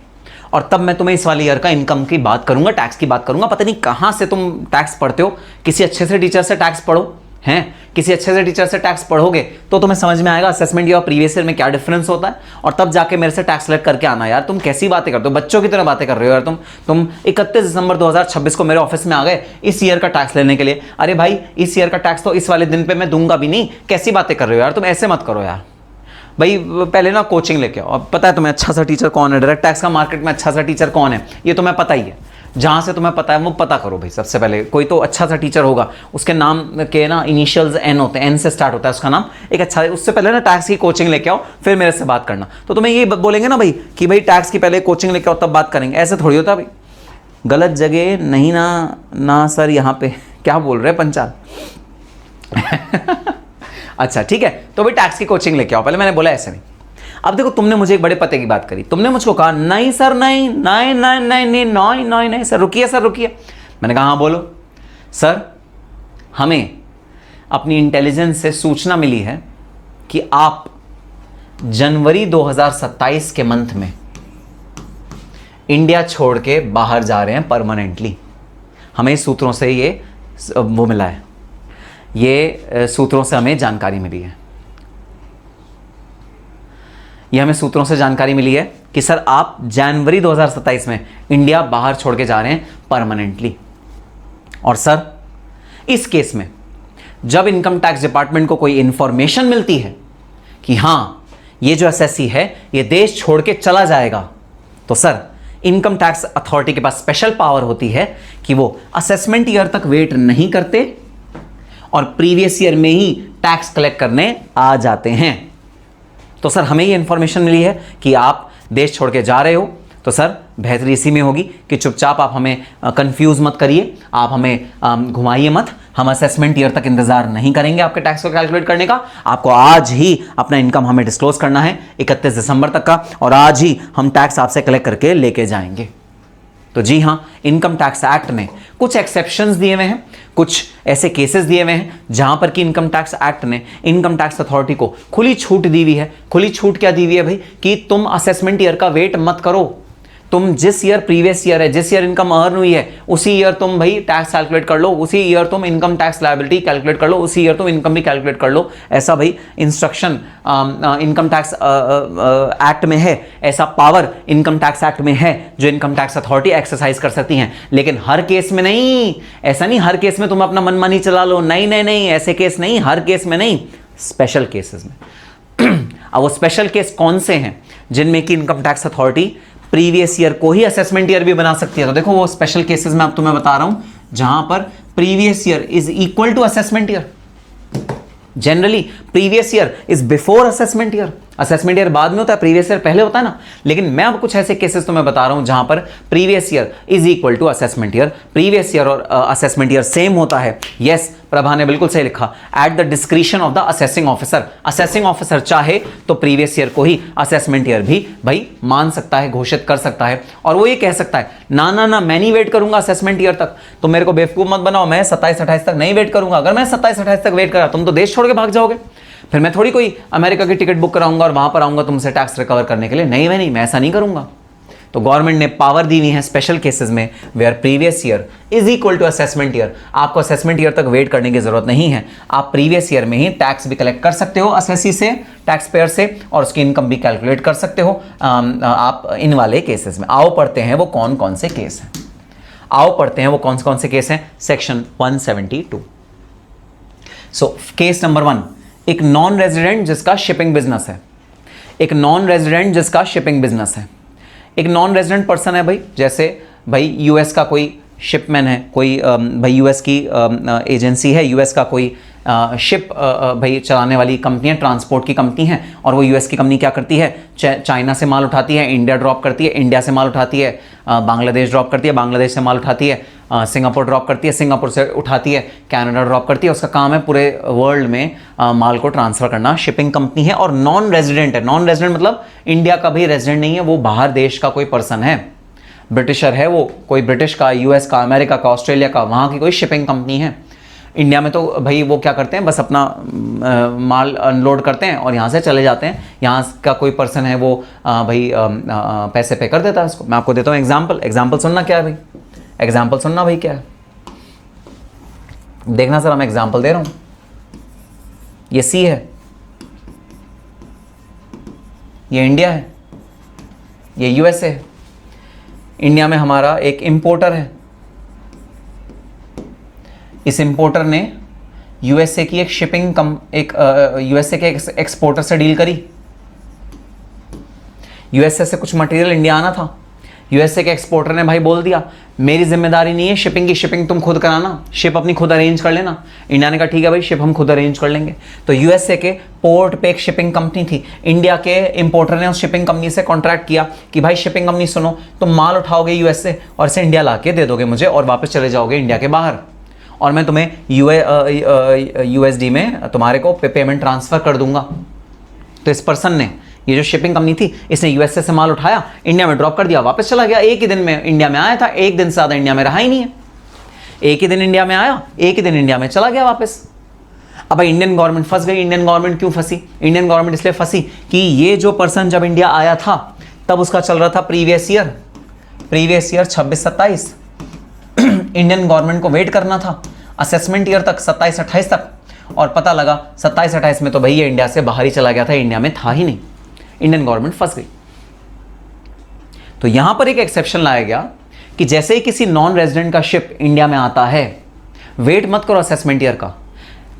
और तब मैं तुम्हें इस वाले ईयर का इनकम की बात करूंगा, टैक्स की बात करूंगा। पता नहीं कहां से तुम टैक्स पढ़ते हो, किसी अच्छे से टीचर से टैक्स पढ़ो हैं, किसी अच्छे से टीचर से टैक्स पढ़ोगे तो तुम्हें समझ में आएगा असेसमेंट ईयर और प्रीवियस ईयर में क्या डिफरेंस होता है, और तब जाके मेरे से टैक्स कलेक्ट करके आना। यार तुम कैसी बातें करते हो, बच्चों की तरह बातें कर रहे हो यार। तुम 31 दिसंबर 2026 को मेरे ऑफिस में आ गए इस ईयर का टैक्स लेने के लिए। अरे भाई इस ईयर का टैक्स तो इस वाले दिन पे मैं दूंगा भी नहीं, कैसी बातें कर रहे हो यार, तुम ऐसे मत करो यार। भाई पहले ना कोचिंग लेके आओ। अब पता है तुम्हें अच्छा सा टीचर कौन है, डायरेक्ट टैक्स का मार्केट में अच्छा सा टीचर कौन है ये तुम्हें पता ही है। जहाँ से तुम्हें पता है वो पता करो भाई। सबसे पहले कोई तो अच्छा सा टीचर होगा, उसके नाम के ना इनिशियल्स एन होते हैं, एन से स्टार्ट होता है उसका नाम, एक अच्छा है। उससे पहले ना टैक्स की कोचिंग लेके आओ, फिर मेरे से बात करना। तो तुम्हें ये बोलेंगे ना भाई कि भाई टैक्स की पहले कोचिंग लेके आओ तब बात करेंगे, ऐसे थोड़ी होता भाई। गलत जगह नहीं ना सर, यहाँ पे क्या बोल रहे हैं पंचाल। अच्छा ठीक है, तो भाई टैक्स की कोचिंग लेके आओ पहले, मैंने बोला ऐसे नहीं। अब देखो तुमने मुझे एक बड़े पते की बात करी, तुमने मुझको कहा नहीं सर नहीं नहीं नहीं नहीं नहीं नहीं नहीं नहीं सर रुकिए। मैंने कहा हाँ बोलो। सर हमें अपनी इंटेलिजेंस से सूचना मिली है कि आप जनवरी 2027 के मंथ में इंडिया छोड़ के बाहर जा रहे हैं परमानेंटली। हमें सूत्रों से ये वो मिला है, ये सूत्रों से हमें जानकारी मिली है। ये हमें सूत्रों से जानकारी मिली है कि सर आप जनवरी 2027 में इंडिया बाहर छोड़ के जा रहे हैं परमानेंटली। और सर इस केस में जब इनकम टैक्स डिपार्टमेंट को कोई इंफॉर्मेशन मिलती है कि हाँ ये जो एसएससी है ये देश छोड़ के चला जाएगा, तो सर इनकम टैक्स अथॉरिटी के पास स्पेशल पावर होती है कि वो असेसमेंट ईयर तक वेट नहीं करते और प्रीवियस ईयर में ही टैक्स कलेक्ट करने आ जाते हैं। तो सर हमें ये इंफॉर्मेशन मिली है कि आप देश छोड़ के जा रहे हो, तो सर बेहतरी इसी में होगी कि चुपचाप आप हमें कंफ्यूज मत करिए, आप हमें घुमाइए मत। हम असेसमेंट ईयर तक इंतजार नहीं करेंगे आपके टैक्स को कैलकुलेट करने का। आपको आज ही अपना इनकम हमें डिस्क्लोज करना है 31 दिसंबर तक का, और आज ही हम टैक्स आपसे कलेक्ट करके लेके जाएंगे। तो जी हाँ, इनकम टैक्स एक्ट में कुछ एक्सेप्शंस दिए हुए हैं, कुछ ऐसे केसेस दिए हुए हैं जहां पर कि इनकम टैक्स एक्ट ने इनकम टैक्स अथॉरिटी को खुली छूट दी हुई है। खुली छूट क्या दी हुई है भाई, कि तुम असेसमेंट ईयर का वेट मत करो। तुम जिस ईयर प्रीवियस ईयर है, जिस ईयर इनकम अर्न हुई है, उसी ईयर तुम भाई टैक्स कैलकुलेट कर लो, उसी ईयर तुम इनकम टैक्स लायबिलिटी कैलकुलेट कर लो, उसी ईयर तुम इनकम भी कैलकुलेट कर लो। ऐसा भाई इंस्ट्रक्शन इनकम टैक्स एक्ट में है, ऐसा पावर इनकम टैक्स एक्ट में है जो इनकम टैक्स अथॉरिटी एक्सरसाइज कर सकती हैं। लेकिन हर केस में नहीं, ऐसा नहीं हर केस में तुम अपना मनमानी चला लो, नहीं नहीं नहीं, ऐसे केस नहीं, हर केस में नहीं, स्पेशल केसेस में। अब वो स्पेशल केस कौन से हैं जिनमें कि income tax authority previous year को ही असेसमेंट ईयर भी बना सकती है? तो देखो वो स्पेशल केसेस में अब तुम्हें बता रहा हूं जहां पर previous year is equal to assessment year. Generally previous year is before assessment year. Assessment year बाद में होता है, प्रीवियस ईयर पहले होता है ना। लेकिन मैं अब कुछ ऐसे केसेस तुम्हें बता रहा हूं जहां पर previous year is equal to assessment year, previous year और असेसमेंट ईयर सेम होता है। यस, प्रभा ने बिल्कुल सही लिखा, at the discretion of the assessing officer. Assessing officer चाहे तो प्रीवियस ईयर को ही असेसमेंट ईयर भी भाई मान सकता है, घोषित कर सकता है। और वो ये कह सकता है ना ना ना, मैं नहीं वेट करूंगा असेसमेंट ईयर तक, तो मेरे को बेवकूफ मत बनाओ, मैं 27-28 तक नहीं वेट करूंगा। अगर मैं 27-28 तक वेट करा तुम तो देश छोड़ के भाग जाओगे, फिर मैं थोड़ी कोई अमेरिका की टिकट बुक कराऊंगा और वहां पर आऊंगा तुमसे टैक्स रिकवर करने के लिए। नहीं, मैं ऐसा नहीं करूंगा। तो गवर्नमेंट ने पावर दी हुई है स्पेशल केसेस में where previous year is equal to assessment year. आपको असेसमेंट ईयर तक वेट करने की जरूरत नहीं है, आप प्रीवियस ईयर में ही टैक्स भी कलेक्ट कर सकते हो असेसी से, टैक्स पेयर से, और उसकी इनकम भी कैलकुलेट कर सकते हो आप इन वाले केसेस में। आओ पढ़ते हैं वो कौन कौन से केस हैं, आओ पढ़ते हैं वो कौन से केस हैं। सेक्शन 172। सो केस नंबर 1, एक नॉन रेजिडेंट जिसका शिपिंग बिजनेस है। एक नॉन रेजिडेंट जिसका शिपिंग बिजनेस है, एक नॉन रेजिडेंट पर्सन है भाई, जैसे भाई यूएस का कोई शिपमैन है, कोई भाई यूएस की एजेंसी है, यूएस का कोई शिप भाई चलाने वाली कंपनी है, ट्रांसपोर्ट की कंपनी है, और वो यूएस की कंपनी क्या करती है, चाइना से माल उठाती है, इंडिया ड्रॉप करती है, इंडिया से माल उठाती है, बांग्लादेश ड्रॉप करती है, बांग्लादेश से माल उठाती है, सिंगापुर ड्रॉप करती है, सिंगापुर से उठाती है, कनाडा ड्रॉप करती है। उसका काम है पूरे वर्ल्ड में माल को ट्रांसफ़र करना, शिपिंग कंपनी है और नॉन रेजिडेंट है। नॉन रेजिडेंट मतलब इंडिया का भी रेजिडेंट नहीं है, वो बाहर देश का कोई पर्सन है, ब्रिटिशर है वो, कोई ब्रिटिश का, यूएस का, अमेरिका का, ऑस्ट्रेलिया का, वहाँ की कोई शिपिंग कंपनी है। इंडिया में तो भाई वो क्या करते हैं, बस अपना माल अनलोड करते हैं और यहाँ से चले जाते हैं। यहाँ का कोई पर्सन है वो भाई पैसे पे कर देता है उसको। मैं आपको देता हूँ एग्जाम्पल सुनना क्या है भाई, एग्जाम्पल सुनना भाई क्या है, देखना सर, मैं एग्जाम्पल दे रहा हूँ। ये सी है, ये इंडिया है, ये यूएसए है। इंडिया में हमारा एक इंपोर्टर है, इस इंपोर्टर ने यूएसए की एक शिपिंग यूएसए के एक्सपोर्टर से डील करी। यूएसए से कुछ मटेरियल इंडिया आना था, यूएसए के एक्सपोर्टर ने भाई बोल दिया मेरी जिम्मेदारी नहीं है शिपिंग की, शिपिंग तुम खुद कराना, शिप अपनी खुद अरेंज कर लेना। इंडिया ने कहा ठीक है भाई, शिप हम खुद अरेंज कर लेंगे। तो यूएसए के पोर्ट पे एक शिपिंग कंपनी थी, इंडिया के इंपोर्टर ने उस शिपिंग कंपनी से कॉन्ट्रैक्ट किया कि भाई शिपिंग कंपनी सुनो, तुम माल उठाओगे यूएसए और इसे इंडिया ला के दे दोगे मुझे और वापस चले जाओगे इंडिया के बाहर, और मैं तुम्हें यूएसडी में तुम्हारे को पेमेंट ट्रांसफर कर दूंगा। तो इस पर्सन ने, ये जो शिपिंग कंपनी थी, इसने यूएसए से माल उठाया, इंडिया में ड्रॉप कर दिया, वापस चला गया। एक ही दिन में इंडिया में आया था, एक दिन से ज़्यादा इंडिया में रहा ही नहीं है। एक ही दिन इंडिया में आया, एक ही दिन इंडिया में चला गया वापस। अब भाई इंडियन गवर्नमेंट फंस गई। इंडियन गवर्नमेंट क्यों फंसी? इंडियन गवर्नमेंट इसलिए फंसी कि ये जो पर्सन जब इंडिया आया था तब उसका चल रहा था प्रीवियस ईयर 26-27। इंडियन गवर्नमेंट को वेट करना था असेसमेंट ईयर तक, 27-28 तक, और पता लगा 27-28 में तो भैया इंडिया से बाहर ही चला गया था, इंडिया में था ही नहीं। इंडियन गवर्नमेंट फंस गई। तो यहां पर एक एक्सेप्शन लाया गया कि जैसे ही किसी नॉन रेजिडेंट का शिप इंडिया में आता है, वेट मत करो असेसमेंट ईयर का,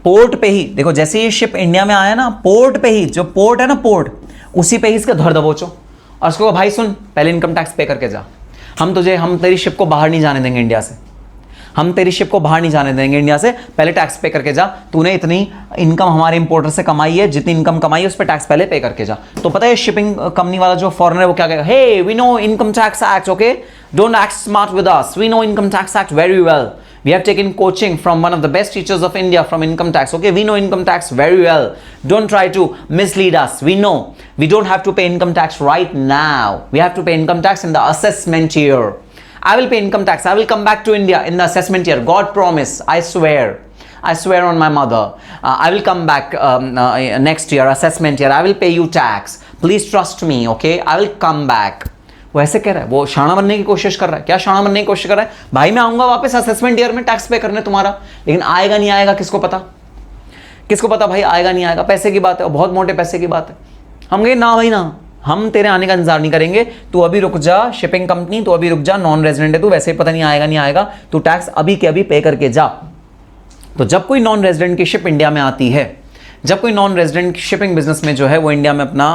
पोर्ट पे ही देखो, जैसे ये शिप इंडिया में आया ना, पोर्ट पे ही, जो पोर्ट है ना पोर्ट, उसी पे ही इसका धर दबोचो और उसको भाई सुन पहले इनकम टैक्स पे करके जा, हम तेरी शिप को बाहर नहीं जाने देंगे इंडिया से, हम तेरी शिप को बाहर नहीं जाने देंगे इंडिया से, पहले टैक्स पे करके जा, तूने इतनी इनकम हमारे इंपोर्टर से कमाई है, जितनी इनकम कमाई है उस पर टैक्स पहले पे करके जा। तो पता है शिपिंग कंपनी वाला जो फॉरेनर है वो क्या कहेगा, hey we know income tax act, okay don't act smart with us, we know income tax act very well, we have taken coaching from one of the best teachers of India from income tax, okay we know income tax very well, don't try to mislead us, we know we don't have to pay income tax right now, we have to pay income tax in the assessment year. I will pay income tax, I will come back to India in the assessment year, God promise, I swear on my mother, I will come back next year, assessment year, I will pay you tax, please trust me, okay I will come back. वो ऐसे कह रहा है, वो शाना बनने की कोशिश कर रहा है। क्या शाना बनने की कोशिश कर रहा है, भाई मैं आऊंगा वापस असेसमेंट ईयर में टैक्स पे करने तुम्हारा, लेकिन आएगा नहीं आएगा किसको पता, किसको पता भाई आएगा नहीं आएगा, पैसे की बात है, बहुत मोटे पैसे की बात है। हम कहे ना भाई ना, हम तेरे आने का इंतजार नहीं करेंगे, तू अभी रुक जा, शिपिंग कंपनी तू अभी रुक जा, नॉन रेजिडेंट है तू, वैसे ही पता नहीं आएगा नहीं आएगा, तू टैक्स अभी के अभी पे करके जा। तो जब कोई नॉन रेजिडेंट की शिप इंडिया में आती है, जब कोई नॉन रेजिडेंट शिपिंग बिजनेस में जो है वो इंडिया में अपना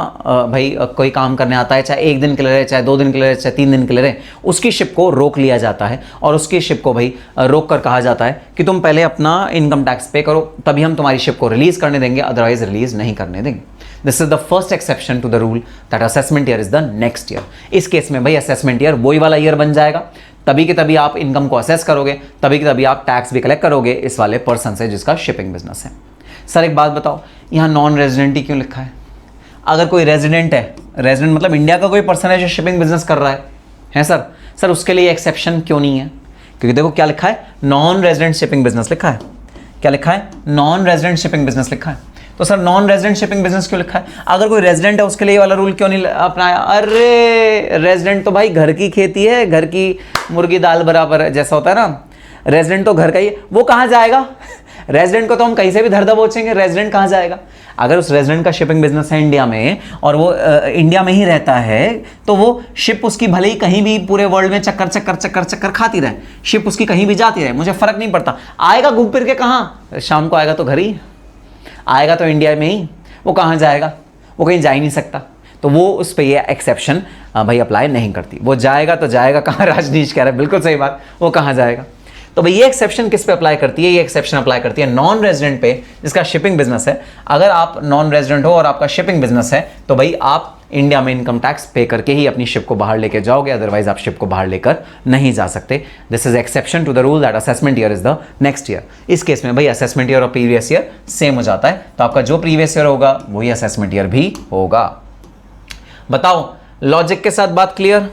भाई कोई काम करने आता है, चाहे 1 दिन के लिए रहे, चाहे 2 दिन के लिए रहे, चाहे 3 दिन के लिए रहे, उसकी शिप को रोक लिया जाता है और उसकी शिप को भाई रोक कर कहा जाता है कि तुम पहले अपना इनकम टैक्स पे करो, तभी हम तुम्हारी शिप को रिलीज करने देंगे, अदरवाइज रिलीज नहीं करने देंगे। This is the first exception to the rule that assessment year is the next year. इस केस में भाई असेसमेंट ईयर वही वाला ईयर बन जाएगा, तभी के तभी आप इनकम को असेस करोगे, तभी के तभी आप टैक्स भी कलेक्ट करोगे इस वाले पर्सन से जिसका शिपिंग बिजनेस है। सर एक बात बताओ, यहाँ नॉन रेजिडेंट ही क्यों लिखा है? अगर कोई रेजिडेंट है, रेजिडेंट मतलब इंडिया का कोई पर्सन है जो शिपिंग बिजनेस कर रहा है सर उसके लिए एक्सेप्शन क्यों नहीं है? क्योंकि देखो क्या लिखा है, नॉन रेजिडेंट शिपिंग बिजनेस लिखा है। क्या लिखा है? नॉन रेजिडेंट शिपिंग बिजनेस लिखा है। तो sir non resident shipping business क्यों लिखा है? अगर कोई रेजिडेंट है उसके लिए वाला रूल क्यों नहीं अपनाया? अरे रेजिडेंट तो भाई घर की खेती है, घर की मुर्गी दाल बराबर है जैसा होता है ना, रेजिडेंट तो घर का ही है, वो कहाँ जाएगा? रेजिडेंट को तो हम कहीं से भी धर दबोचेंगे, रेजिडेंट कहाँ जाएगा? अगर उस रेजिडेंट का शिपिंग बिजनेस है इंडिया में और वो इंडिया में ही रहता है, तो वो शिप उसकी भले ही कहीं भी पूरे वर्ल्ड में चक्कर खाती रहे, शिप उसकी कहीं भी जाती रहे, मुझे फर्क नहीं पड़ता। आएगा घूम फिर के कहाँ? शाम को आएगा तो घर ही आएगा, तो इंडिया में ही, वो कहाँ जाएगा? वो कहीं जा ही नहीं सकता। तो वो उस पर ये एक्सेप्शन भाई अप्लाई नहीं करती। वो जाएगा तो जाएगा कहाँ? राजनीश कह रहा है, बिल्कुल सही बात, वो कहाँ जाएगा? तो भाई ये एक्सेप्शन किस पे अप्लाई करती है? ये एक्सेप्शन अप्लाई करती है नॉन रेजिडेंट पे जिसका शिपिंग बिजनेस है। अगर आप नॉन रेजिडेंट हो और आपका शिपिंग बिजनेस है तो भाई आप इंडिया में इनकम टैक्स पे करके ही अपनी शिप को बाहर लेकर जाओगे, अदरवाइज आप शिप को बाहर लेकर नहीं जा सकते। This is exception to the rule that assessment year is the next year. इस केस में भाई असेसमेंट ईयर और प्रीवियस ईयर सेम हो जाता है, तो आपका जो प्रीवियस ईयर होगा वही असेसमेंट ईयर भी होगा। बताओ लॉजिक के साथ बात क्लियर?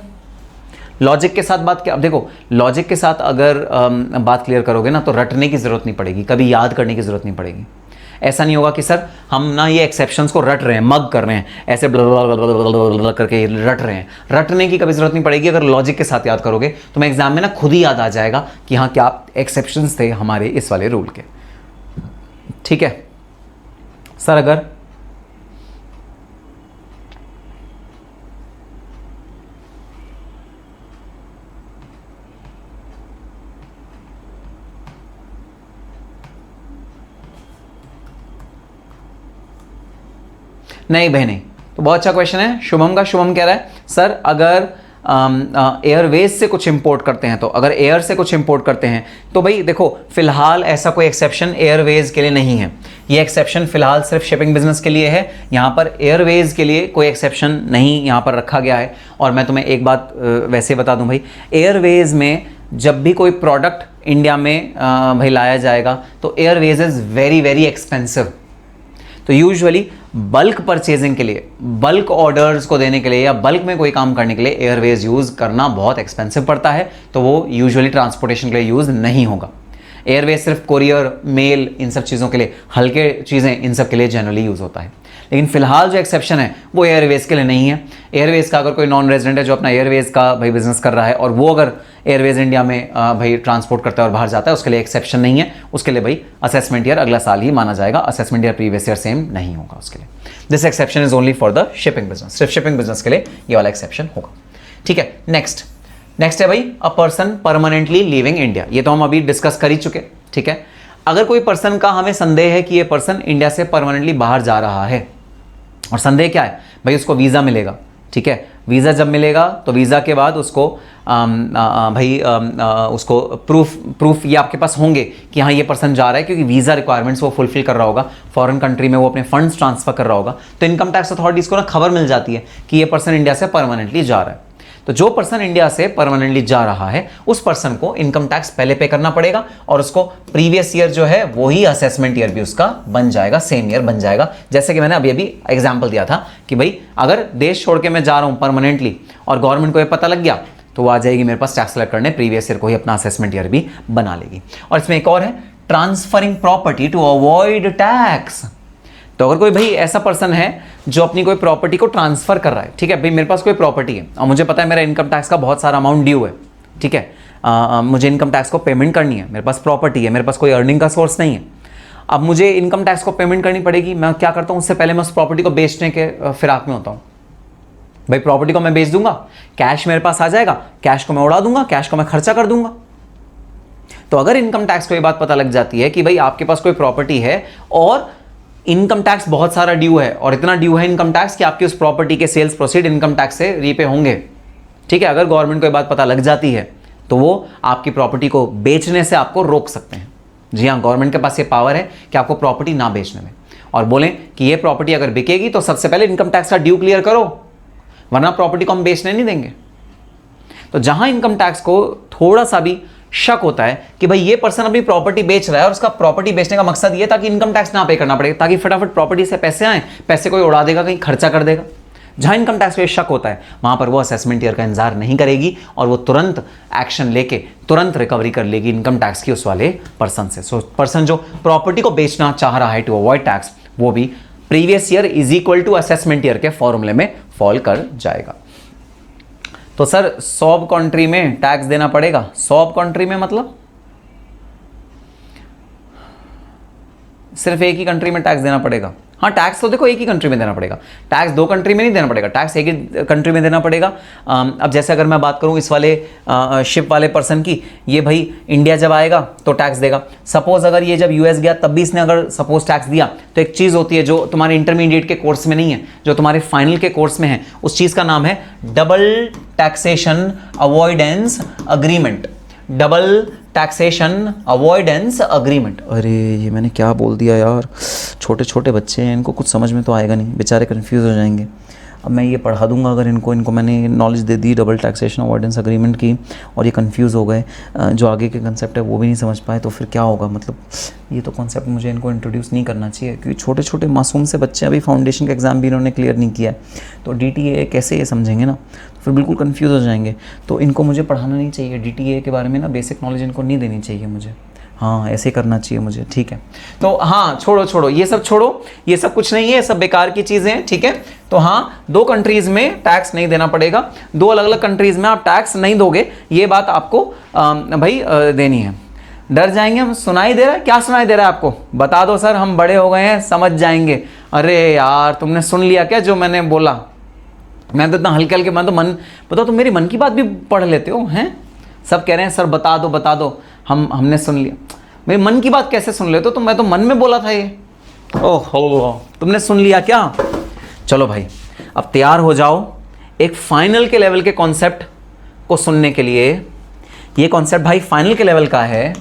लॉजिक के साथ बात क्या? अब देखो लॉजिक के साथ अगर बात क्लियर करोगे ना तो रटने की जरूरत नहीं पड़ेगी, कभी याद करने की जरूरत नहीं पड़ेगी। ऐसा नहीं होगा कि सर हम ना ये एक्सेप्शंस को रट रहे हैं, मग कर रहे हैं, ऐसे करके रट रहे हैं। रटने की कभी जरूरत नहीं पड़ेगी। अगर लॉजिक के साथ याद करोगे तो मैं एग्जाम में ना खुद ही याद आ जाएगा कि हाँ क्या एक्सेप्शंस थे हमारे इस वाले रूल के। ठीक है सर, अगर नहीं बहने, तो बहुत अच्छा क्वेश्चन है शुभम का। शुभम कह रहा है सर अगर एयरवेज से कुछ इंपोर्ट करते हैं, तो अगर एयर से कुछ इंपोर्ट करते हैं तो भाई देखो फिलहाल ऐसा कोई एक्सेप्शन एयरवेज के लिए नहीं है। ये एक्सेप्शन फिलहाल सिर्फ शिपिंग बिजनेस के लिए है, यहाँ पर एयरवेज के लिए कोई एक्सेप्शन नहीं यहाँ पर रखा गया है। और मैं तुम्हें एक बात वैसे बता दूं भाई, एयरवेज में जब भी कोई प्रोडक्ट इंडिया में भाई लाया जाएगा तो Airways is very very expensive. तो यूजुअली बल्क परचेजिंग के लिए, बल्क ऑर्डर्स को देने के लिए या बल्क में कोई काम करने के लिए एयरवेज यूज़ करना बहुत एक्सपेंसिव पड़ता है, तो वो यूजुअली ट्रांसपोर्टेशन के लिए यूज़ नहीं होगा। एयरवेज सिर्फ कोरियर, मेल, इन सब चीज़ों के लिए, हल्के चीज़ें इन सब के लिए जनरली यूज़ होता है। लेकिन फिलहाल जो एक्सेप्शन है वो एयरवेज के लिए नहीं है। एयरवेज का अगर कोई नॉन रेजिडेंट है जो अपना एयरवेज का भाई बिजनेस कर रहा है और वो अगर एयरवेज इंडिया में भाई ट्रांसपोर्ट करता है और बाहर जाता है, उसके लिए एक्सेप्शन नहीं है। उसके लिए भाई असेसमेंट ईयर अगला साल ही माना जाएगा, assessment year previous year same नहीं होगा उसके लिए। This exception is only for the shipping business, सिर्फ शिपिंग बिजनेस के लिए ये वाला एक्सेप्शन होगा। ठीक है, नेक्स्ट है भाई a person permanently living India. ये तो हम अभी डिस्कस कर ही चुके। ठीक है, अगर कोई पर्सन का हमें संदेह है कि ये पर्सन इंडिया से परमानेंटली बाहर जा रहा है, और संदेह क्या है भाई, उसको वीज़ा मिलेगा। ठीक है, वीज़ा जब मिलेगा तो वीज़ा के बाद उसको उसको प्रूफ ये आपके पास होंगे कि हाँ ये पर्सन जा रहा है, क्योंकि वीज़ा रिक्वायरमेंट्स वो फुलफिल कर रहा होगा, फॉरेन कंट्री में वो अपने फंड्स ट्रांसफर कर रहा होगा, तो इनकम टैक्स अथॉरिटीज़ को ना खबर मिल जाती है कि ये पर्सन इंडिया से परमानेंटली जा रहा है। तो जो पर्सन इंडिया से परमानेंटली जा रहा है उस पर्सन को इनकम टैक्स पहले पे करना पड़ेगा, और उसको प्रीवियस ईयर जो है वही असेसमेंट ईयर भी उसका बन जाएगा, सेम ईयर बन जाएगा। जैसे कि मैंने अभी एग्जांपल दिया था कि भाई अगर देश छोड़ के मैं जा रहा हूं परमानेंटली और गवर्नमेंट को ये पता लग गया तो वो आ जाएगी मेरे पास टैक्स कलेक्ट करने, प्रीवियस ईयर को ही अपना असेसमेंट ईयर भी बना लेगी। और इसमें एक और है, transferring property to avoid tax. तो अगर कोई भाई ऐसा पर्सन है जो अपनी कोई प्रॉपर्टी को ट्रांसफर कर रहा है, ठीक है भाई मेरे पास कोई प्रॉपर्टी है और मुझे पता है मेरा इनकम टैक्स का बहुत सारा अमाउंट ड्यू है, ठीक है, मुझे इनकम टैक्स को पेमेंट करनी है, मेरे पास प्रॉपर्टी है, मेरे पास कोई अर्निंग का सोर्स नहीं है, अब मुझे इनकम टैक्स को पेमेंट करनी पड़ेगी। मैं क्या करता हूँ, उससे पहले मैं उस प्रॉपर्टी को बेचने के फिराक में होता हूँ। भाई प्रॉपर्टी को मैं बेच दूंगा, कैश मेरे पास आ जाएगा, कैश को मैं उड़ा दूंगा, कैश को मैं खर्चा कर दूंगा। तो अगर इनकम टैक्स को ये बात पता लग जाती है कि भाई आपके पास कोई प्रॉपर्टी है और इनकम टैक्स बहुत सारा ड्यू है, और इतना ड्यू है इनकम टैक्स कि आपकी उस प्रॉपर्टी के सेल्स प्रोसीड इनकम टैक्स से रीपे होंगे, ठीक है, अगर गवर्नमेंट को ये बात पता लग जाती है तो वो आपकी प्रॉपर्टी को बेचने से आपको रोक सकते हैं। जी हाँ, गवर्नमेंट के पास ये पावर है कि आपको प्रॉपर्टी ना बेचने में, और बोलें कि ये प्रॉपर्टी अगर बिकेगी तो सबसे पहले इनकम टैक्स का ड्यू क्लियर करो, वरना प्रॉपर्टी को हम बेचने नहीं देंगे। तो जहां इनकम टैक्स को थोड़ा सा भी शक होता है कि भाई ये पर्सन अपनी प्रॉपर्टी बेच रहा है और उसका प्रॉपर्टी बेचने का मकसद ये ताकि इनकम टैक्स ना पे करना पड़े, ताकि फटाफट प्रॉपर्टी से पैसे आए, पैसे कोई उड़ा देगा, कहीं खर्चा कर देगा, जहां इनकम टैक्स को शक होता है वहां पर वो असेसमेंट ईयर का इंतजार नहीं करेगी और वो तुरंत एक्शन लेके तुरंत रिकवरी कर लेगी इनकम टैक्स की उस वाले पर्सन से। सो पर्सन जो प्रॉपर्टी को बेचना चाह रहा है टू अवॉइड टैक्स, वो भी previous year is equal to assessment year के फॉर्मूले में फॉल कर जाएगा। तो सर 100 कंट्री में टैक्स देना पड़ेगा, 100 कंट्री में मतलब सिर्फ एक ही कंट्री में टैक्स देना पड़ेगा? हाँ, टैक्स तो देखो एक ही कंट्री में देना पड़ेगा, टैक्स 2 कंट्री में नहीं देना पड़ेगा, टैक्स एक ही कंट्री में देना पड़ेगा। अब जैसे अगर मैं बात करूँ इस वाले शिप वाले पर्सन की, ये भाई इंडिया जब आएगा तो टैक्स देगा। सपोज अगर ये जब यूएस गया तब भी इसने अगर सपोज टैक्स दिया, तो एक चीज़ होती है जो तुम्हारे इंटरमीडिएट के कोर्स में नहीं है, जो तुम्हारे फाइनल के कोर्स में है, उस चीज़ का नाम है double taxation avoidance agreement. Double taxation avoidance agreement. अरे ये मैंने क्या बोल दिया यार, छोटे छोटे बच्चे हैं, इनको कुछ समझ में तो आएगा नहीं, बेचारे कंफ्यूज हो जाएंगे। अब मैं ये पढ़ा दूंगा अगर इनको मैंने नॉलेज दे दी डबल टैक्सेशन अवॉइडेंस अग्रीमेंट की, और ये कंफ्यूज हो गए, जो आगे के कंसेप्ट है वो भी नहीं समझ पाए, तो फिर क्या होगा। मतलब ये तो कॉन्सेप्ट मुझे इनको इंट्रोड्यूस नहीं करना चाहिए, क्योंकि छोटे छोटे मासूम से बच्चे, अभी फाउंडेशन का एग्ज़ाम भी इन्होंने क्लियर नहीं किया है, तो DTA कैसे ये समझेंगे ना, फिर बिल्कुल कंफ्यूज हो जाएंगे। तो इनको मुझे पढ़ाना नहीं चाहिए, DTA के बारे में ना बेसिक नॉलेज इनको नहीं देनी चाहिए मुझे। हाँ, ऐसे करना चाहिए मुझे, ठीक है। तो हाँ, छोड़ो ये सब छोड़ो, ये सब कुछ नहीं है, ये सब बेकार की चीज़ें हैं, ठीक है। तो हाँ, 2 कंट्रीज़ में टैक्स नहीं देना पड़ेगा, 2 अलग अलग कंट्रीज़ में आप टैक्स नहीं दोगे, ये बात आपको भाई देनी है। डर जाएंगे हम, सुनाई दे रहा है? क्या सुनाई दे रहा है आपको? बता दो सर, हम बड़े हो गए हैं, समझ जाएंगे। अरे यार, तुमने सुन लिया क्या जो मैंने बोला? मैं तो इतना हल्के हल्के, मैं तो मन, बताओ तुम मेरी मन की बात भी पढ़ लेते हो हैं? सब कह रहे हैं सर बता दो, हमने सुन लिया। मेरी मन की बात कैसे सुन लेते हो? तो मैं तो मन में बोला था ये। ओहो, तुमने सुन लिया क्या? चलो भाई, अब तैयार हो जाओ एक फाइनल के लेवल के कॉन्सेप्ट को सुनने के लिए। ये कॉन्सेप्ट भाई फाइनल के लेवल का है,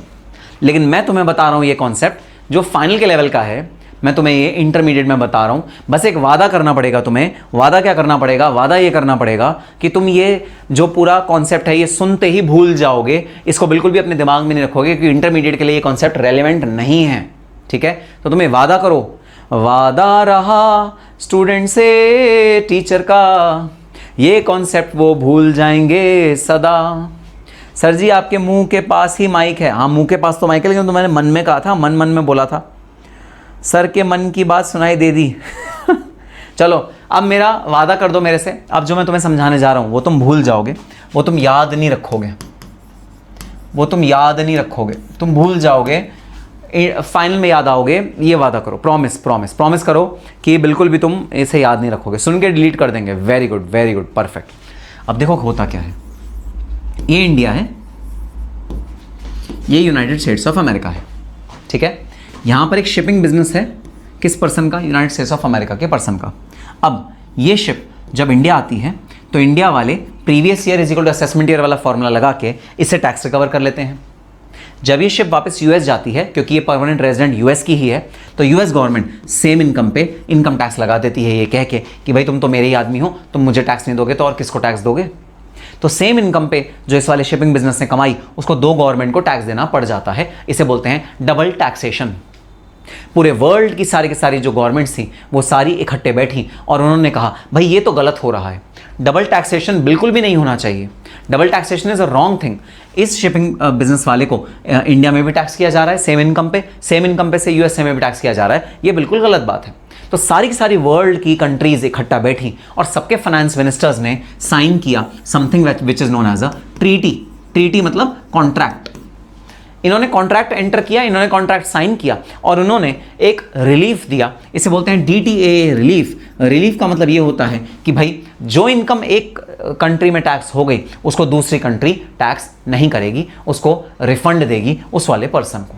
लेकिन मैं तुम्हें बता रहा हूं ये कॉन्सेप्ट जो फाइनल के लेवल का है, मैं तुम्हें ये इंटरमीडिएट में बता रहा हूं। बस एक वादा करना पड़ेगा तुम्हें। वादा क्या करना पड़ेगा? वादा ये करना पड़ेगा कि तुम ये जो पूरा कॉन्सेप्ट है ये सुनते ही भूल जाओगे, इसको बिल्कुल भी अपने दिमाग में नहीं रखोगे, क्योंकि इंटरमीडिएट के लिए ये कॉन्सेप्ट रेलिवेंट नहीं है, ठीक है। तो तुम्हें वादा करो, वादा रहा स्टूडेंट से टीचर का, ये कॉन्सेप्ट वो भूल जाएंगे सदा। सर जी आपके मुंह के पास ही माइक है। हाँ, मुंह के पास तो माइक है, लेकिन तो मैंने मन में कहा था, मन में बोला था। सर के मन की बात सुनाई दे दी। चलो अब मेरा वादा कर दो मेरे से, अब जो मैं तुम्हें समझाने जा रहा हूं वो तुम भूल जाओगे, वो तुम याद नहीं रखोगे, वो तुम याद नहीं रखोगे, तुम भूल जाओगे, फाइनल में याद आओगे, ये वादा करो, प्रॉमिस प्रॉमिस प्रॉमिस करो कि बिल्कुल भी तुम इसे याद नहीं रखोगे, सुन के डिलीट कर देंगे। Very good very good, perfect. अब देखो होता क्या है, ये इंडिया है, ये यूनाइटेड स्टेट्स ऑफ अमेरिका है, ठीक है। यहां पर एक शिपिंग बिजनेस है, किस पर्सन का? यूनाइटेड स्टेट्स ऑफ अमेरिका के पर्सन का। अब ये शिप जब इंडिया आती है तो इंडिया वाले previous year is equal to assessment year वाला फॉर्मूला लगा के इससे टैक्स रिकवर कर लेते हैं। जब ये शिप वापस यूएस जाती है, क्योंकि ये परमानेंट रेजिडेंट यूएस की ही है, तो यूएस गवर्नमेंट सेम इनकम पे इनकम टैक्स लगा देती है, ये कह के कि भाई तुम तो मेरे ही आदमी हो, तुम मुझे टैक्स नहीं दोगे तो और किसको टैक्स दोगे। तो सेम इनकम पे जो इस वाले शिपिंग बिजनेस ने कमाई, उसको दो गवर्नमेंट को टैक्स देना पड़ जाता है। इसे बोलते हैं डबल टैक्सेशन। पूरे वर्ल्ड की सारी जो गवर्नमेंट्स थी वो सारी इकट्ठे बैठी और उन्होंने कहा भाई ये तो गलत हो रहा है, डबल टैक्सेशन बिल्कुल भी नहीं होना चाहिए, double taxation is a wrong thing. इस शिपिंग बिजनेस वाले को इंडिया में भी टैक्स किया जा रहा है सेम इनकम पे से यूएसए में भी टैक्स किया जा रहा है, ये बिल्कुल गलत बात है। तो सारी की सारी वर्ल्ड की कंट्रीज इकट्ठा बैठी और सबके फाइनेंस मिनिस्टर्स ने साइन किया something which is known as a treaty. Treaty मतलब कॉन्ट्रैक्ट। इन्होंने कॉन्ट्रैक्ट एंटर किया, इन्होंने कॉन्ट्रैक्ट साइन किया और उन्होंने एक रिलीफ दिया, इसे बोलते हैं डीटीए रिलीफ। रिलीफ का मतलब ये होता है कि भाई जो इनकम एक कंट्री में टैक्स हो गई उसको दूसरी कंट्री टैक्स नहीं करेगी, उसको रिफंड देगी उस वाले पर्सन को।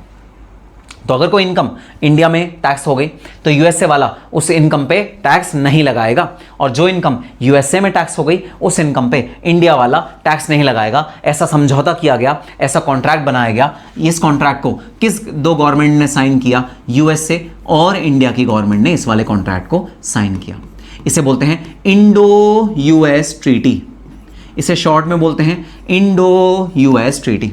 तो अगर कोई इनकम इंडिया में टैक्स हो गई तो यूएसए वाला उस इनकम पे टैक्स नहीं लगाएगा, और जो इनकम यूएसए में टैक्स हो गई उस इनकम पे इंडिया वाला टैक्स नहीं लगाएगा। ऐसा समझौता किया गया, ऐसा कॉन्ट्रैक्ट बनाया गया। इस कॉन्ट्रैक्ट को किस दो गवर्नमेंट ने साइन किया? यूएसए और इंडिया की गवर्नमेंट ने इस वाले कॉन्ट्रैक्ट को साइन किया। इसे बोलते हैं इंडो यूएस ट्रीटी, इसे शॉर्ट में बोलते हैं इंडो यूएस ट्रीटी।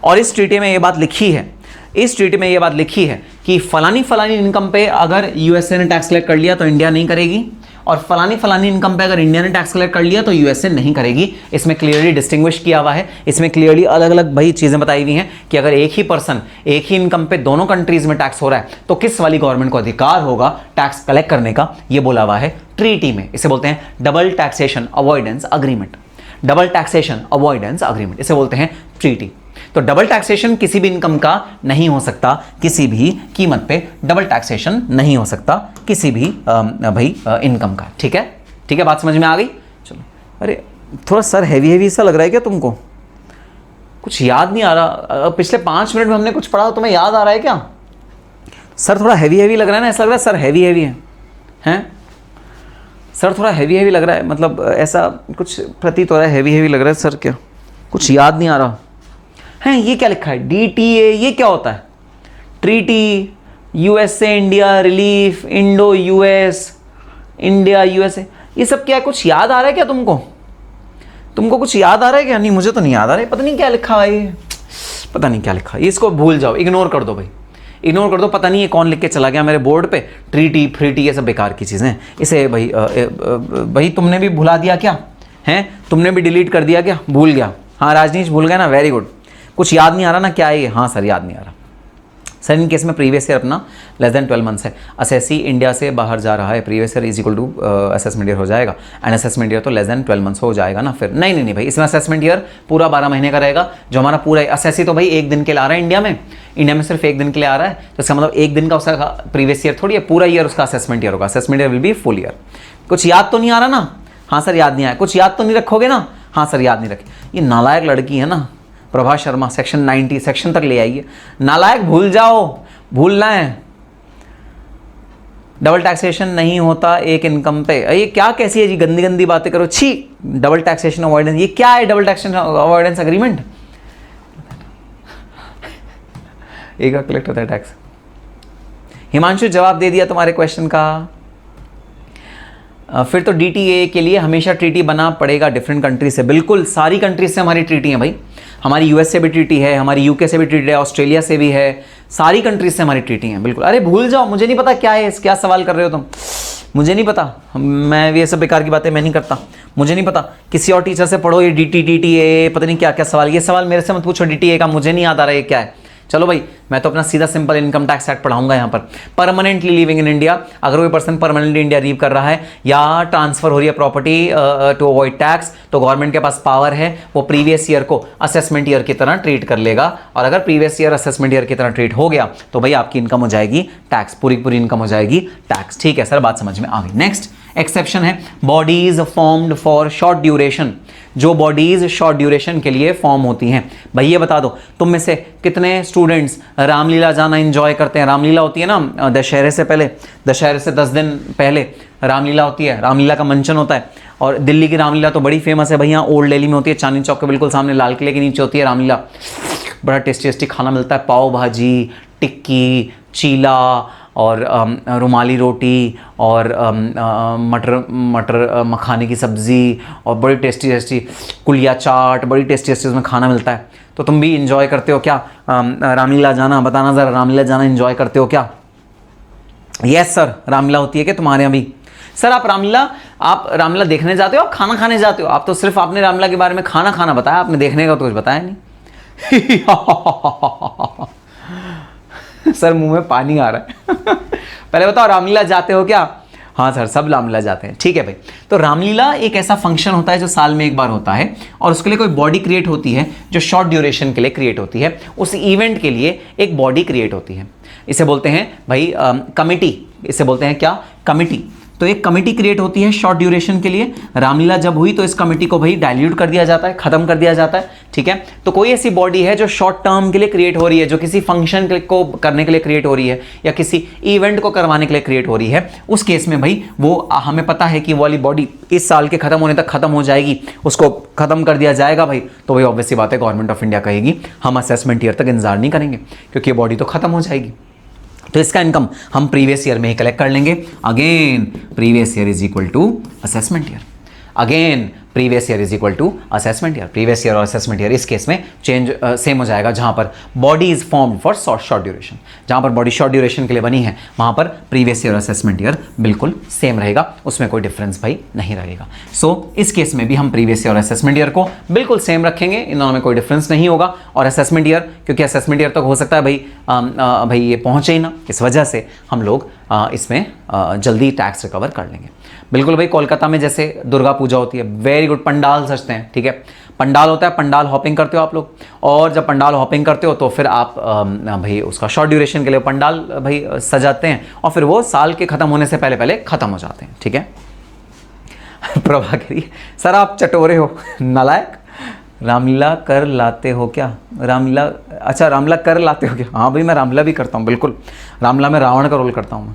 और इस ट्रीटी में ये बात लिखी है कि फलानी इनकम पे अगर यूएसए ने टैक्स कलेक्ट कर लिया तो इंडिया नहीं करेगी, और फलानी इनकम पे अगर इंडिया ने टैक्स कलेक्ट कर लिया तो यूएसए नहीं करेगी। इसमें क्लियरली डिस्टिंग्विश किया हुआ है, इसमें क्लियरली अलग अलग भाई चीजें बताई हुई हैं कि अगर एक ही पर्सन एक ही इनकम पे दोनों कंट्रीज में टैक्स हो रहा है तो किस वाली गवर्नमेंट को अधिकार होगा टैक्स कलेक्ट करने का, ये बोला हुआ है ट्रीटी में। इसे बोलते हैं double taxation avoidance agreement. Double taxation avoidance agreement, इसे बोलते हैं ट्रीटी। तो डबल टैक्सेशन किसी भी इनकम का नहीं हो सकता, किसी भी कीमत पे डबल टैक्सेशन नहीं हो सकता किसी भी इनकम का। ठीक है, बात समझ में आ गई? चलो, अरे थोड़ा सर हैवी सा लग रहा है क्या तुमको? कुछ याद नहीं आ रहा? पिछले 5 मिनट में हमने कुछ पढ़ा, तुम्हें याद आ रहा है क्या? सर थोड़ा हैवी लग रहा है ना, ऐसा लग रहा है सर हैवी है सर थोड़ा हैवी लग रहा है, मतलब ऐसा कुछ प्रतीत हो रहा है, हैवी लग रहा है सर। क्या कुछ याद नहीं आ रहा है? ये क्या लिखा है? डीटीए, ये क्या होता है? Treaty, USA India relief, Indo US, India USA, ये सब क्या है? कुछ याद आ रहा है क्या तुमको कुछ याद आ रहा है क्या? नहीं, मुझे तो नहीं याद आ रहा है, पता नहीं क्या लिखा है ये, पता नहीं क्या लिखा है। इसको भूल जाओ, इग्नोर कर दो भाई, इग्नोर कर दो। पता नहीं ये कौन लिख के चला गया मेरे बोर्ड पे, ट्रीटी फ्रीटी ये सब बेकार की चीज़ें। इसे भाई तुमने भी भुला दिया क्या? हैं, तुमने भी डिलीट कर दिया क्या? भूल गया? हाँ राजनीश भूल गया ना, वेरी गुड। कुछ याद नहीं आ रहा ना, क्या है ये? हाँ सर याद नहीं आ रहा सर। इन केस में प्रीवियस ईयर अपना लेस देन 12 मंथ्स है, असेसी इंडिया से बाहर जा रहा है, previous year is equal to assessment year हो जाएगा, एंड असेसमेंट ईयर तो लेस देन 12 मंथ्स हो जाएगा ना फिर। नहीं भाई, इसमें असेसमेंट ईयर पूरा 12 महीने का रहेगा। जो हमारा पूरा असेसी तो भाई 1 दिन के लिए आ रहा है इंडिया में सिर्फ 1 दिन के लिए आ रहा है, तो इसका मतलब 1 दिन का उसका प्रीवियस ईयर थोड़ी है, पूरा ईयर उसका असेसमेंट ईयर होगा। Assessment year will be full year. कुछ याद तो नहीं आ रहा ना? हाँ सर याद नहीं आया। कुछ याद तो नहीं रखोगे ना? हाँ सर याद नहीं रखे। ये नालायक लड़की है ना प्रभा शर्मा, सेक्शन 90 सेक्शन तक ले आइए। नालायक भूल जाओ, भूलना है। डबल टैक्सेशन नहीं होता एक इनकम पे। ये क्या कैसी है जी, गंदी बातें करो, छी। डबल टैक्सेशन अवॉइडेंस, ये क्या है? डबल टैक्सेशन अवॉइडेंस एग्रीमेंट एक कलेक्ट होता है टैक्स। हिमांशु जवाब दे दिया तुम्हारे क्वेश्चन का। फिर तो डीटीए के लिए हमेशा ट्रीटी बना पड़ेगा डिफरेंट कंट्री से। बिल्कुल, सारी कंट्रीज से हमारी ट्रीटी है भाई। हमारी यूएस से भी ट्रीटी है, हमारी यूके से भी ट्रीटी है, ऑस्ट्रेलिया से भी है, सारी कंट्रीज से हमारी ट्रीटी है। बिल्कुल। अरे भूल जाओ, मुझे नहीं पता क्या है, क्या सवाल कर रहे हो तुम, मुझे नहीं पता। मैं ये सब बेकार की बातें मैं नहीं करता, मुझे नहीं पता। किसी और टीचर से पढ़ो ये डीटीए, पता नहीं क्या क्या सवाल। ये सवाल मेरे से मत पूछो डीटीए का, मुझे नहीं याद आ रहा है क्या है। चलो भाई, मैं तो अपना सीधा सिंपल इनकम टैक्स एक्ट पढ़ाऊंगा यहाँ पर। परमानेंटली लिविंग इन इंडिया, अगर कोई पर्सन परमानेंटली इंडिया लीव कर रहा है या ट्रांसफर हो रही है प्रॉपर्टी टू अवॉइड टैक्स, तो गवर्नमेंट के पास पावर है, वो प्रीवियस ईयर को असेसमेंट ईयर की तरह ट्रीट कर लेगा, और अगर प्रीवियस ईयर असेसमेंट ईयर की तरह ट्रीट हो गया तो भाई आपकी इनकम हो जाएगी टैक्स, पूरी पूरी इनकम हो जाएगी टैक्स। ठीक है सर, बात समझ में आ गई। नेक्स्ट एक्सेप्शन है bodies formed for short duration, जो बॉडीज शॉर्ट ड्यूरेशन के लिए फॉर्म होती हैं। भाई ये बता दो, तुम में से कितने स्टूडेंट्स रामलीला जाना एंजॉय करते हैं? रामलीला होती है ना दशहरे से पहले, दशहरे से 10 दिन पहले रामलीला होती है, रामलीला का मंचन होता है। और दिल्ली की रामलीला तो बड़ी फेमस है भाई, यहाँ ओल्ड दिल्ली में होती है, चांदनी चौक के बिल्कुल सामने लाल किले के नीचे होती है रामलीला। बड़ा टेस्टी टेस्टी खाना मिलता है, पाव भाजी, टिक्की, चीला और रुमाली रोटी और मटर मखाने की सब्ज़ी और बड़ी टेस्टी टेस्टी कुलिया चाट, बड़ी टेस्टी टेस्टी उसमें खाना मिलता है। तो तुम भी इंजॉय करते हो क्या रामलीला जाना? बताना ज़रा, रामलीला जाना इंजॉय करते हो क्या? यस सर, रामलीला होती है क्या तुम्हारे यहाँ भी? सर आप रामलीला देखने जाते हो, आप खाना खाने जाते हो? आप तो सिर्फ आपने रामलीला के बारे में खाना बताया, आपने देखने का तो कुछ बताया नहीं। सर मुंह में पानी आ रहा है। पहले बताओ रामलीला जाते हो क्या? हाँ सर, सब रामलीला जाते हैं। ठीक है भाई, तो रामलीला एक ऐसा फंक्शन होता है जो साल में एक बार होता है, और उसके लिए कोई बॉडी क्रिएट होती है जो शॉर्ट ड्यूरेशन के लिए क्रिएट होती है। उस इवेंट के लिए एक बॉडी क्रिएट होती है, इसे बोलते हैं भाई कमिटी। इसे बोलते हैं क्या? कमिटी। तो एक कमिटी क्रिएट होती है शॉर्ट ड्यूरेशन के लिए। रामलीला जब हुई तो इस कमिटी को भाई डाइल्यूट कर दिया जाता है, खत्म कर दिया जाता है। ठीक है, तो कोई ऐसी बॉडी है जो शॉर्ट टर्म के लिए क्रिएट हो रही है, जो किसी फंक्शन को करने के लिए क्रिएट हो रही है या किसी इवेंट को करवाने के लिए क्रिएट हो रही है, उस केस में भाई वो हमें पता है कि वो वाली बॉडी इस साल के खत्म होने तक खत्म हो जाएगी, उसको खत्म कर दिया जाएगा भाई। तो भाई ऑब्वियसली बात है, गवर्नमेंट ऑफ इंडिया कहेगी हम असेसमेंट ईयर तक इंतजार नहीं करेंगे, क्योंकि ये बॉडी तो खत्म हो जाएगी। तो इसका इनकम हम प्रीवियस ईयर में ही कलेक्ट कर लेंगे। Again previous year is equal to assessment year, again previous year is equal to assessment year. Previous year और असेसमेंट ईयर इस केस में चेंज सेम हो जाएगा, जहां पर body is formed for short duration, जहां पर बॉडी शॉर्ट ड्यूरेशन के लिए बनी है वहां पर प्रीवियस ईयर और असेसमेंट ईयर बिल्कुल सेम रहेगा, उसमें कोई डिफरेंस भाई नहीं रहेगा। सो इस केस में भी हम प्रीवियस ईयर और असेसमेंट ईयर को बिल्कुल सेम रखेंगे, इन दोनों में कोई डिफरेंस नहीं होगा। और असेसमेंट ईयर, क्योंकि असेसमेंट ईयर तक हो सकता है भाई ये पहुंचे ही ना, इस वजह से हम लोग इसमें जल्दी टैक्स रिकवर कर लेंगे। बिल्कुल भाई, कोलकाता में जैसे दुर्गा पूजा होती है, वेरी गुड, पंडाल सजते हैं। ठीक है, पंडाल होता है, पंडाल हॉपिंग करते हो आप लोग, और जब पंडाल हॉपिंग करते हो तो फिर आप भाई उसका शॉर्ट ड्यूरेशन के लिए पंडाल भाई सजाते हैं, और फिर वो साल के खत्म होने से पहले पहले खत्म हो जाते हैं। ठीक है, प्रभाकरी सर आप चटोरे हो, नालायक। रामलीला कर लाते हो क्या? रामलीला, अच्छा रामलीला कर लाते हो क्या? हाँ भाई, मैं रामलीला भी करता हूँ, बिल्कुल। रामलीला में रावण का रोल करता हूँ मैं।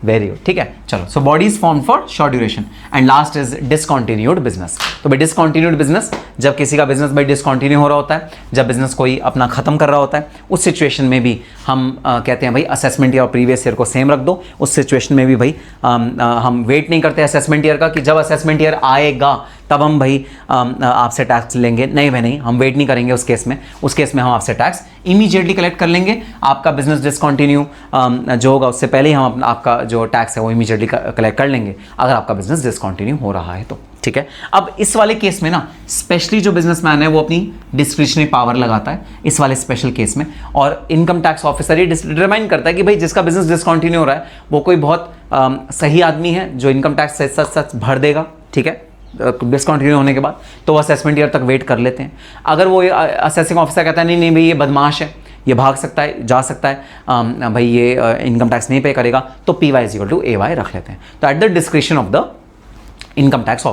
वेरी गुड, ठीक है, चलो। So body is form for short duration and last is discontinued business. तो भाई डिसकंटिन्यूड बिजनेस, जब किसी का बिजनेस भाई डिसकंटिन्यू हो रहा होता है, जब बिजनेस कोई अपना खत्म कर रहा होता है, उस सिचुएशन में भी हम कहते हैं भाई असेसमेंट ईयर और प्रीवियस ईयर को सेम रख दो। उस सिचुएशन में भी भाई हम वेट नहीं करते असेसमेंट ईयर का कि जब असेसमेंट ईयर आएगा तब हम भाई आपसे टैक्स लेंगे। नहीं भाई नहीं, हम वेट नहीं करेंगे उस केस में। उस केस में हम आपसे टैक्स इमीडिएटली कलेक्ट कर लेंगे। आपका बिजनेस डिसकंटिन्यू जो होगा उससे पहले ही हम आपका जो टैक्स है वो इमीडिएटली कलेक्ट कर लेंगे, अगर आपका बिजनेस डिसकंटिन्यू हो रहा है तो। ठीक है, अब इस वाले केस में ना स्पेशली जो बिजनेसमैन है वो अपनी डिस्क्रिशनरी पावर लगाता है इस वाले स्पेशल केस में, और इनकम टैक्स ऑफिसर ये डिटरमाइन करता है कि भाई जिसका बिजनेस डिसकंटिन्यू हो रहा है वो कोई बहुत सही आदमी है जो इनकम टैक्स सच भर देगा। ठीक है, डिसकंटिन्यू होने के बाद तो वो असेसमेंट ईयर तक वेट कर लेते हैं। अगर वो असेसिंग ऑफिसर कहता है नहीं नहीं भाई ये बदमाश है, ये भाग सकता है, जा सकता है, भाई ये इनकम टैक्स नहीं पे करेगा, तो PY = AY रख लेते हैं। तो eight the discretion of the income tax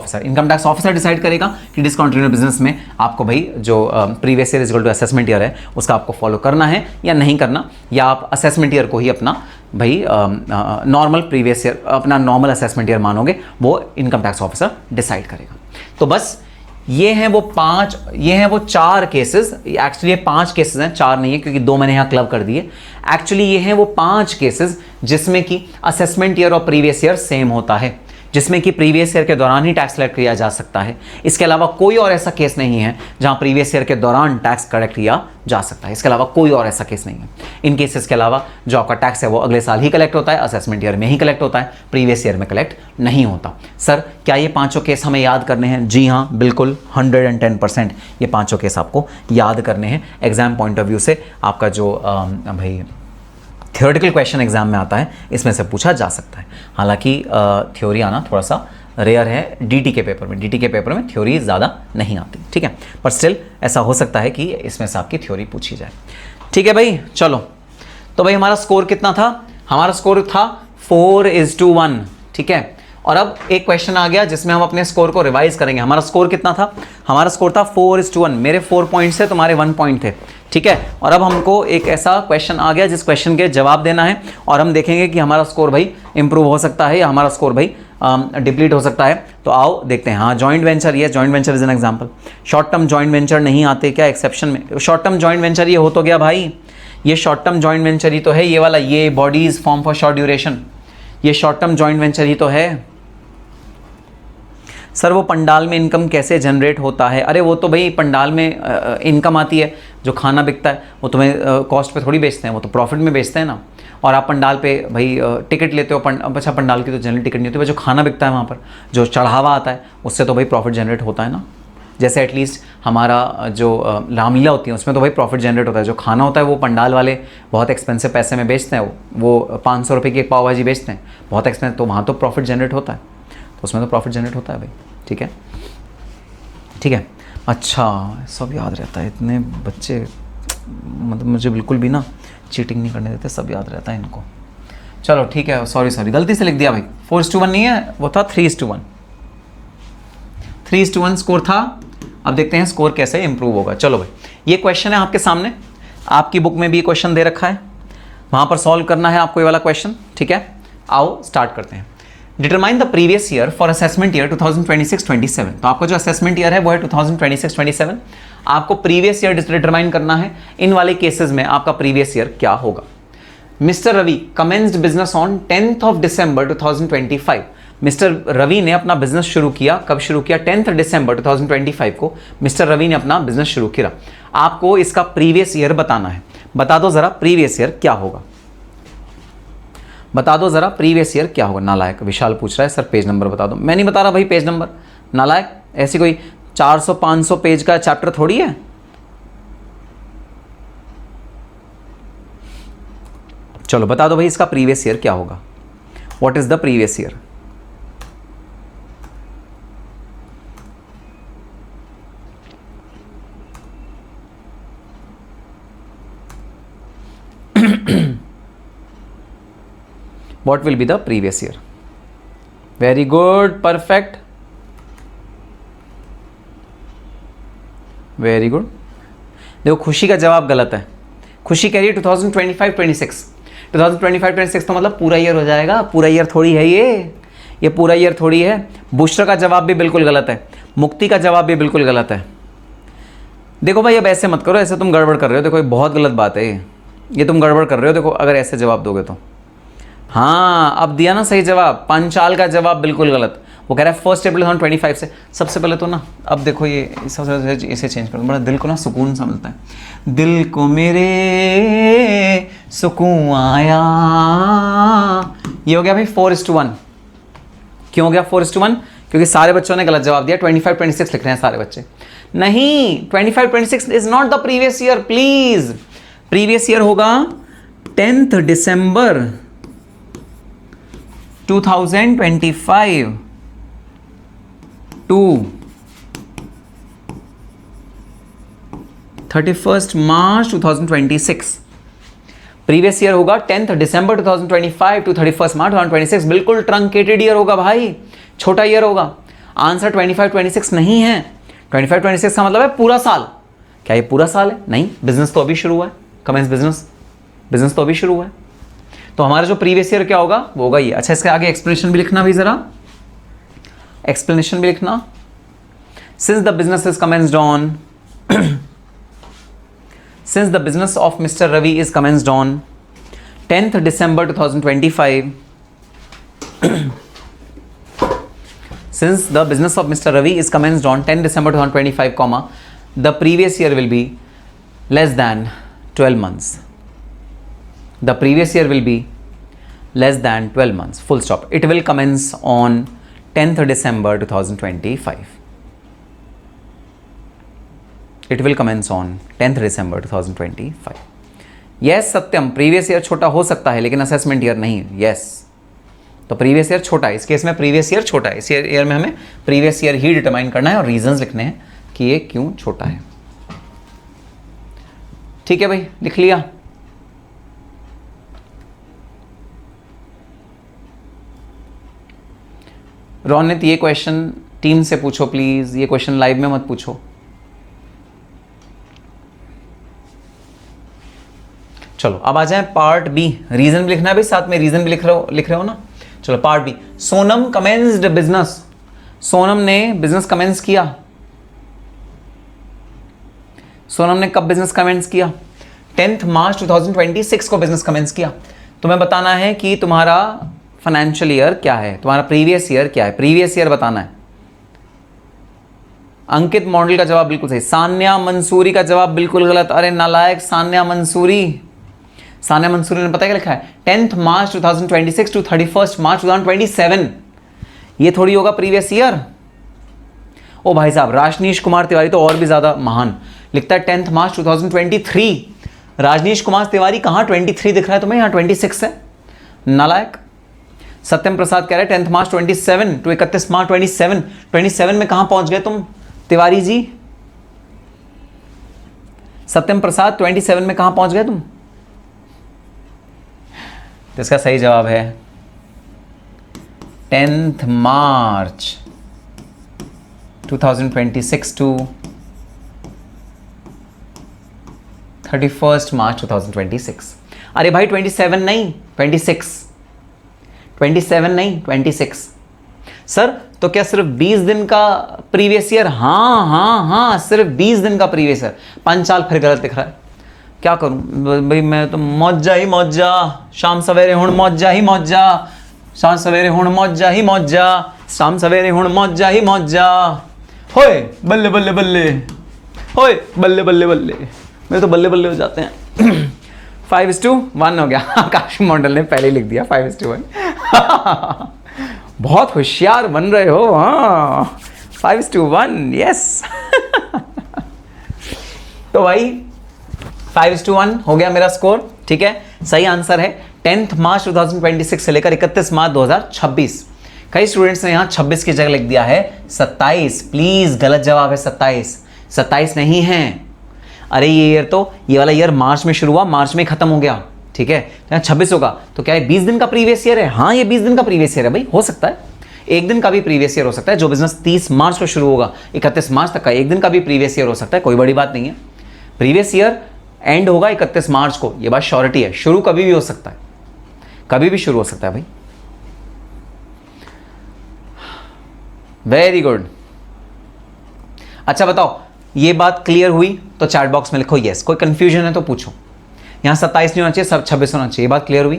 officer decide करेगा कि डिसकंटिन्यू बिजनेस में आपको भाई जो प्रीवियस ईयर = असेसमेंट ईयर है उसका आपको फॉलो करना है या नहीं करना, या आप असेसमेंट ईयर को ही अपना भाई नॉर्मल प्रीवियस ईयर अपना नॉर्मल असेसमेंट ईयर मानोगे, वो इनकम टैक्स ऑफिसर डिसाइड करेगा। तो बस ये हैं वो 4 केसेस। एक्चुअली ये 5 केसेस हैं, 4 नहीं है क्योंकि 2 मैंने यहाँ क्लब कर दिए। एक्चुअली ये हैं वो 5 केसेस जिसमें कि असेसमेंट ईयर और प्रीवियस ईयर सेम होता है, जिसमें कि प्रीवियस ईयर के दौरान ही टैक्स कलेक्ट किया जा सकता है। इसके अलावा कोई और ऐसा केस नहीं है जहां प्रीवियस ईयर के दौरान टैक्स कलेक्ट किया जा सकता है। इसके अलावा कोई और ऐसा केस नहीं है। इन केसेस के अलावा जो आपका टैक्स है वो अगले साल ही कलेक्ट होता है, असेसमेंट ईयर में ही कलेक्ट होता है, प्रीवियस ईयर में कलेक्ट नहीं होता। सर क्या ये पांचों केस हमें याद करने हैं? जी हाँ, बिल्कुल 110% ये पांचों केस आपको याद करने हैं। एग्जाम पॉइंट ऑफ व्यू से आपका जो भाई थियोरेटिकल क्वेश्चन एग्जाम में आता है इसमें से पूछा जा सकता है। हालांकि थ्योरी आना थोड़ा सा रेयर है डीटी के पेपर में। डीटी के पेपर में थ्योरी ज़्यादा नहीं आती, ठीक है, पर स्टिल ऐसा हो सकता है कि इसमें से आपकी थ्योरी पूछी जाए। ठीक है भाई, चलो तो भाई हमारा स्कोर कितना था? हमारा स्कोर था 4:1, ठीक है। और अब एक क्वेश्चन आ गया जिसमें हम अपने स्कोर को रिवाइज करेंगे। हमारा स्कोर कितना था? हमारा स्कोर था 4:1। मेरे 4 पॉइंट्स थे, तुम्हारे 1 पॉइंट थे, ठीक है। और अब हमको एक ऐसा क्वेश्चन आ गया जिस क्वेश्चन के जवाब देना है और हम देखेंगे कि हमारा स्कोर भाई इंप्रूव हो सकता है या हमारा स्कोर भाई डिप्लीट हो सकता है। तो आओ देखते हैं। हाँ, जॉइंट वेंचर, ये joint venture is an example. Short term joint venture नहीं आते क्या एक्सेप्शन में? शॉर्ट टर्म जॉइंट वेंचर ये हो तो गया भाई, ये शॉर्ट टर्म जॉइंट वेंचर ही तो है, ये वाला, ये bodies form for short duration, ये शॉर्ट टर्म जॉइंट वेंचर ही तो है। सर वो पंडाल में इनकम कैसे जनरेट होता है? अरे वो तो भाई पंडाल में इनकम आती है, जो खाना बिकता है वो तुम्हें कॉस्ट पे थोड़ी बेचते हैं, वो तो प्रॉफिट में बेचते हैं ना। और आप पंडाल पे भाई टिकट लेते हो, अच्छा पंडाल की तो जनरल टिकट नहीं होती, भाई जो खाना बिकता है वहाँ पर जो चढ़ावा आता है उससे तो भाई प्रॉफिट जनरेट होता है ना। जैसे एटलीस्ट हमारा जो रामलीला होती है उसमें तो भाई प्रॉफिट जनरेट होता है। जो खाना होता है वो पंडाल वाले बहुत एक्सपेंसिव पैसे में बेचते हैं, वो 500 रुपये की एक पाव भाजी बेचते हैं, बहुत एक्सपेंसिव, तो वहाँ तो प्रॉफिट जनरेट होता है, तो उसमें तो प्रॉफिट जनरेट होता है भाई, ठीक है, ठीक है। अच्छा, सब याद रहता है, इतने बच्चे मतलब मुझे बिल्कुल भी ना चीटिंग नहीं करने देते, सब याद रहता है इनको। चलो ठीक है, सॉरी गलती से लिख दिया भाई, 4:1 नहीं है, वो था 3:1। 3:1 स्कोर था। अब देखते हैं स्कोर कैसे इंप्रूव होगा। चलो भाई, ये क्वेश्चन है आपके सामने, आपकी बुक में भी क्वेश्चन दे रखा है, वहां पर सॉल्व करना है आपको ये वाला क्वेश्चन, ठीक है। आओ स्टार्ट करते हैं। Determine the previous year for assessment year 2026-27। तो आपका जो असेसमेंट ईयर है वो है 2026-27। आपको प्रीवियस ईयर डिटरमाइन करना है। इन वाले केसेस में आपका प्रीवियस ईयर क्या होगा? Mister Ravi commenced business on 10th December 2025। Mister Ravi ने अपना बिजनेस शुरू किया, कब शुरू किया? 10th December 2025 को मिस्टर रवि ने अपना बिजनेस शुरू किया। आपको इसका प्रीवियस ईयर बताना है। बता दो जरा प्रीवियस ईयर क्या होगा, बता दो जरा प्रीवियस ईयर क्या होगा। नालायक विशाल पूछ रहा है सर पेज नंबर बता दो। मैं नहीं बता रहा भाई पेज नंबर, नालायक, ऐसी कोई 400-500 पेज का चैप्टर थोड़ी है। चलो बता दो भाई इसका प्रीवियस ईयर क्या होगा। What is the previous year? What will be the previous year? Very good, perfect, very good। देखो खुशी का जवाब गलत है। खुशी कह रही है 2025-26। 2025-26 तो मतलब पूरा ईयर हो जाएगा, पूरा ईयर थोड़ी है ये पूरा ईयर थोड़ी है। बुशरा का जवाब भी बिल्कुल गलत है, मुक्ति का जवाब भी बिल्कुल गलत है। देखो भाई अब ऐसे मत करो, ऐसे तुम गड़बड़ कर रहे हो। देखो ये बहुत गलत बात है, ये तुम गड़बड़ कर रहे हो। देखो अगर ऐसे जवाब दोगे तो, हाँ अब दिया ना सही जवाब। पंचाल का जवाब बिल्कुल गलत। वो कह रहा है 1 April 2025 से। सबसे पहले तो ना अब देखो ये इसे चेंज कर दो, बड़ा दिल को ना सुकून सा मिलता है। दिल को मेरे सुकून आया, ये हो गया भाई 4:1। क्यों हो गया 4:1? क्योंकि सारे बच्चों ने गलत जवाब दिया। 25-26 लिख रहे हैं सारे बच्चे। नहीं, 25-26 is not the previous year please. Previous year होगा 10th December 2025 to 31st March 2026। Previous year होगा 10th December 2025 to 31st March 2026। बिल्कुल ट्रंकेटेड ईयर होगा भाई, छोटा ईयर होगा। आंसर 25-26 नहीं है। 25-26 का मतलब है पूरा साल। क्या ये पूरा साल है? नहीं, बिजनेस तो अभी शुरू हुआ है। कमेंस बिजनेस तो अभी शुरू हुआ है। तो हमारा जो प्रीवियस ईयर क्या होगा वो होगा ये। अच्छा इसके आगे एक्सप्लेनेशन भी लिखना भी जरा, एक्सप्लेनेशन भी लिखना। Since the business is commenced on since the business of Mr. Ravi is commenced on 10th December 2025 Since the business of Mr. Ravi is commenced on 10 December 2025, comma, the previous year will be less than 12 months. The previous year will be less than 12 months. Full stop. It will commence on 10th December 2025. It will commence on 10th December 2025. Yes, Satyam, previous year छोटा हो सकता है लेकिन assessment year नहीं. Yes, तो previous year छोटा है, इस केस में प्रीवियस ईयर छोटा है. इस ईयर में हमें प्रीवियस ईयर ही डिटरमाइन करना है और रीजंस लिखने हैं कि ये क्यों छोटा है. ठीक है भाई, लिख लिया. रोनित, ये क्वेश्चन टीम से पूछो प्लीज, ये क्वेश्चन लाइव में मत पूछो. चलो अब आ जाए पार्ट बी. रीजन भी लिखना है भाई, साथ में रीजन भी लिख रहे हो ना. चलो part B. Sonam commenced business. Sonam ने बिजनेस कमेंस किया. सोनम ने कब बिजनेस कमेंस किया? 10 मार्च 2026 को बिजनेस कमेंस किया. तुम्हें बताना है कि तुम्हारा फाइनेंशियल ईयर क्या है, तुम्हारा प्रीवियस ईयर क्या है. प्रीवियस ईयर बताना है. अंकित मॉडल का जवाब बिल्कुल सही. सान्या मंसूरी का जवाब बिल्कुल गलत. अरे नालायक सान्या मंसूरी. सान्या मंसूरी ने पता क्या लिखा है? 10 मार्च 2026 टू 31 मार्च 2027. ये थोड़ी होगा प्रीवियस ईयर. ओ भाई साहब, राजनीश कुमार तिवारी तो और भी ज्यादा महान लिखता है 10 मार्च 2023. राजनीश कुमार तिवारी कहां 23 दिख रहा है तुम्हें? यहां 26 है, नालायक. सत्यम प्रसाद कह रहे हैं 10 मार्च 27 टू 31 मार्च 27. 27 में कहां पहुंच गए तुम तिवारी जी? सत्यम प्रसाद 27 में कहां पहुंच गए तुम? तो इसका सही जवाब है 10 मार्च 2026 टू 31 मार्च 2026. अरे भाई 27 नहीं 26. 27 नहीं 26. सर तो क्या सिर्फ 20 दिन का प्रीवियस ईयर? हाँ, सिर्फ 20 दिन का प्रीवियस ईयर. पंचाल फिर गलत दिख रहा है. क्या करूं भाई, मैं तो मौजा ही मौजा. शाम सवेरे हुण मौजा ही मौजा. शाम सवेरे हुण मौजा ही मौजा. शाम सवेरे हुण मौजा ही मौजा. होए बल्ले बल्ले बल्ले, होए बल्ले बल्ले बल्ले. मेरे तो बल्ले बल्ले हो जाते हैं. 5:1 हो गया. आकाश मंडल ने पहले लिख दिया 5:1. बहुत होशियार बन रहे हो. हाँ, 5:1. यस. तो भाई 5:1 हो गया मेरा स्कोर. ठीक है, सही आंसर है 10 मार्च 2026 से लेकर 31 मार्च 2026. कई स्टूडेंट्स ने यहां 26 की जगह लिख दिया है 27. प्लीज, गलत जवाब है 27. 27 नहीं है. अरे ये वाला ईयर मार्च में शुरू हुआ, मार्च में खत्म हो गया. ठीक है, तो 26 होगा. तो क्या है 20 दिन का प्रीवियस ईयर है? हाँ, ये 20 दिन का प्रीवियस ईयर है भाई. हो सकता है एक दिन का भी प्रीवियस ईयर हो सकता है. जो बिजनेस 30 मार्च को शुरू होगा 31 मार्च तक का, एक दिन का भी प्रीवियस ईयर हो सकता है. कोई बड़ी बात नहीं है. प्रीवियस ईयर एंड होगा 31 मार्च को, ये बात श्योरिटी है. शुरू कभी भी हो सकता है, कभी भी शुरू हो सकता है भाई. Very good. अच्छा बताओ, ये बात क्लियर हुई तो चैट बॉक्स में लिखो यस. कोई कंफ्यूजन है तो पूछो. यहां 27 नहीं होना चाहिए, सब 26 होना चाहिए. ये बात क्लियर हुई?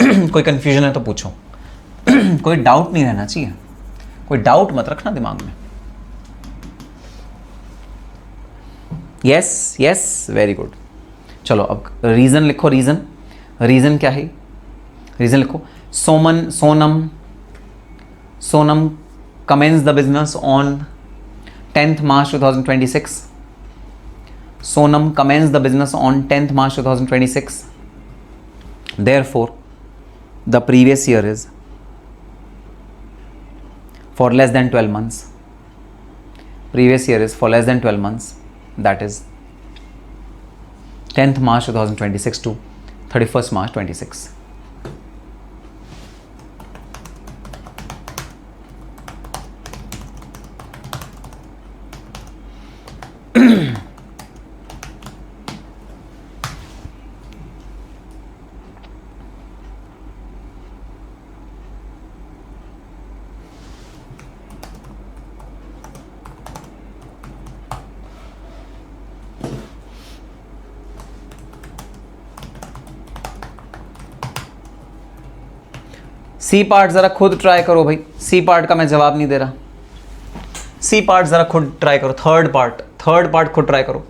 कोई कंफ्यूजन है तो पूछो. कोई डाउट नहीं रहना चाहिए. कोई डाउट मत रखना दिमाग में. Yes yes, very good. चलो अब रीजन लिखो. रीजन क्या है? रीजन लिखो. Sonam commenced the business on 10th March 2026. Sonam commenced the business on 10th March 2026. Therefore, the previous year is for less than 12 months. Previous year is for less than 12 months. That is 10th March 2026 to 31st March 26. C part जरा खुद try करो भाई. C part का मैं जवाब नहीं दे रहा. C part ज़रा खुद ट्राई करो, थर्ड पार्ट खुद ट्राई करो।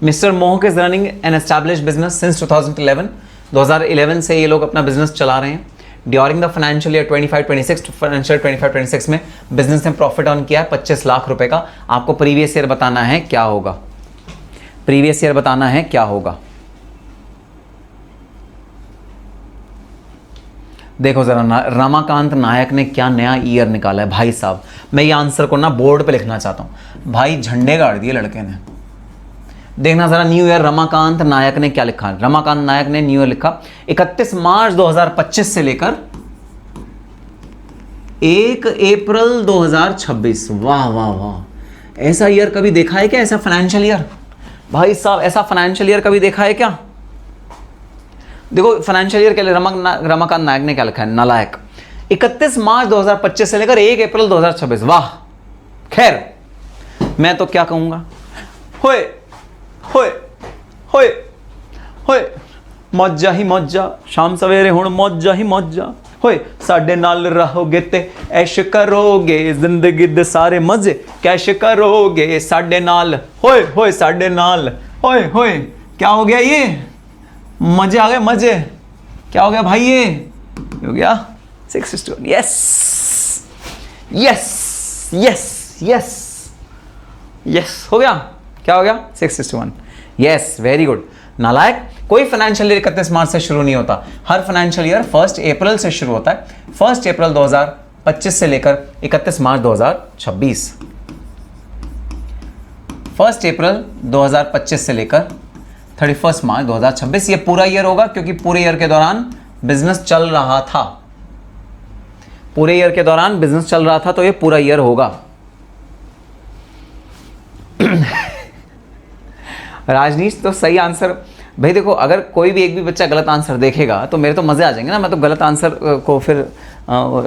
मिस्टर मोहक is running an establish business since 2011। 2011 से ये लोग अपना बिजनेस चला रहे हैं। During the financial year 25-26 financial 25-26 में बिजनेस ने प्रॉफिट अर्न किया है 25 लाख रुपए का। आपको प्रीवियस ईयर बताना है क्या होगा, प्रीवियस ईयर बताना है क्या होगा। देखो जरा रमाकांत नायक ने क्या नया ईयर निकाला है भाई साहब। मैं ये आंसर को ना बोर्ड पे लिखना चाहता हूं भाई, झंडे गाड़ दिए लड़के ने। देखना जरा न्यू ईयर रमाकांत नायक ने क्या लिखा। रमाकांत नायक ने न्यू ईयर लिखा 31 मार्च 2025 से लेकर 1 अप्रैल 2026। वाह वाह वाह, ऐसा ईयर कभी देखा है क्या? ऐसा फाइनेंशियल ईयर भाई साहब, ऐसा फाइनेंशियल ईयर कभी देखा है क्या? देखो फाइनेंशियल ईयर के लिए रमाकांत नायक ने क्या लिखा है, नालायक। 31 मार्च 2025 से लेकर 1 अप्रैल 2026। वाह, खैर मैं तो क्या कहूंगा, होए होए होए होए, मौजा ही मौजा, शाम सवेरे हुण मौजा ही मौजा होए। साडे नाल रहोगे ते ऐश करोगे, जिंदगी दे सारे मजे कैश करोगे साडे नाल। होए होए साडे नाल, होए होए। क्या हो गया ये? मजे आ गए मजे। क्या हो गया भाई? ये हो गया 6:1। Yes yes yes yes yes, हो गया। क्या हो गया? 6:1। यस, वेरी गुड नालायक। कोई फाइनेंशियल ईयर 31 मार्च से शुरू नहीं होता, हर फाइनेंशियल ईयर 1 अप्रैल से शुरू होता है। 1 अप्रैल 2025 से लेकर 31 मार्च 2026। 1 अप्रैल 2025 से लेकर 31 मार्च 2026 ये पूरा ईयर होगा, क्योंकि पूरे ईयर के दौरान बिजनेस चल रहा था। पूरे ईयर के दौरान बिजनेस चल रहा था, तो ये पूरा ईयर होगा। राजनीश तो सही आंसर भाई। देखो अगर कोई भी एक भी बच्चा गलत आंसर देखेगा तो मेरे तो मजे आ जाएंगे ना। मैं तो गलत आंसर को फिर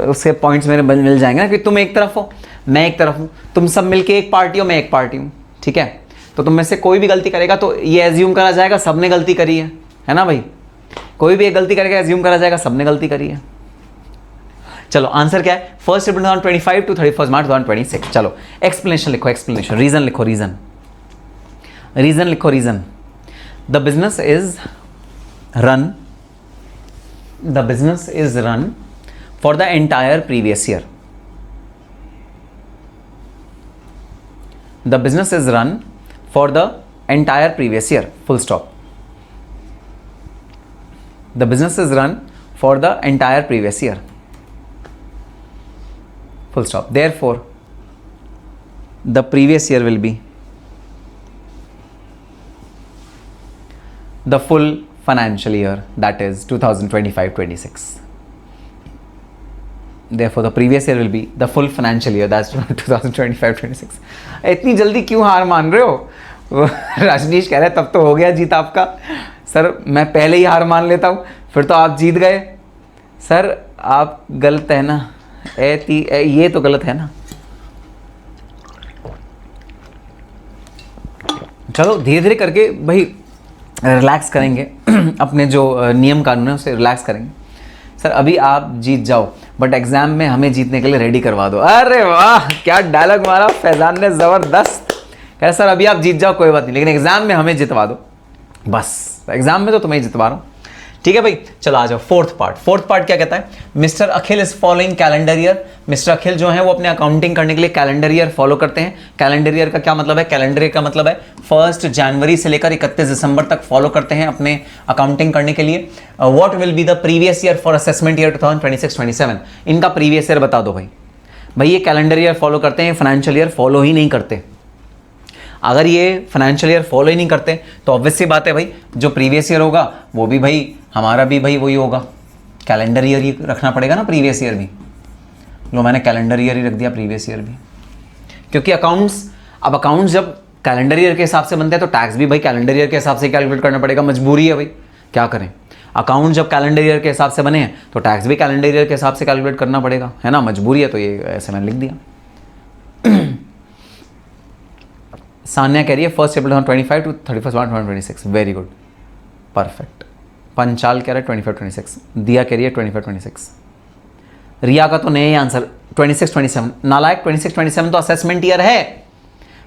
उसके पॉइंट्स मेरे मिल जाएंगे ना, कि तुम एक तरफ हो मैं एक तरफ हूँ, तुम सब मिलके एक पार्टी हो मैं एक पार्टी हूँ, ठीक है। तो तुम में से कोई भी गलती करेगा तो ये एज्यूम करा जाएगा सबने गलती करी है ना भाई। कोई भी एक गलती करेगा एज्यूम करा जाएगा सबने गलती करी है। चलो आंसर क्या है? 1 अप्रैल 2025 to 31 मार्च 2026। चलो एक्सप्लेनेशन लिखो, एक्सप्लेनेशन, रीजन लिखो, रीजन लिखो, reason. The business is run for the entire previous year. The business is run for the entire previous year, full stop. The business is run for the entire previous year, full stop. Therefore, the previous year will be the full financial year, that is 2025-26. Therefore, the previous year will be the full financial year, that's 2025-26. इतनी जल्दी क्यों हार मान रहे हो? राजनीश कह रहे हैं तब तो हो गया जीत आपका। सर मैं पहले ही हार मान लेता हूँ, फिर तो आप जीत गए। सर आप गलत है ना, ये तो गलत है ना। चलो धीरे धीरे करके भाई रिलैक्स करेंगे अपने जो नियम कानून है उसे रिलैक्स करेंगे। सर अभी आप जीत जाओ बट एग्जाम में हमें जीतने के लिए रेडी करवा दो। अरे वाह क्या डायलॉग मारा फैजान ने, जबरदस्त। कह सर अभी आप जीत जाओ कोई बात नहीं, लेकिन एग्जाम में हमें जितवा दो बस। एग्जाम में तो तुम्हें जितवा रहा हूं, ठीक है भाई। चलो आ जाओ फोर्थ पार्ट क्या कहता है? Mister Akhil is following calendar year. Mister Akhil जो है वो अपने अकाउंटिंग करने के लिए कैलेंडर ईयर फॉलो करते हैं। कैलेंडर ईयर का क्या मतलब है? कैलेंडर ईयर का मतलब है 1 जनवरी से लेकर 31 दिसंबर तक फॉलो करते हैं अपने अकाउंटिंग करने के लिए। What will be the previous year for assessment year 2026-27? इनका प्रीवियस ईयर बता दो भाई। ये कैलेंडर ईयर फॉलो करते हैं, फाइनेंशियल ईयर फॉलो ही नहीं करते। अगर ये फाइनेंशियल ईयर फॉलो ही नहीं करते तो ऑब्वियस सी बात है भाई, जो प्रीवियस ईयर होगा वो भी भाई हमारा भी भाई वही होगा, कैलेंडर ईयर ही रखना पड़ेगा ना प्रीवियस ईयर भी। लो मैंने कैलेंडर ईयर ही रख दिया प्रीवियस ईयर भी, क्योंकि अकाउंट्स जब कैलेंडर ईयर के हिसाब से बनते हैं तो टैक्स भी भाई कैलेंडर ईयर के हिसाब से कैलकुलेट करना पड़ेगा, मजबूरी है भाई, क्या करें। अकाउंट जब कैलेंडर ईयर के हिसाब से बने हैं तो टैक्स भी कैलेंडर ईयर के हिसाब से कैलकुलेट करना पड़ेगा, है ना, मजबूरी है। तो ये ऐसे मैंने लिख दिया। सान्या कह रही है 1 April 2025 to 31 March 2026। Very good, perfect. Panchal कह रहा है 25-26। दिया कह रही है 25-26। रिया का तो नया ही आंसर 26-27 नालायक, 26-27 तो असेसमेंट ईयर है।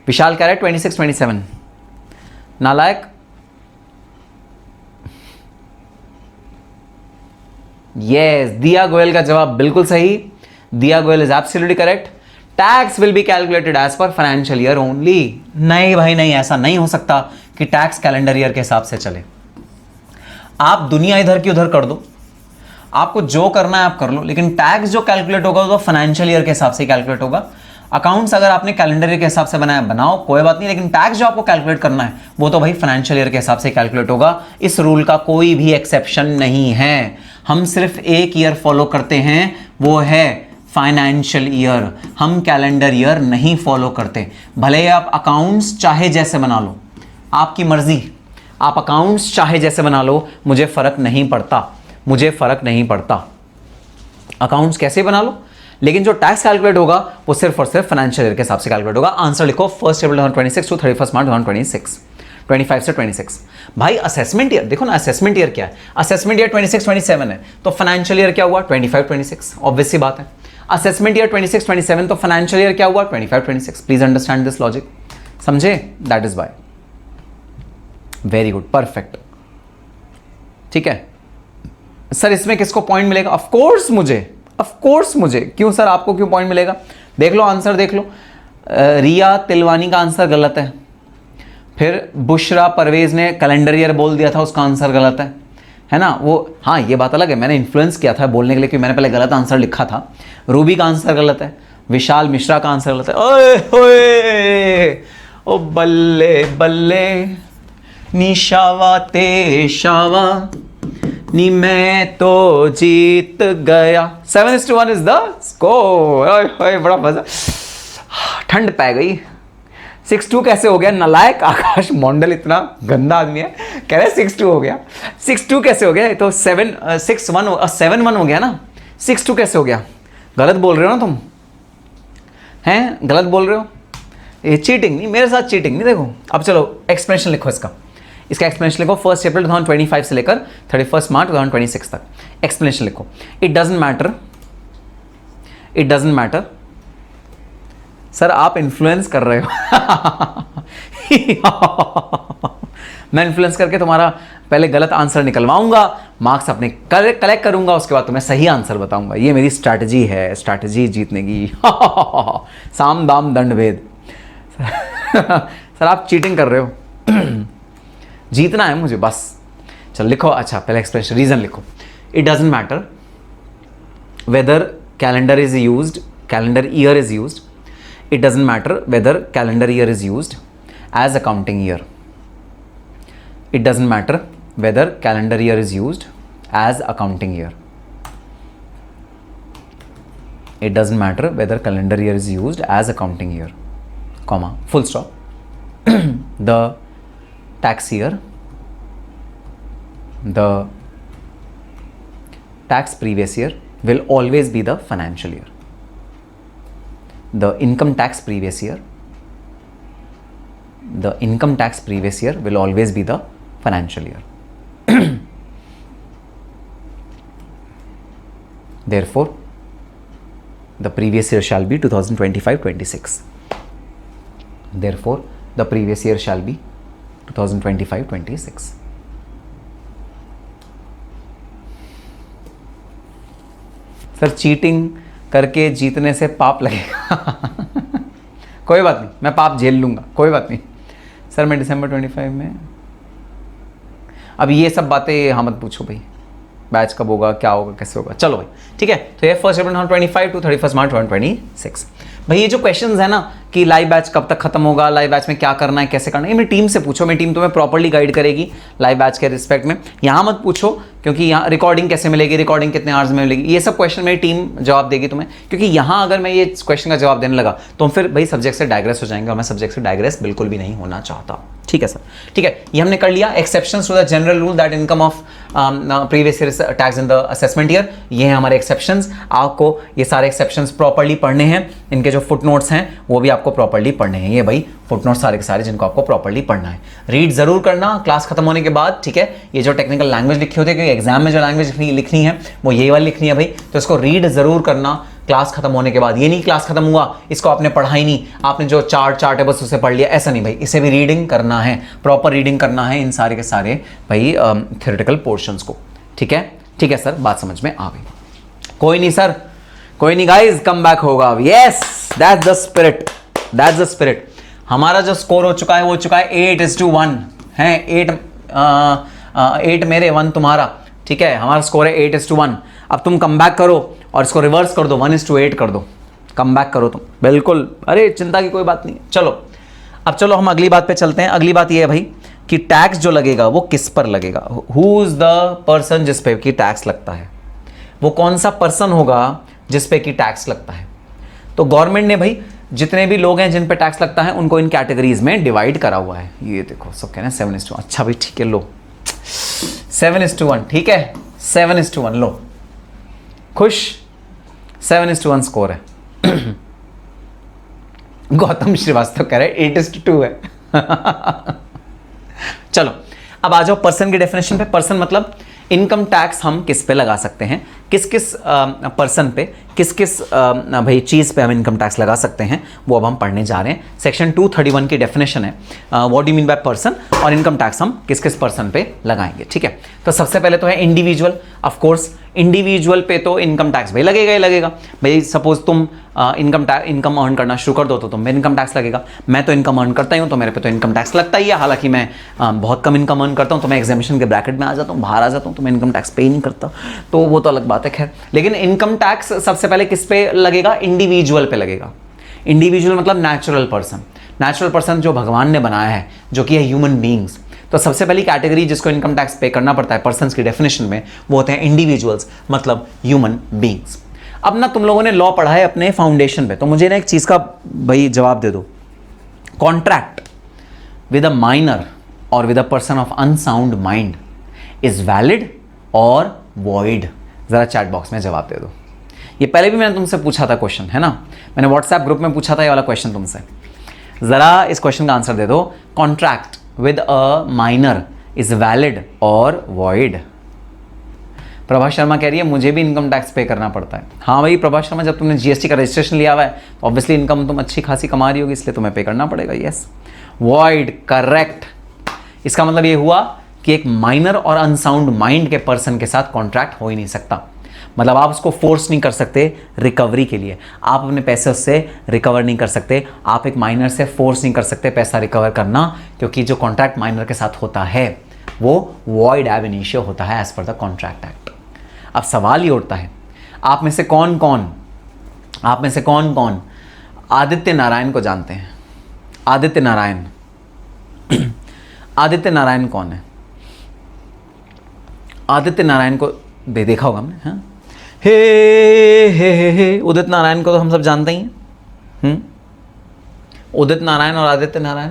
विशाल कह रहा है 26-27 नालायक। यस, दिया गोयल का जवाब बिल्कुल सही। Diya Goyal is absolutely correct. Tax will be calculated as per financial year only. नहीं भाई नहीं, ऐसा नहीं हो सकता कि टैक्स कैलेंडर ईयर के हिसाब से चले। आप दुनिया इधर की उधर कर दो, आपको जो करना है आप कर लो, लेकिन टैक्स जो कैलकुलेट होगा तो फाइनेंशियल ईयर के हिसाब से कैलकुलेट होगा। अकाउंट्स अगर आपने कैलेंडर ईयर के हिसाब से बनाया बनाओ, कोई बात नहीं, लेकिन टैक्स जो आपको कैलकुलेट करना है वो तो भाई फाइनेंशियल ईयर के हिसाब से कैलकुलेट होगा। इस रूल का कोई भी एक्सेप्शन नहीं है। हम सिर्फ एक ईयर फॉलो करते हैं, वो है फाइनेंशियल ईयर। हम कैलेंडर ईयर नहीं फॉलो करते। भले आप अकाउंट्स चाहे जैसे बना लो, आपकी मर्जी, आप अकाउंट्स चाहे जैसे बना लो, मुझे फर्क नहीं पड़ता, मुझे फर्क नहीं पड़ता। अकाउंट्स कैसे बना लो, लेकिन जो टैक्स कैलकुलेट होगा वो सिर्फ और सिर्फ फाइनेंशियल ईयर के हिसाब से कैलकुलेट होगा। आंसर लिखो 1 अप्रैल 2026 टू 31 मार्च 2026, 25 से 26। भाई असेसमेंट ईयर देखो ना, असेसमेंट ईयर क्या है? असेसमेंट ईयर 26-27 है, तो फाइनेंशियल ईयर क्या हुआ? 25-26, ऑब्वियस सी बात है। असेसमेंट ईयर 26-27 तो फाइनेंशियल ईयर क्या हुआ? 25-26। प्लीज अंडरस्टैंड दिस लॉजिक, समझे? That is why. Very good, perfect, ठीक है सर। इसमें किसको पॉइंट मिलेगा? ऑफ कोर्स मुझे। क्यों सर, आपको क्यों पॉइंट मिलेगा? देख लो आंसर, देख लो। रिया तिलवानी का आंसर गलत है। फिर बुशरा परवेज ने कैलेंडर ईयर बोल दिया था, उसका आंसर गलत है ना वो। हाँ ये बात अलग है, मैंने इन्फ्लुएंस किया था बोलने के लिए, क्योंकि मैंने पहले गलत आंसर लिखा था। रूबी का आंसर गलत है। विशाल मिश्रा का आंसर गलत है। ओए होए, ओ बल्ले बल्ले निशावा ते शावा नी, मैं तो जीत गया। 7-1 इज द स्कोर। बड़ा मजा, ठंड पै गई। 6-2 कैसे हो गया? नालायक आकाश मंडल इतना गंदा आदमी है, कह रहे 6-2 हो गया। 6-2 कैसे हो गया? तो 7-1 हो गया ना। 6-2 कैसे हो गया? गलत बोल रहे हो ना तुम, हैं? गलत बोल रहे हो। ये चीटिंग नहीं, मेरे साथ चीटिंग नहीं। देखो अब चलो एक्सप्लेनेशन लिखो इसका एक्सप्लेनेशन लिखो। 1 अप्रैल 2025 से लेकर 31 मार्च 2026 तक एक्सप्लेनेशन लिखो। It doesn't matter. सर आप इन्फ्लुएंस कर रहे हो। मैं इन्फ्लुएंस करके तुम्हारा पहले गलत आंसर निकलवाऊंगा, मार्क्स अपने कलेक्ट करूंगा, उसके बाद तुम्हें सही आंसर बताऊंगा। ये मेरी स्ट्रैटेजी है, स्ट्रैटेजी जीतने की। साम दाम दंड भेद। सर आप चीटिंग कर रहे हो। जीतना है मुझे बस। चल लिखो। अच्छा पहले एक्सप्लेनेशन, रीजन लिखो। It doesn't matter whether calendar year is used. It doesn't matter whether calendar year is used as accounting year. It doesn't matter whether calendar year is used as accounting year. It doesn't matter whether calendar year is used as accounting year, comma, full stop. The tax year, the tax previous year will always be the financial year. The income tax previous year will always be the financial year. Therefore, the previous year shall be 2025-26. Therefore, the previous year shall be 2025-26. Sir cheating करके जीतने से पाप लगेगा। कोई बात नहीं, मैं पाप झेल लूंगा, कोई बात नहीं। सर मैं दिसंबर 25 में, अब ये सब बातें हाँ मत पूछो भाई, बैच कब होगा, क्या होगा, कैसे होगा। चलो भाई ठीक है। तो ये 1 अप्रैल 2025 टू 31 मार्च 2026। भाई ये जो क्वेश्चंस है ना कि लाइव बैच कब तक खत्म होगा, लाइव बैच में क्या करना है, कैसे करना है, ये मेरी टीम से पूछो। मेरी टीम तुम्हें प्रॉपर्ली गाइड करेगी लाइव बैच के रिस्पेक्ट में। यहाँ मत पूछो क्योंकि यहाँ रिकॉर्डिंग कैसे मिलेगी, रिकॉर्डिंग कितने आवर्स में मिलेगी, ये सब क्वेश्चन मेरी टीम जवाब देगी तुम्हें। क्योंकि यहाँ अगर मैं ये क्वेश्चन का जवाब देने लगा तो हम फिर भाई सब्जेक्ट से डाइग्रेस हो जाएंगे, और मैं सब्जेक्ट से डाइग्रेस बिल्कुल भी नहीं होना चाहता। ठीक है सर, ठीक है। ये हमने कर लिया exceptions to the general rule that income of previous year tax in the assessment year. ये हैं हमारे एक्सेप्शंस। आपको ये सारे एक्सेप्शंस प्रॉपर्ली पढ़ने हैं। इनके जो फुटनोट्स हैं वो भी आपको प्रॉपर्ली पढ़ने हैं। ये भाई फुटनोट्स सारे के सारे जिनको आपको प्रॉपर्ली पढ़ना है। रीड जरूर करना क्लास खत्म होने के बाद, ठीक है। ये जो टेक्निकल लैंग्वेज लिखी होती है, क्योंकि एग्जाम में जो लैंग्वेज लिखनी है वो यही वाली लिखनी है भाई, तो इसको रीड जरूर करना क्लास खत्म होने के बाद। ये नहीं क्लास खत्म हुआ इसको आपने पढ़ा ही नहीं, आपने जो चार्ट है बस उसे पढ़ लिया, ऐसा नहीं भाई, इसे भी रीडिंग करना है, प्रॉपर रीडिंग करना है इन सारे के सारे भाई थ्योरेटिकल पोर्शंस को। ठीक है, ठीक है सर, बात समझ में आ गई। कोई नहीं सर, कोई नहीं गाइज, कम बैक होगा अब। Yes, that's the spirit, that's the spirit. हमारा जो स्कोर हो चुका है वो हो चुका है 8:1 है, 8 मेरे 1 तुम्हारा। ठीक है, हमारा स्कोर है 8:1। अब तुम कम बैक करो और इसको रिवर्स कर दो, 1:8 कर दो, कम बैक करो तुम, बिल्कुल, अरे चिंता की कोई बात नहीं। चलो अब चलो हम अगली बात पे चलते हैं। अगली बात ये है भाई कि टैक्स जो लगेगा वो किस पर लगेगा, हु इज द पर्सन जिस पे कि टैक्स लगता है, वो कौन सा पर्सन होगा जिस पे कि टैक्स लगता है। तो गवर्नमेंट ने भाई जितने भी लोग हैं जिन पे टैक्स लगता है उनको इन कैटेगरीज में डिवाइड करा हुआ है। ये देखो सब कह रहे हैं 7:1, अच्छा भाई ठीक है, लो 7:1, ठीक है 7:1 लो, खुश, 7:1 स्कोर है। गौतम श्रीवास्तव कह रहे हैं 8:2 है। चलो अब आ जाओ पर्सन की डेफिनेशन पे। पर्सन मतलब इनकम टैक्स हम किस पे लगा सकते हैं, किस किस पर्सन पे, किस किस भाई चीज़ पे हम इनकम टैक्स लगा सकते हैं, वो अब हम पढ़ने जा रहे हैं। सेक्शन 231 की डेफिनेशन है what do you mean by person, और इनकम टैक्स हम किस किस पर्सन पे लगाएंगे। ठीक है, तो सबसे पहले तो है इंडिविजुअल। ऑफ कोर्स इंडिविजुअल पे तो इनकम टैक्स भाई लगेगा ही लगेगा। भाई सपोज तुम इनकम अर्न करना शुरू कर दो तो तुम पे इनकम टैक्स लगेगा। मैं तो इनकम अर्न करता ही हूँ तो मेरे पे तो इनकम टैक्स लगता ही है। हालांकि मैं बहुत कम इनकम अर्न करता हूँ तो मैं एग्जामिनेशन के ब्रैकेट में आ जाता हूँ, बाहर आ जाता हूँ, तो मैं इनकम टैक्स पे ही नहीं करता, तो वो तो अलग बात है। खैर, लेकिन इनकम टैक्स सबसे पहले किस पे लगेगा, इंडिविजुअल पे लगेगा। इंडिविजुअल मतलब नेचुरल पर्सन, नेचुरल पर्सन जो भगवान ने बनाया है, जो कि है ह्यूमन बींग्स। तो सबसे पहली कैटेगरी जिसको इनकम टैक्स पे करना पड़ता है पर्सन्स की डेफिनेशन में, वो होते हैं इंडिविजुअल्स, मतलब ह्यूमन बींग्स। अब ना तुम लोगों ने लॉ पढ़ा है अपने फाउंडेशन पे, तो मुझे ना एक चीज़ का भाई जवाब दे दो। कॉन्ट्रैक्ट विद अ माइनर और with a person of unsound mind is valid और वॉइड? ज़रा चैट बॉक्स में जवाब दे दो। ये पहले भी मैंने तुमसे पूछा था क्वेश्चन, है ना, मैंने व्हाट्सएप ग्रुप में पूछा था ये वाला क्वेश्चन तुमसे। ज़रा इस क्वेश्चन का आंसर दे दो। Contract with a minor is valid और वॉइड? प्रभा शर्मा कह रही है मुझे भी इनकम टैक्स पे करना पड़ता है। हाँ भाई प्रभा शर्मा, जब तुमने जीएसटी का रजिस्ट्रेशन लिया हुआ है तो ऑब्वियसली इनकम तुम अच्छी खासी कमा रही होगी, इसलिए तुम्हें पे करना पड़ेगा। Yes, void, correct. इसका मतलब ये हुआ कि एक माइनर और अनसाउंड माइंड के पर्सन के साथ कॉन्ट्रैक्ट हो ही नहीं सकता। मतलब आप उसको फोर्स नहीं कर सकते रिकवरी के लिए, आप अपने पैसे उससे रिकवर नहीं कर सकते, आप एक माइनर से फोर्स नहीं कर सकते पैसा रिकवर करना, क्योंकि जो कॉन्ट्रैक्ट माइनर के साथ होता है वो वॉइड एब इनिशियो होता है एज पर द कॉन्ट्रैक्ट एक्ट। अब सवाल ये उठता है, आप में से कौन कौन आदित्य नारायण को जानते हैं? आदित्य नारायण आदित्य नारायण कौन है? आदित्य नारायण को देखा होगा हमने, हाँ? हे उदित नारायण को तो हम सब जानते ही हैं। उदित नारायण और आदित्य नारायण,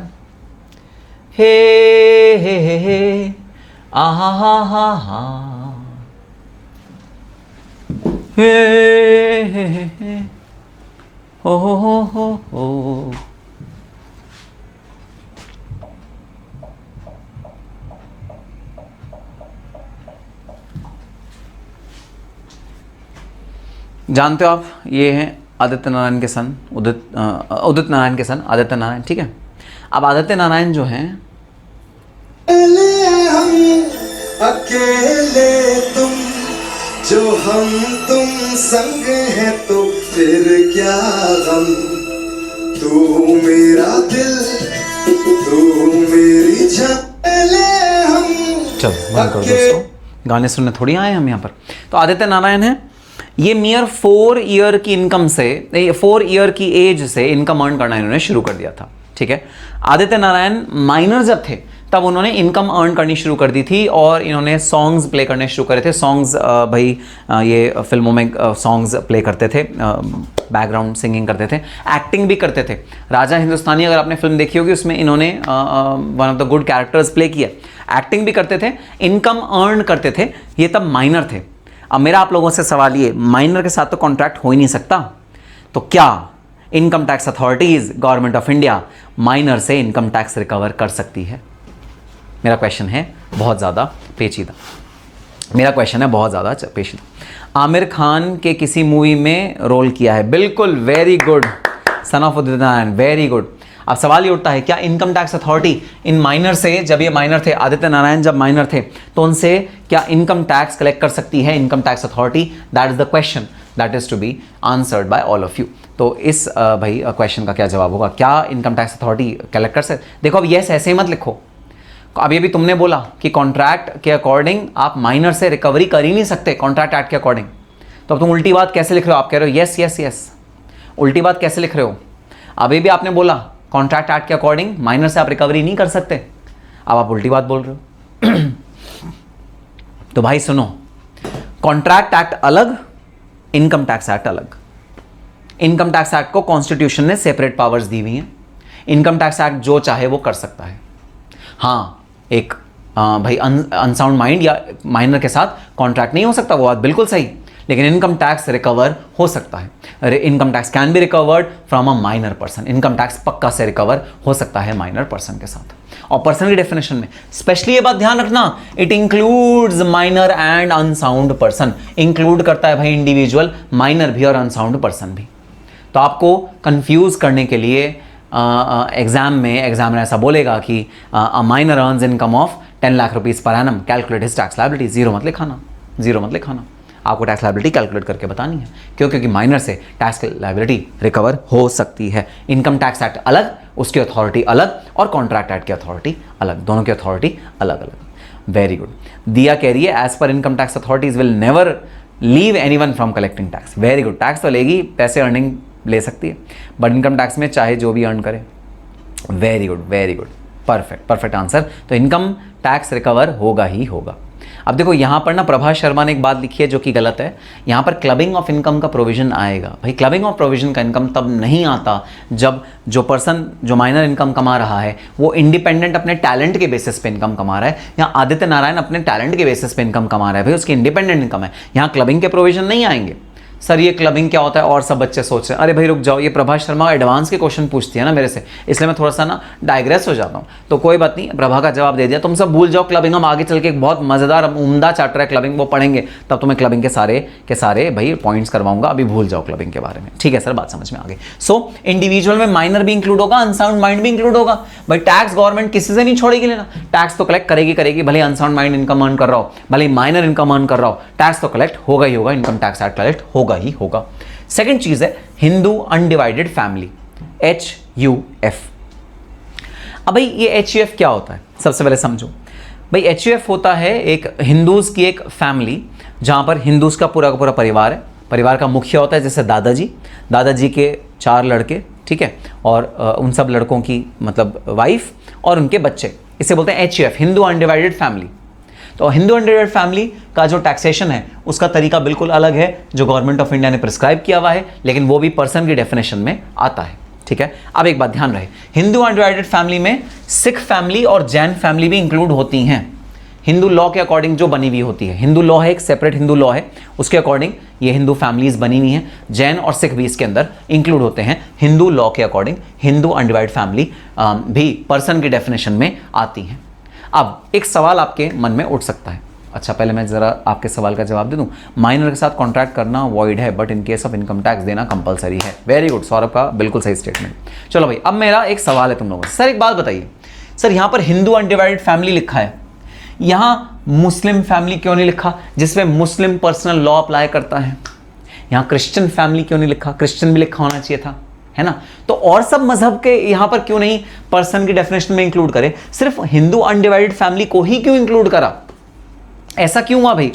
हे आहा हा हा हा, हे हो। जानते हो आप, ये हैं आदित्य नारायण के सन, उदित नारायण के सन आदित्य नारायण। ठीक है, अब आदित्य नारायण जो हैं, अकेले तुम जो हम तुम संग है तो फिर क्या गम, तू मेरा दिल तू मेरी जान, हम चलो बंद करो दोस्तों, गाने सुनने थोड़ी आए हम यहाँ पर। तो आदित्य नारायण है, ये मियर 4 ईयर की इनकम से, 4 ईयर की एज से इनकम अर्न करना इन्होंने शुरू कर दिया था। ठीक है, आदित्य नारायण माइनर जब थे तब उन्होंने इनकम अर्न करनी शुरू कर दी थी और इन्होंने सॉन्ग्स प्ले करने शुरू करे थे। सॉन्ग्स भाई ये फिल्मों में सॉन्ग्स प्ले करते थे, बैकग्राउंड सिंगिंग करते थे, एक्टिंग भी करते थे। राजा हिंदुस्तानी अगर आपने फिल्म देखी होगी उसमें इन्होंने one of the good characters play किया, एक्टिंग भी करते थे, इनकम अर्न करते थे। ये तब माइनर थे। अब मेरा आप लोगों से सवाल ये, माइनर के साथ तो कॉन्ट्रैक्ट हो ही नहीं सकता, तो क्या income tax authorities government of India minor से इनकम टैक्स रिकवर कर सकती है? मेरा क्वेश्चन है बहुत ज़्यादा पेचीदा। मेरा क्वेश्चन है बहुत ज़्यादा पेशेंट। आमिर खान के किसी मूवी में रोल किया है? बिल्कुल, very good son of Udit Narayan, very good. अब सवाल ये उठता है क्या income tax authority in minor से, जब ये माइनर थे, आदित्य नारायण जब माइनर थे, तो उनसे क्या इनकम टैक्स कलेक्ट कर सकती है income tax authority? That is the question that is to be answered by all of you. तो इस भाई क्वेश्चन का क्या जवाब होगा? क्या इनकम टैक्स अथॉरिटी कलेक्ट कर सकते? देखो अब यस ऐसे ही मत लिखो। अब ये भी तुमने बोला कि कॉन्ट्रैक्ट के अकॉर्डिंग आप माइनर से रिकवरी कर ही नहीं सकते कॉन्ट्रैक्ट एक्ट के अकॉर्डिंग। तो अब तुम उल्टी बात कैसे लिख रहे हो? आप कह रहे हो यस यस यस, उल्टी बात कैसे लिख रहे हो? अभी भी आपने बोला कॉन्ट्रैक्ट एक्ट के अकॉर्डिंग माइनर से आप रिकवरी नहीं कर सकते, अब आप उल्टी बात बोल रहे हो। तो भाई सुनो, कॉन्ट्रैक्ट एक्ट अलग, इनकम टैक्स एक्ट अलग। इनकम टैक्स एक्ट को कॉन्स्टिट्यूशन ने सेपरेट पावर्स दी हुई हैं। इनकम टैक्स एक्ट जो चाहे वो कर सकता है। हाँ, एक भाई अनसाउंड माइंड या माइनर के साथ कॉन्ट्रैक्ट नहीं हो सकता, वो बात बिल्कुल सही, लेकिन इनकम टैक्स रिकवर हो सकता है। Income tax can be recovered from a minor person. Income tax पक्का से रिकवर हो सकता है माइनर पर्सन के साथ। और पर्सन की डेफिनेशन में स्पेशली ये बात ध्यान रखना, it includes minor and unsound person. Include करता है भाई इंडिविजुअल, माइनर भी और अनसाउंड पर्सन भी। तो आपको कंफ्यूज करने के लिए एग्जाम में एग्जामिनर ऐसा बोलेगा कि a minor earns income of 10 lakh rupees per annum, calculate his tax liability. Zero मत लिखाना, जीरो मत लिखाना, आपको टैक्स लायबिलिटी कैलकुलेट करके बतानी है। क्यों? क्योंकि माइनर से टैक्स लायबिलिटी रिकवर हो सकती है। इनकम टैक्स एक्ट अलग, उसकी अथॉरिटी अलग, और कॉन्ट्रैक्ट एक्ट की अथॉरिटी अलग, दोनों की अथॉरिटी अलग अलग। Very good. दिया कह रही है as per income tax authorities will never leave anyone from collecting tax. Very good. Tax तो लेगी, पैसे अर्निंग ले सकती है, बट इनकम टैक्स में चाहे जो भी अर्न करे। Very good, very good, perfect, perfect answer. तो इनकम टैक्स रिकवर होगा ही होगा। अब देखो यहाँ पर ना प्रभा शर्मा ने एक बात लिखी है जो कि गलत है। यहाँ पर क्लबिंग ऑफ इनकम का प्रोविजन आएगा। भाई क्लबिंग ऑफ प्रोविजन का इनकम तब नहीं आता जब जो पर्सन जो माइनर इनकम कमा रहा है वो इंडिपेंडेंट अपने टैलेंट के बेसिस पे इनकम कमा रहा है। यहाँ आदित्य नारायण अपने टैलेंट के बेसिस पे इनकम कमा रहा है, भाई उसकी इंडिपेंडेंट इनकम है। यहाँ क्लबिंग के प्रोविजन नहीं आएंगे। सर ये क्लबिंग क्या होता है? और सब बच्चे सोच रहे हैं। अरे भाई रुक जाओ, ये प्रभा शर्मा एडवांस के क्वेश्चन पूछती है ना मेरे से, इसलिए मैं थोड़ा सा ना डाइग्रेस हो जाता हूँ। तो कोई बात नहीं, प्रभा का जवाब दे दिया। तुम सब भूल जाओ क्लबिंग, हम आगे चल के एक बहुत मजेदार उम्दा चैप्टर है क्लबिंग, वो पढ़ेंगे, तब तुम्हें क्लबिंग के सारे भाई पॉइंट्स करवाऊंगा। अभी भूल जाओ क्लबिंग के बारे में, ठीक है सर, बात समझ में आ गई। सो इंडिविजुअल में माइनर भी इंक्लूड होगा, अनसाउंड माइंड भी इंक्लूड होगा। भाई टैक्स गवर्नमेंट किसी से नहीं छोड़ेगी लेना, टैक्स तो कलेक्ट करेगी, भले अनसाउंड माइंड इनकम अर्न कर रहा हो, भले माइनर इनकम अर्न कर रहा हो, टैक्स तो कलेक्ट होगा ही होगा। इनकम टैक्स एक्ट कलेक्ट होगा ही होगा। सेकेंड चीज है हिंदू अनडिवाइडेड फैमिली, HUF। अब भाई ये HUF क्या होता है? सबसे पहले समझो भाई, HUF होता है एक हिंदूज की एक फैमिली जहां पर हिंदूज का पूरा परिवार है। परिवार का मुखिया होता है जैसे दादाजी के 4 लड़के, ठीक है, और उन सब लड़कों की मतलब वाइफ और उनके बच्चे, इसे बोलते हैं HUF, हिंदू अनडिवाइडेड फैमिली। तो हिंदू अनडिवाइडेड फैमिली का जो टैक्सेशन है उसका तरीका बिल्कुल अलग है जो गवर्नमेंट ऑफ इंडिया ने प्रिस्क्राइब किया हुआ है, लेकिन वो भी पर्सन की डेफिनेशन में आता है, ठीक है। अब एक बात ध्यान रहे, हिंदू अनडिवाइडेड फैमिली में सिख फैमिली और जैन फैमिली भी इंक्लूड होती हैं। हिंदू लॉ के अकॉर्डिंग जो बनी हुई होती है, हिंदू लॉ है एक सेपरेट हिंदू लॉ है, उसके अकॉर्डिंग ये हिंदू फैमिलीज बनी हुई हैं। जैन और सिख भी इसके अंदर इंक्लूड होते हैं। हिंदू लॉ के अकॉर्डिंग हिंदू अनडिवाइडेड फैमिली भी पर्सन की डेफिनेशन में आती हैं। अब एक सवाल आपके मन में उठ सकता है, अच्छा पहले मैं जरा आपके सवाल का जवाब दे दूं। माइनर के साथ कॉन्ट्रैक्ट करना वॉइड है, but in case of income tax देना कंपलसरी है। वेरी गुड, सौरभ का बिल्कुल सही स्टेटमेंट। चलो भाई, अब मेरा एक सवाल है तुम लोगों से। सर एक बात बताइए, सर यहां पर हिंदू अनडिवाइडेड फैमिली लिखा है, यहां मुस्लिम फैमिली क्यों नहीं लिखा जिसमें मुस्लिम पर्सनल लॉ अप्लाई करता है? यहां क्रिश्चियन फैमिली क्यों नहीं लिखा? क्रिश्चियन भी लिखा होना चाहिए था, है ना। तो और सब मजहब के यहां पर क्यों नहीं पर्सन की डेफिनेशन में इंक्लूड करे, सिर्फ हिंदू अनडिवाइडेड फैमिली को ही क्यों इंक्लूड करा? ऐसा क्यों हुआ भाई?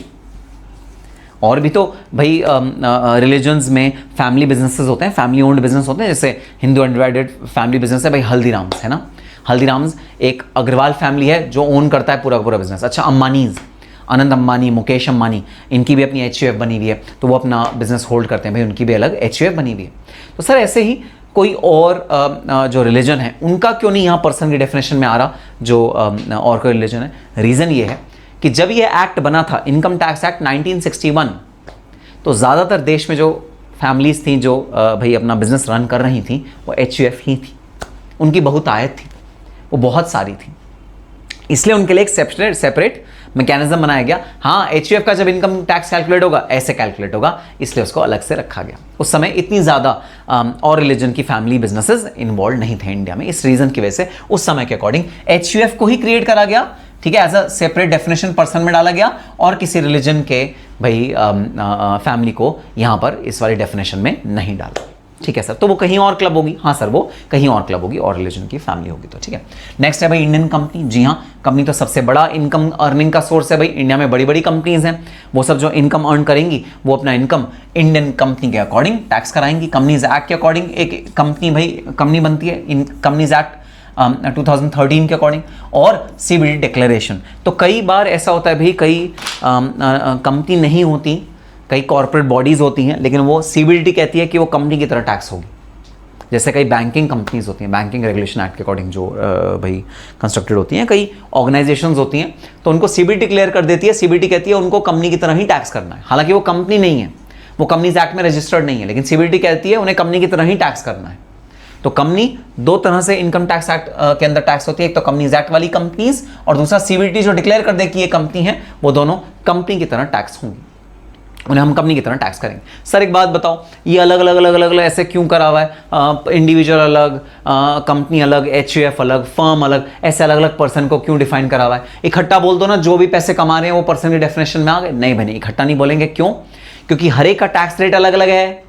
और भी तो भाई रिलीजन्स में फैमिली बिजनेसेस होते हैं, फैमिली ओन्ड बिजनेस होते हैं, जैसे हिंदू अनडिवाइडेड फैमिली बिजनेस है भाई हल्दीराम्स, है ना। हल्दीराम्स एक अग्रवाल फैमिली है जो ओन करता है पूरा बिजनेस। अच्छा अंबानीज, अनंत अंबानी, मुकेश अंबानी, इनकी भी अपनी HUF बनी हुई है, तो वो अपना बिजनेस होल्ड करते हैं भाई, उनकी भी अलग HUF बनी हुई है। तो सर ऐसे ही कोई और जो रिलीजन है उनका क्यों नहीं यहाँ पर्सन की डेफिनेशन में आ रहा जो और कोई रिलीजन है? रीज़न ये है कि जब ये एक्ट बना था, इनकम टैक्स एक्ट 1961, तो ज़्यादातर देश में जो फैमिलीज थी जो भाई अपना बिजनेस रन कर रही थी वो HUF ही थी, उनकी बहुतायत थी, वो बहुत सारी थी। इसलिए उनके लिए एक सेपरेट मैकेनिज्म बनाया गया। हाँ, एचयूएफ का जब इनकम टैक्स कैलकुलेट होगा ऐसे कैलकुलेट होगा, इसलिए उसको अलग से रखा गया। उस समय इतनी ज़्यादा और रिलीजन की फैमिली बिजनेसेस इन्वॉल्व नहीं थे इंडिया में, इस रीजन की वजह से उस समय के अकॉर्डिंग एचयूएफ को ही क्रिएट करा गया, ठीक है, as a separate definition person में डाला गया, और किसी रिलीजन के भाई फैमिली को यहाँ पर इस वाली डेफिनेशन में नहीं डाला। ठीक है सर, तो वो कहीं और क्लब होगी। हाँ सर, वो कहीं और क्लब होगी और रिलीजन की फैमिली होगी तो ठीक है। नेक्स्ट है भाई इंडियन कंपनी। जी हाँ, कंपनी तो सबसे बड़ा इनकम अर्निंग का सोर्स है भाई। इंडिया में बड़ी बड़ी कंपनीज हैं, वो सब जो इनकम अर्न करेंगी वो अपना इनकम इंडियन कंपनी के अकॉर्डिंग टैक्स कराएंगी। कंपनीज एक्ट के अकॉर्डिंग एक कंपनी भाई कंपनी बनती है इन कंपनीज एक्ट 2013 के अकॉर्डिंग, और सीबीडी डिक्लेरेशन। तो कई बार ऐसा होता है भाई, कई कंपनी नहीं होती, कई कॉर्पोरेट बॉडीज़ होती हैं, लेकिन वो सीबीडी कहती है कि वो कंपनी की तरह टैक्स होगी। जैसे कई बैंकिंग कंपनीज होती हैं, बैंकिंग रेगुलेशन एक्ट के अकॉर्डिंग जो भाई कंस्ट्रक्टेड होती हैं, कई ऑर्गेनाइजेशंस होती हैं, तो उनको सीबीडी क्लियर कर देती है। सीबीडी कहती है उनको कंपनी की तरह ही टैक्स करना है, हालांकि वो कंपनी नहीं है, वो कंपनीज एक्ट में रजिस्टर्ड नहीं है, लेकिन सीबीडी कहती है उन्हें कंपनी की तरह ही टैक्स करना है। तो कंपनी दो तरह से इनकम टैक्स एक्ट के अंदर टैक्स होती है, एक तो कंपनीज एक्ट वाली कंपनीज, और दूसरा सीबीडी जो डिक्लेयर कर दे कि ये कंपनी है, वो दोनों कंपनी की तरह टैक्स होंगी, उन्हें हम कंपनी की तरह टैक्स करेंगे। सर एक बात बताओ, ये अलग अलग अलग अलग अलग ऐसे क्यों करा हुआ है? इंडिविजुअल अलग, कंपनी अलग, एचयूएफ अलग, फर्म अलग, ऐसे अलग अलग पर्सन को क्यों डिफाइन करा हुआ है? इकट्ठा बोल दो ना, जो भी पैसे कमा रहे हैं वो पर्सन की डेफिनेशन में आ गए। नहीं भाई, इकट्ठा नहीं बोलेंगे। क्यों? क्योंकि हर एक का टैक्स रेट अलग अलग है,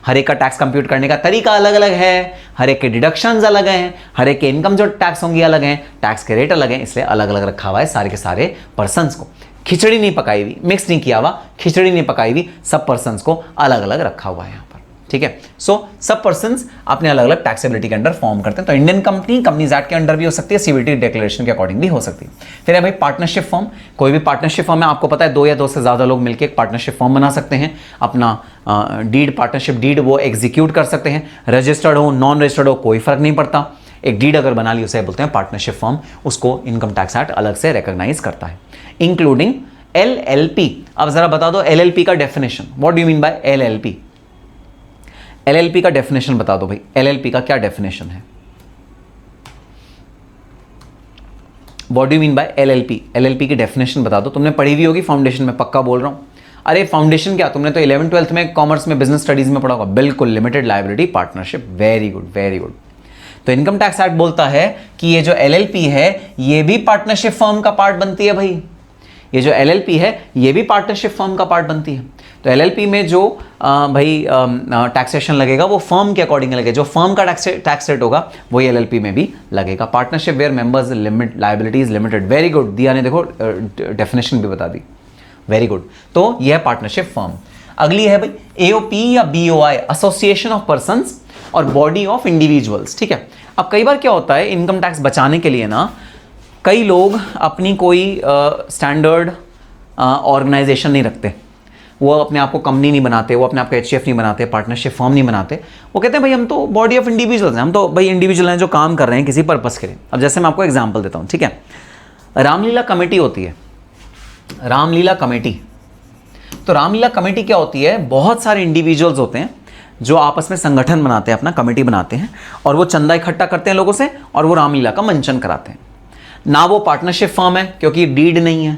हर एक का टैक्स कंप्यूट करने का तरीका अलग अलग है, हर एक के डिडक्शंस अलग हैं, हर एक के इनकम जो टैक्स होंगी अलग हैं, टैक्स के रेट अलग हैं, इसलिए अलग अलग रखा हुआ है सारे के सारे पर्सन्स को। खिचड़ी नहीं पकाई हुई, मिक्स नहीं किया हुआ, खिचड़ी नहीं पकाई हुई, सब पर्सन्स को अलग अलग रखा हुआ है यहाँ पर। ठीक है, सो सब पर्सन्स अपने अलग अलग टैक्सेबिलिटी के अंडर फॉर्म करते हैं। तो इंडियन कंपनी कंपनीज एक्ट के अंडर भी हो सकती है, सीबीडी डिक्लेरेशन के अकॉर्डिंग भी हो सकती है। फिर है भाई पार्टनरशिप फर्म। कोई भी पार्टनरशिप फर्म है, आपको पता है 2 या 2 से ज़्यादा लोग मिलकर एक पार्टनरशिप फर्म बना सकते हैं, अपना डीड, पार्टनरशिप डीड वो एग्जीक्यूट कर सकते हैं। रजिस्टर्ड हो, नॉन रजिस्टर्ड हो, कोई फर्क नहीं पड़ता, एक डीड अगर बना ली उसे बोलते हैं पार्टनरशिप फर्म, उसको इनकम टैक्स एक्ट अलग से रिकॉग्नाइज करता है, इंक्लूडिंग LLP। अब जरा बता दो LLP का definition, what do you mean by LLP? LLP का डेफिनेशन बता दो भाई, LLP का क्या डेफिनेशन है? What do you mean by LLP? LLP की डेफिनेशन बता दो। तुमने पढ़ी हुई होगी फाउंडेशन में, पक्का बोल रहा हूं। अरे फाउंडेशन क्या, तुमने तो 11th 12th में कॉमर्स में बिजनेस स्टडीज में पढ़ा होगा। बिल्कुल, limited liability partnership. Very good, very good. तो इनकम टैक्स एक्ट बोलता है कि ये जो LLP है ये भी पार्टनरशिप फर्म का पार्ट बनती है भाई। ये जो LLP है ये भी पार्टनरशिप फर्म का पार्ट बनती है। तो LLP में जो भाई टैक्सेशन लगेगा वो फर्म के अकॉर्डिंग लगेगा, जो फर्म का टैक्स रेट होगा वही LLP में भी लगेगा। Partnership where members limit liabilities limited. Very good, Diya ने देखो डेफिनेशन भी बता दी। वेरी गुड, तो यह है पार्टनरशिप फर्म। अगली है भाई AOP या BOI, एसोसिएशन ऑफ पर्संस और बॉडी ऑफ इंडिविजुअल्स। ठीक है, अब कई बार क्या होता है, इनकम टैक्स बचाने के लिए ना कई लोग अपनी कोई स्टैंडर्ड ऑर्गेनाइजेशन नहीं रखते, वो अपने आप को कंपनी नहीं बनाते, वो अपने आप को HCF नहीं बनाते, पार्टनरशिप फर्म नहीं बनाते। वो कहते हैं भाई हम तो बॉडी ऑफ इंडिविजुअल्स हैं, हम तो भाई इंडिविजुअल हैं जो काम कर रहे हैं किसी पर्पस के लिए। अब जैसे मैं आपको एग्जांपल देता हूँ, ठीक है, रामलीला कमेटी होती है, रामलीला कमेटी। तो रामलीला कमेटी क्या होती है, बहुत सारे इंडिविजुअल्स होते हैं जो आपस में संगठन बनाते हैं, अपना कमेटी बनाते हैं, और वो चंदा इकट्ठा करते हैं लोगों से, और वो रामलीला का मंचन कराते हैं। ना वो पार्टनरशिप फर्म है क्योंकि डीड नहीं है,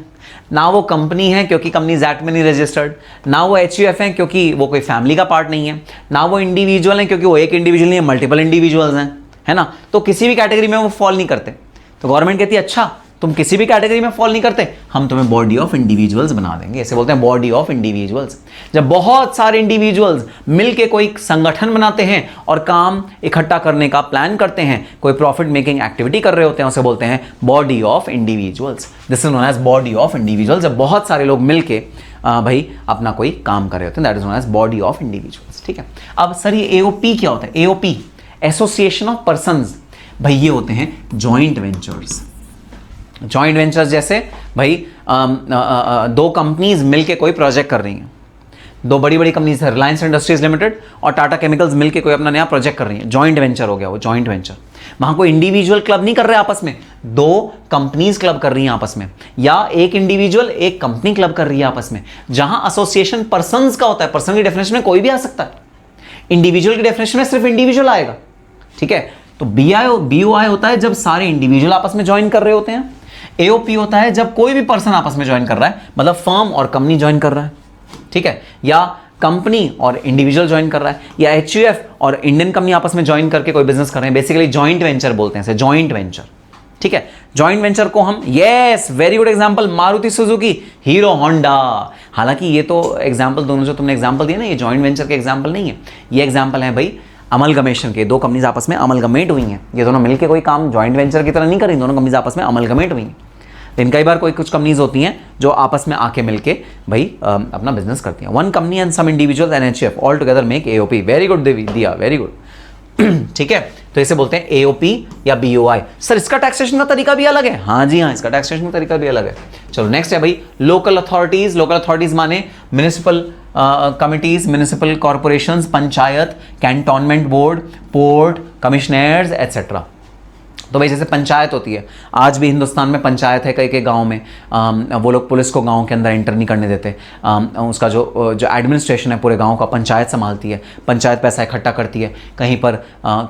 ना वो कंपनी है क्योंकि कंपनीज एक्ट में नहीं रजिस्टर्ड, ना वो HUF है क्योंकि वो कोई फैमिली का पार्ट नहीं है, ना वो इंडिविजुअल है क्योंकि वो एक इंडिविजुअल नहीं है, मल्टीपल इंडिविजुअल्स हैं, है ना। तो किसी भी कैटेगरी में वो फॉल नहीं करते। तो गवर्नमेंट कहती है अच्छा तुम किसी भी कैटेगरी में फॉल नहीं करते, हम तुम्हें बॉडी ऑफ इंडिविजुअल्स बना देंगे। ऐसे बोलते हैं बॉडी ऑफ इंडिविजुअल्स। जब बहुत सारे इंडिविजुअल्स मिलके कोई संगठन बनाते हैं और काम इकट्ठा करने का प्लान करते हैं, कोई प्रॉफिट मेकिंग एक्टिविटी कर रहे होते हैं, उसे बोलते हैं body of individuals. This is known as body of individuals. जब बहुत सारे लोग मिलके भाई अपना कोई काम कर रहे होते हैं, that is known as body of individuals. ठीक है, अब सर ये AOP क्या होता है? AOP association of persons. भाई ये होते हैं जॉइंट वेंचर्स। जॉइंट वेंचर्स जैसे भाई दो कंपनीज मिलके कोई प्रोजेक्ट कर रही हैं, दो बड़ी बड़ी कंपनीज है, रिलायंस इंडस्ट्रीज लिमिटेड और टाटा केमिकल्स मिलके कोई अपना नया प्रोजेक्ट कर रही है, जॉइंट वेंचर हो गया वो जॉइंट वेंचर। वहां कोई इंडिविजुअल क्लब नहीं कर रहे आपस में, दो कंपनीज क्लब कर रही हैं आपस में, या एक इंडिविजुअल एक कंपनी क्लब कर रही है आपस में। जहां एसोसिएशन पर्संस का होता है, पर्सन की डेफिनेशन में कोई भी आ सकता है, इंडिविजुअल की डेफिनेशन में सिर्फ इंडिविजुअल आएगा। ठीक है, तो BOI होता है जब सारे इंडिविजुअल आपस में ज्वाइन कर रहे होते हैं, एओपी होता है जब कोई भी पर्सन आपस में ज्वाइन कर रहा है, मतलब फर्म और कंपनी ज्वाइन कर रहा है, ठीक है, या कंपनी और इंडिविजुअल ज्वाइन कर रहा है, या एचयूएफ और इंडियन कंपनी आपस में ज्वाइन करके कोई बिजनेस कर रहे हैं, बेसिकली जॉइंट वेंचर बोलते हैं इसे, जॉइंट वेंचर, ठीक है। जॉइंट वेंचर को हम, yes very good example, Maruti Suzuki, hero Honda. हालांकि ये तो एग्जांपल दोनों जो तुमने एग्जांपल दिए ना, ये जॉइंट वेंचर के एग्जांपल नहीं है, ये एग्जांपल है भाई अमलगमेशन के, दो कंपनीज आपस में अमलगमेट हुई हैं, ये दोनों मिलकर कोई काम जॉइंट वेंचर की तरह नहीं कर रही, दोनों कंपनीज आपस में अमलगमेट हुई हैं। लेकिन कई बार कोई कुछ कंपनीज होती हैं जो आपस में आके मिलके भाई अपना बिजनेस करती हैं। One company and some individuals and HUF all together make AOP. Very good Diya, very good. ठीक है, तो इसे बोलते हैं एओपी या बीओआई। सर इसका टैक्सेशन का तरीका भी अलग है? हाँ जी हाँ, इसका टैक्सेशन का तरीका भी अलग है। चलो नेक्स्ट है भाई लोकल अथॉरिटीज। लोकल अथॉरिटीज माने municipal committees, municipal corporations, panchayat, cantonment board, port, commissioners etcetera. तो भाई जैसे पंचायत होती है, आज भी हिंदुस्तान में पंचायत है कई कई गाँव में, वो लोग पुलिस को गांव के अंदर एंटर नहीं करने देते। उसका जो एडमिनिस्ट्रेशन है पूरे गांव का पंचायत संभालती है। पंचायत पैसा इकट्ठा करती है, कहीं पर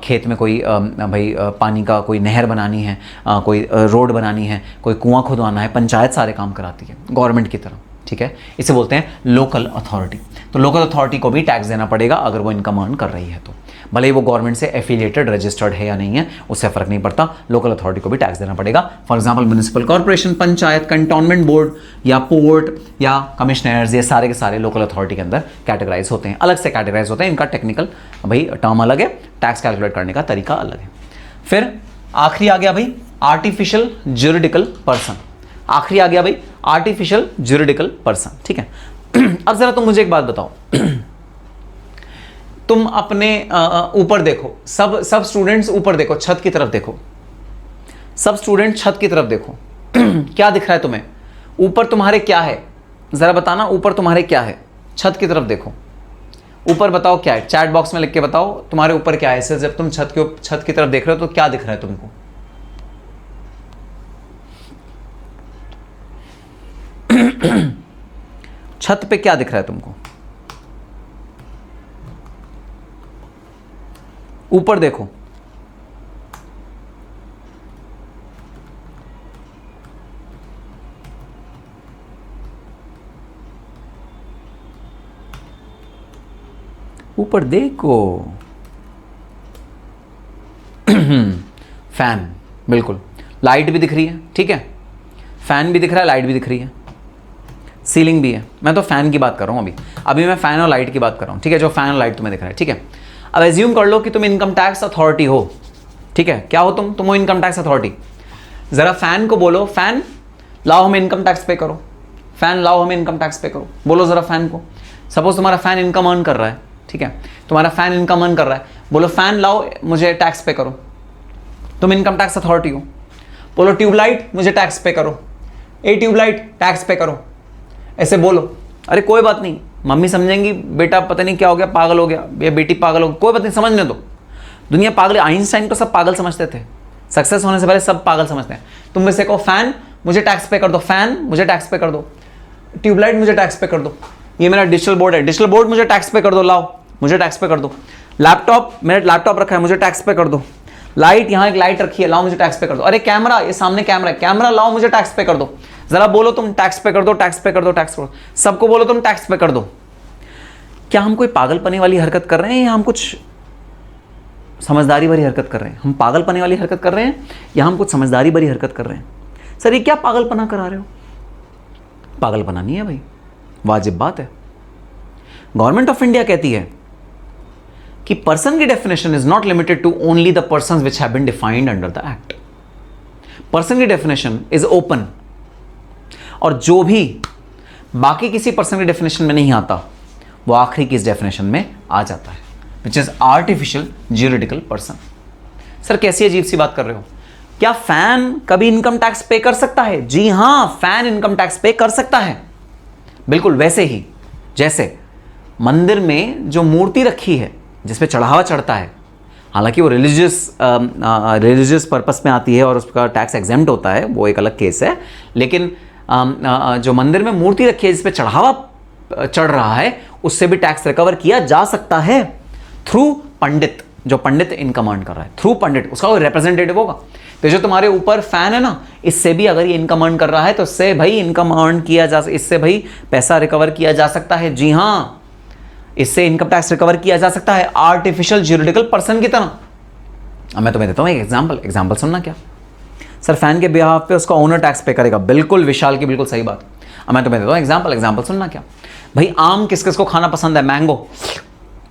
खेत में कोई भाई पानी का कोई नहर बनानी है, कोई रोड बनानी है, कोई कुआं खुदवाना है, पंचायत सारे काम कराती है गवर्नमेंट की तरह, ठीक है। इसे बोलते हैं लोकल अथॉरिटी। तो लोकल अथॉरिटी को भी टैक्स देना पड़ेगा अगर वो इनकम अर्न कर रही है तो, भले ही वो गवर्नमेंट से एफिलिएटेड रजिस्टर्ड है या नहीं है, उससे फर्क नहीं पड़ता, लोकल अथॉरिटी को भी टैक्स देना पड़ेगा। For example municipal corporation, panchayat, cantonment board या पोर्ट या कमिश्नर्स, ये सारे के सारे लोकल अथॉरिटी के अंदर कैटेगराइज होते हैं, अलग से कैटेगराइज होते हैं। इनका टेक्निकल भाई टर्म अलग है, टैक्स कैलकुलेट करने का तरीका अलग है। फिर आखिरी आ गया भाई आर्टिफिशियल ज्यूरिडिकल पर्सन। आखिरी आ गया भाई आर्टिफिशियल ज्यूरिडिकल पर्सन, ठीक है। अब जरा तुम मुझे एक बात बताओ, तुम अपने ऊपर देखो, सब स्टूडेंट्स ऊपर देखो, छत की तरफ देखो, सब स्टूडेंट छत की तरफ देखो। क्या दिख रहा है तुम्हें ऊपर? तुम्हारे क्या है जरा बताना, ऊपर तुम्हारे क्या है? छत की तरफ देखो, ऊपर बताओ क्या है, चैट बॉक्स में लिख के बताओ तुम्हारे ऊपर क्या है। इससे जब तुम छत की तरफ देख रहे हो तो क्या दिख रहा है तुमको? छत पे क्या दिख रहा है तुमको? ऊपर देखो, ऊपर देखो। फैन, बिल्कुल। लाइट भी दिख रही है, ठीक है, फैन भी दिख रहा है, लाइट भी दिख रही है, सीलिंग भी है। मैं तो फैन की बात कर रहा हूं अभी मैं फैन और लाइट की बात कर रहा हूं, ठीक है, जो फैन और लाइट तुम्हें दिख रहा है, ठीक है। अब एज्यूम कर लो कि तुम इनकम टैक्स अथॉरिटी हो, ठीक है। क्या हो तुम हो इनकम टैक्स अथॉरिटी। जरा फैन को बोलो, फैन लाओ हमें इनकम टैक्स पे करो, फैन लाओ हमें इनकम टैक्स पे करो। बोलो जरा फैन को। सपोज तुम्हारा फैन इनकम अर्न कर रहा है, ठीक है, तुम्हारा फैन इनकम अर्न कर रहा है, बोलो फैन लाओ मुझे टैक्स पे करो। तुम इनकम टैक्स अथॉरिटी हो, बोलो ट्यूबलाइट मुझे टैक्स पे करो, ए ट्यूबलाइट टैक्स पे करो, ऐसे बोलो। अरे कोई बात नहीं, मम्मी समझेंगी बेटा पता नहीं क्या हो गया, पागल हो गया, या बेटी पागल हो गई, कोई बात नहीं, समझने दो। दुनिया पागल, आइंस्टाइन को सब पागल समझते थे, सक्सेस होने से पहले सब पागल समझते हैं। तुम में से कहो फैन मुझे टैक्स पे कर दो, फैन मुझे टैक्स पे कर दो, ट्यूबलाइट मुझे टैक्स पे कर दो, ये मेरा डिजिटल बोर्ड है, डिजिटल बोर्ड मुझे टैक्स पे कर दो, लाओ मुझे टैक्स पे कर दो। लैपटॉप, मेरा लैपटॉप रखा है, मुझे टैक्स पे कर दो। लाइट, यहाँ एक लाइट रखी है, लाओ मुझे टैक्स पे कर दो। अरे कैमरा, ये सामने कैमरा है, कैमरा लाओ मुझे टैक्स पे कर दो। जरा बोलो तुम टैक्स पे कर दो, टैक्स पे कर दो, टैक्स करो। सबको बोलो तुम टैक्स पे कर दो। क्या हम कोई पागलपने वाली हरकत कर रहे हैं या हम कुछ समझदारी भरी हरकत कर रहे हैं? हम पागलपने वाली हरकत कर रहे हैं या हम कुछ समझदारी भरी हरकत कर रहे हैं? सर ये क्या पागलपना करा रहे हो? पागलपना नहीं है भाई, वाजिब बात है। गवर्नमेंट ऑफ इंडिया कहती है कि पर्सन की definition is not limited to only the persons which have been defined under the act. Person की डेफिनेशन इज ओपन, और जो भी बाकी किसी पर्सन की डेफिनेशन में नहीं आता वो आखिरी की इस डेफिनेशन में आ जाता है, which is artificial juridical person. Sir कैसी अजीब सी बात कर रहे हो? क्या फैन कभी इनकम टैक्स पे कर सकता है? जी हां, फैन इनकम टैक्स पे कर सकता है, बिल्कुल वैसे ही जैसे मंदिर में जो मूर्ति रखी है जिसपे चढ़ावा चढ़ता है, हालांकि वो रिलीजियस पर्पस में आती है और उसका टैक्स एग्जेम्प्ट होता है, वो एक अलग केस है, लेकिन जो मंदिर में मूर्ति रखी है जिसपे चढ़ावा चढ़ रहा है उससे भी टैक्स रिकवर किया जा सकता है थ्रू पंडित, जो पंडित इनकम अर्न कर रहा है, थ्रू पंडित, उसका कोई रिप्रेजेंटेटिव होगा। तो तो जो तुम्हारे ऊपर फैन है ना, इससे भी अगर ये इनकम अर्न कर रहा है तो इससे भाई इनकम अर्न किया जा, इससे भाई पैसा रिकवर किया जा सकता है। जी हाँ, इससे इनकम टैक्स रिकवर किया जा सकता है आर्टिफिशियल ज्यूरिडिकल पर्सन की तरह। अब मैं तुम्हें देता हूँ एक एग्जाम्पल सुनना। क्या सर फैन के बिहाफ पे उसका ओनर टैक्स पे करेगा? बिल्कुल विशाल की बिल्कुल सही बात। अब मैं तुम्हें देता हूँ एग्जाम्पल सुनना। क्या भाई, आम किस किस को खाना पसंद है? मैंगो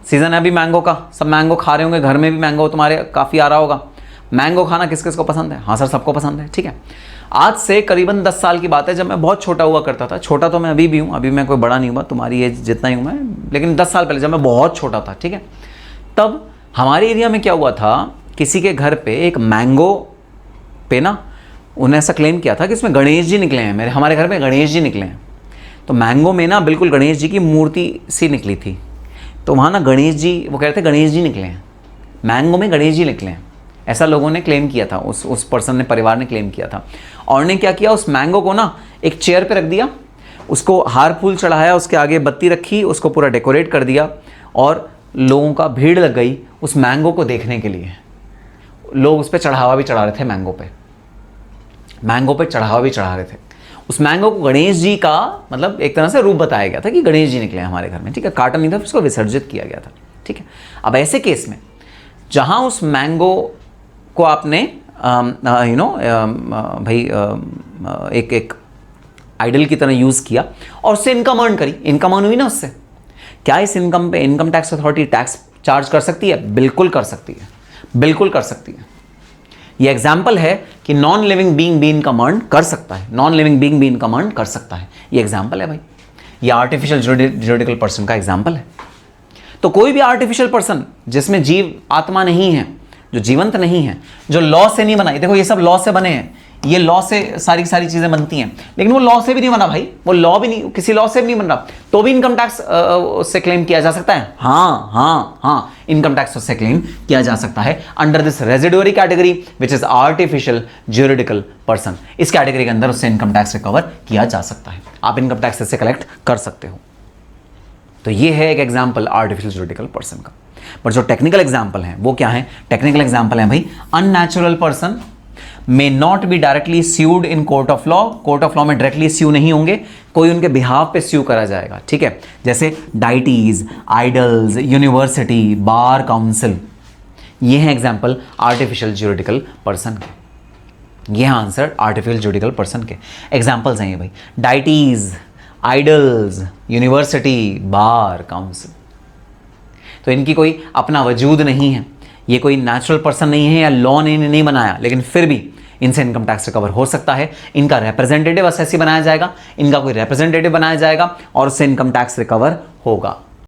सीजन है अभी मैंगो का, सब मैंगो खा रहे होंगे, घर में भी मैंगो तुम्हारे काफ़ी आ रहा होगा। मैंगो खाना किस किस को पसंद है? हाँ सर सबको पसंद है। ठीक है, आज से करीबन 10 साल की बात है, जब मैं बहुत छोटा हुआ करता था। छोटा तो मैं अभी भी हूँ, अभी मैं कोई बड़ा नहीं हुआ, तुम्हारी एज जितना ही हूँ मैं, लेकिन 10 साल पहले जब मैं बहुत छोटा था, ठीक है, तब हमारे एरिया में क्या हुआ था, किसी के घर पे एक मैंगो पे ना उन्हें ऐसा क्लेम किया था कि इसमें गणेश जी निकले हैं, हमारे घर में गणेश जी निकले हैं। तो मैंगो में ना बिल्कुल गणेश जी की मूर्ति सी निकली थी, तो वहाँ ना गणेश जी, वो कह रहे थे गणेश जी निकले हैं, मैंगो में गणेश जी निकले हैं, ऐसा लोगों ने क्लेम किया था, उस पर्सन ने, परिवार ने क्लेम किया था। और ने क्या किया, उस मैंगो को ना एक चेयर पे रख दिया, उसको हार फूल चढ़ाया, उसके आगे बत्ती रखी, उसको पूरा डेकोरेट कर दिया, और लोगों का भीड़ लग गई उस मैंगो को देखने के लिए। लोग उस पर चढ़ावा भी चढ़ा रहे थे, मैंगो पे चढ़ावा भी चढ़ा रहे थे। उस मैंगो को गणेश जी का मतलब एक तरह से रूप बताया गया था कि गणेश जी निकले हैं हमारे घर में, ठीक है, काटा नहीं था, फिर उसको विसर्जित किया गया था। ठीक है, अब ऐसे केस में जहाँ उस मैंगो को आपने भाई एक आइडल की तरह यूज़ किया और उससे इनकम अर्न करी, इनकम अर्न हुई ना उससे, क्या इस इनकम पे income tax authority tax charge कर सकती है? बिल्कुल कर सकती है, बिल्कुल कर सकती है। ये एग्जाम्पल है कि नॉन लिविंग बीइंग भी इनकम अर्न कर सकता है, नॉन लिविंग बीइंग भी इनकम अर्न कर सकता है। ये एग्जाम्पल है भाई, ये आर्टिफिशियल ज्यूरिडिकल पर्सन का एग्जाम्पल है। तो कोई भी आर्टिफिशियल पर्सन जिसमें जीव आत्मा नहीं है, जो जीवंत नहीं है, जो लॉ से नहीं बना, देखो ये सब लॉ से बने हैं, ये लॉ से सारी चीजें बनती हैं, लेकिन वो लॉ से भी नहीं बना भाई, वो लॉ भी नहीं, किसी लॉ से भी नहीं बन रहा, तो भी इनकम टैक्स उससे क्लेम किया जा सकता है। हाँ, इनकम टैक्स उससे क्लेम किया जा सकता है under this residuary category which is artificial juridical person. इस कैटेगरी के अंदर उससे इनकम टैक्स रिकवर किया जा सकता है, आप इनकम टैक्स इससे कलेक्ट कर सकते हो। तो ये है एक एग्जाम्पल आर्टिफिशियल ज्यूरिडिकल पर्सन का। पर जो टेक्निकल एग्जाम्पल है वो क्या है? टेक्निकल एग्जाम्पल है भाई, unnatural person may not be directly sued in court of law. Court of law में डायरेक्टली स्यू नहीं होंगे, कोई उनके बिहाफ पे स्यू करा जाएगा। ठीक है, जैसे deities, idols, university, bar council, ये है एग्जाम्पल आर्टिफिशियल ज्यूरिडिकल पर्सन के। ये है आंसर आर्टिफिशियल ज्यूरिडिकल पर्सन के एग्जाम्पल्स हैं ये भाई, deities, idols, university, bar council. तो इनकी कोई अपना वजूद नहीं है, ये कोई नेचुरल पर्सन नहीं है या लॉ ने नहीं बनाया, लेकिन फिर भी इनसे इनकम टैक्स रिकवर हो सकता है। इनका रिप्रेजेंटेटिव असेसी बनाया जाएगा, इनका कोई रिप्रेजेंटेटिव बनाया जाएगा और उससे इनकम टैक्स रिकवर होगा।